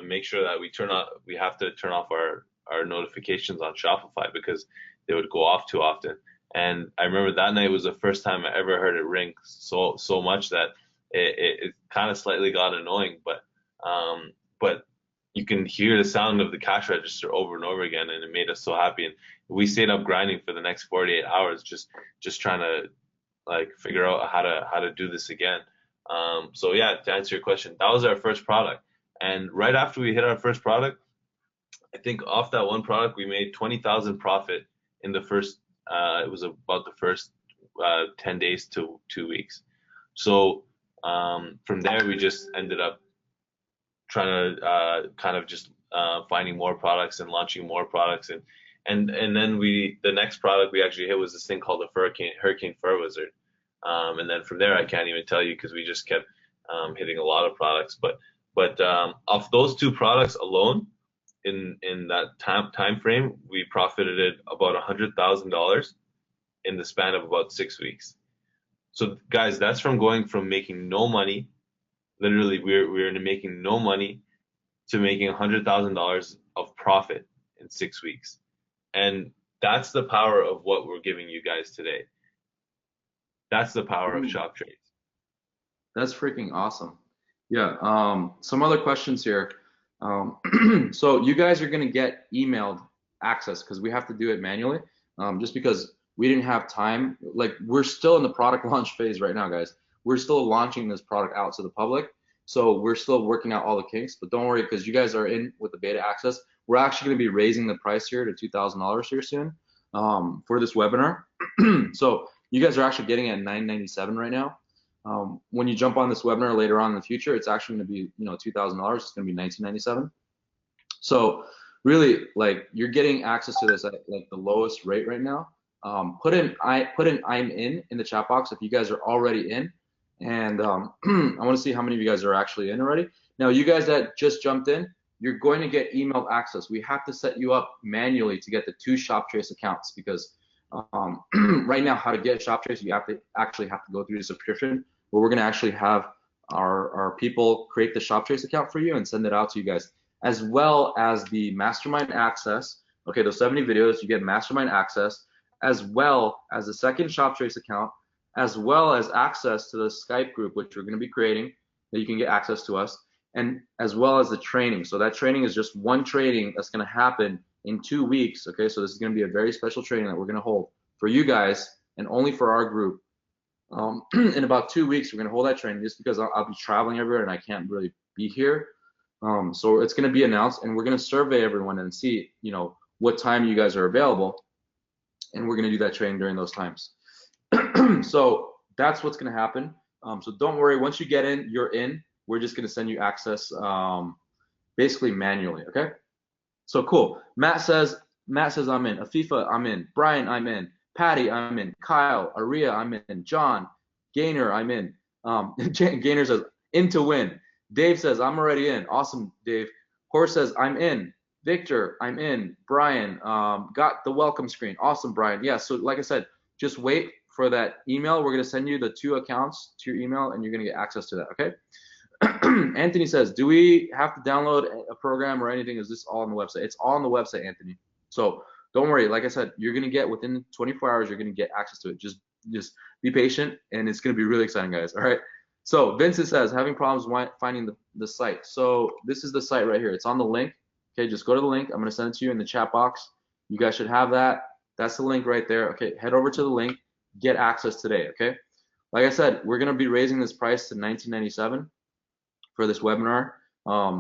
make sure that we have to turn off our notifications on Shopify because they would go off too often. And I remember that night was the first time I ever heard it ring so much that it kind of slightly got annoying, but you can hear the sound of the cash register over and over again, and it made us so happy. And we stayed up grinding for the next 48 hours, just trying to like figure out how to do this again. So yeah, to answer your question, that was our first product. And right after we hit our first product, I think off that one product we made 20,000 profit in the first. It was about the first 10 days to 2 weeks. So from there we just ended up trying to kind of just finding more products and launching more products, and then the next product we actually hit was this thing called the Hurricane Fur Wizard, and then from there I can't even tell you because we just kept hitting a lot of products, but off those 2 products alone in that time frame we profited about $100,000 in the span of about 6 weeks. So guys, that's from going from making no money. Literally, we're making no money to making $100,000 of profit in 6 weeks, and that's the power of what we're giving you guys today. That's the power of Shoptrace. That's freaking awesome. Yeah. Some other questions here. So you guys are gonna get emailed access because we have to do it manually. Just because we didn't have time. Like we're still in the product launch phase right now, guys. We're still launching this product out to the public. So we're still working out all the kinks, but don't worry because you guys are in with the beta access. We're actually going to be raising the price here to $2,000 here soon for this webinar. So you guys are actually getting it at $997 right now. When you jump on this webinar later on in the future, it's actually going to be $2,000. It's going to be $1,997. So really, like you're getting access to this at like the lowest rate right now. Put in I'm in the chat box if you guys are already in. And I want to see how many of you guys are actually in already. Now, you guys that just jumped in, you're going to get emailed access. We have to set you up manually to get the 2 Shoptrace accounts because right now, how to get Shoptrace, you actually have to go through the subscription. But we're going to actually have our people create the Shoptrace account for you and send it out to you guys, as well as the mastermind access. Okay, those 70 videos, you get mastermind access, as well as the second Shoptrace account, as well as access to the Skype group, which we're going to be creating, that you can get access to us, and as well as the training. So that training is just one training that's going to happen in 2 weeks. Okay, so this is going to be a very special training that we're going to hold for you guys and only for our group. In about 2 weeks, we're going to hold that training just because I'll be traveling everywhere and I can't really be here. So it's going to be announced, and we're going to survey everyone and see, what time you guys are available, and we're going to do that training during those times. So that's what's going to happen. So don't worry. Once you get in, you're in. We're just going to send you access basically manually. Okay. So cool. Matt says I'm in. Afifa, I'm in. Brian, I'm in. Patty, I'm in. Kyle, Aria, I'm in. John, Gainer, I'm in. Gainer says, in to win. Dave says, I'm already in. Awesome, Dave. Horse says, I'm in. Victor, I'm in. Brian, got the welcome screen. Awesome, Brian. Yeah, so like I said, just wait for that email. We're going to send you the 2 accounts to your email, and you're going to get access to that, okay? Anthony says, do we have to download a program or anything? Is this all on the website? It's all on the website, Anthony. So don't worry. Like I said, you're going to get within 24 hours, you're going to get access to it. Just be patient, and it's going to be really exciting, guys. All right. So Vincent says, having problems finding the site. So this is the site right here. It's on the link. Okay, just go to the link. I'm going to send it to you in the chat box. You guys should have that. That's the link right there. Okay, head over to the link. Get access today, okay? Like I said, we're going to be raising this price to $19.97 for this webinar.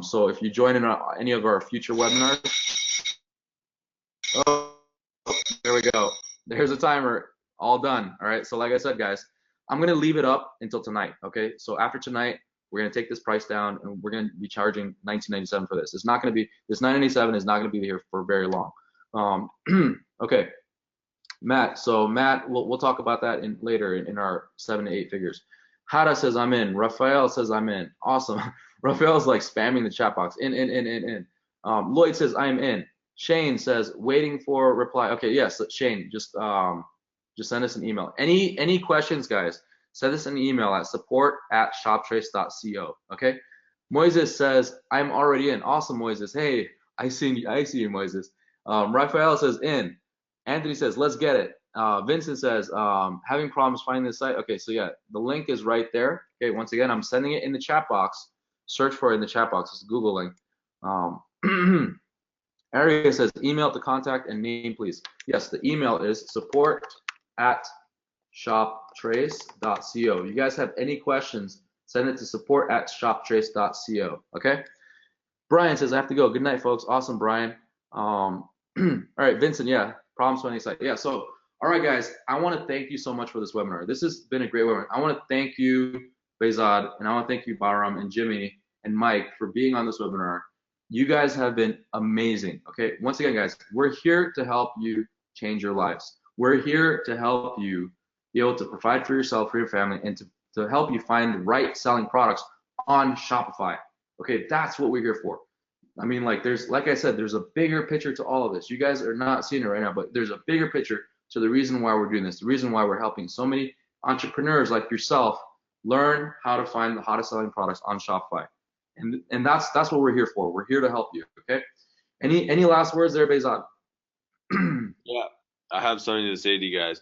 So if you join in any of our future webinars, oh, there we go. There's a timer. All done. All right. So like I said, guys, I'm going to leave it up until tonight. Okay. So after tonight, we're going to take this price down, and we're going to be charging $19.97 for this. It's not going to be, this $9.97 is not going to be here for very long. Okay. Matt. So Matt, we'll talk about that later in our 7 to 8 figures. Hada says I'm in. Rafael says I'm in. Awesome. Rafael's like spamming the chat box. In. Lloyd says I'm in. Shane says waiting for reply. Okay, yes, Shane, just send us an email. Any questions, guys? Send us an email at support@shoptrace.co. Okay. Moises says I'm already in. Awesome, Moises. Hey, I see you, Moises. Rafael says in. Anthony says let's get it. Vincent says having problems finding the site. Okay, so yeah, the link is right there. Okay, once again, I'm sending it in the chat box. Search for it in the chat box. It's a Google link. Aria says email to contact and name, please. Yes, the email is support@shoptrace.co. You guys have any questions, send it to support@shoptrace.co. Okay. Brian says I have to go. Good night, folks. Awesome, Brian. All right, Vincent. Yeah, problems finding site. Yeah. So, all right, guys. I want to thank you so much for this webinar. This has been a great webinar. I want to thank you, Behzad, and I want to thank you, Bahram and Jimmy and Mike, for being on this webinar. You guys have been amazing. Okay. Once again, guys, we're here to help you change your lives. We're here to help you be able to provide for yourself, for your family, and to help you find the right selling products on Shopify. Okay, that's what we're here for. I mean, like I said, there's a bigger picture to all of this. You guys are not seeing it right now, but there's a bigger picture to the reason why we're doing this, the reason why we're helping so many entrepreneurs like yourself learn how to find the hottest selling products on Shopify. And that's what we're here for. We're here to help you. Okay. Any last words there, Behzad? Yeah, I have something to say to you guys.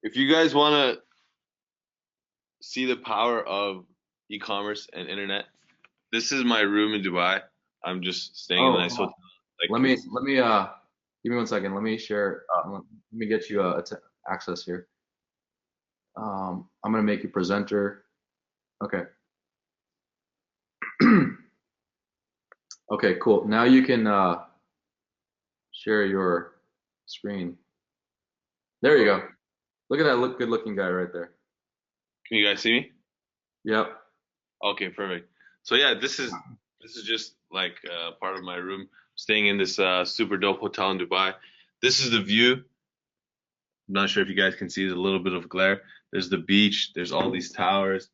If you guys want to see the power of e-commerce and internet, this is my room in Dubai. I'm just staying in a nice hotel. Like, let me give me 1 second. Let me share. Let me get you access here. I'm gonna make you presenter. Okay. Okay, cool. Now you can share your screen. There you go. Look at that good-looking guy right there. Can you guys see me? Yep. Okay, perfect. So yeah, this is just like part of my room. Staying in this super dope hotel in Dubai. This is the view. I'm not sure if you guys can see. There's a little bit of glare. There's the beach. There's all these towers.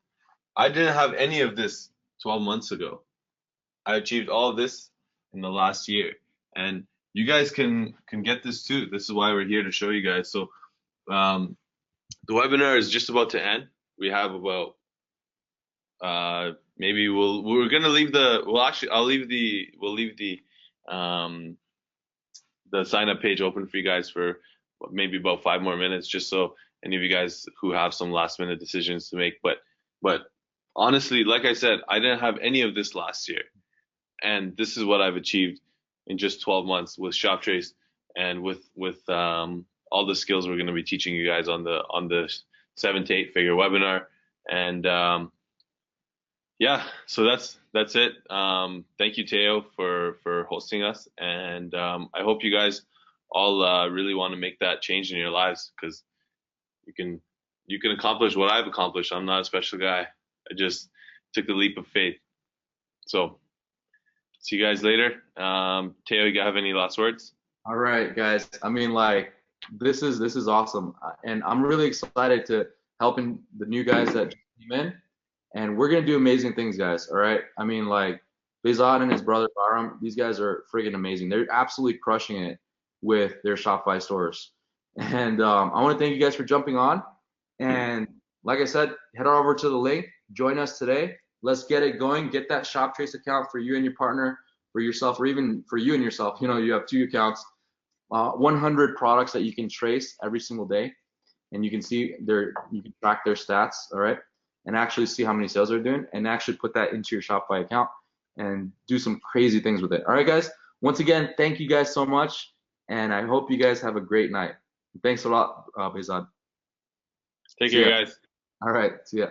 I didn't have any of this 12 months ago. I achieved all of this in the last year, and you guys can get this too. This is why we're here to show you guys. So the webinar is just about to end. We have about maybe we're gonna leave the I'll leave the sign up page open for you guys for maybe about 5 more minutes, just so any of you guys who have some last minute decisions to make. But honestly, like I said, I didn't have any of this last year, and this is what I've achieved in just 12 months with Shoptrace and with all the skills we're going to be teaching you guys on the 7 to 8 figure webinar. And yeah, so that's it. Thank you, Teo, for hosting us, and I hope you guys all really want to make that change in your lives, because you can accomplish what I've accomplished. I'm not a special guy. I just took the leap of faith. So see you guys later. Teo, you have any last words? All right, guys. I mean, like, This is awesome, and I'm really excited to helping the new guys that just came in, and we're gonna do amazing things, guys. All right. I mean, like Behzad and his brother Bahram, these guys are freaking amazing. They're absolutely crushing it with their Shopify stores, and I want to thank you guys for jumping on. And like I said, head on over to the link, join us today. Let's get it going. Get that Shoptrace account for you and your partner, for yourself, or even for you and yourself. You know, you have 2 accounts. 100 products that you can trace every single day, and you can see you can track their stats, all right, and actually see how many sales they're doing, and actually put that into your Shopify account and do some crazy things with it. All right, guys. Once again, thank you guys so much, and I hope you guys have a great night. Thanks a lot, Behzad. Take See care, ya. guys. All right, see ya.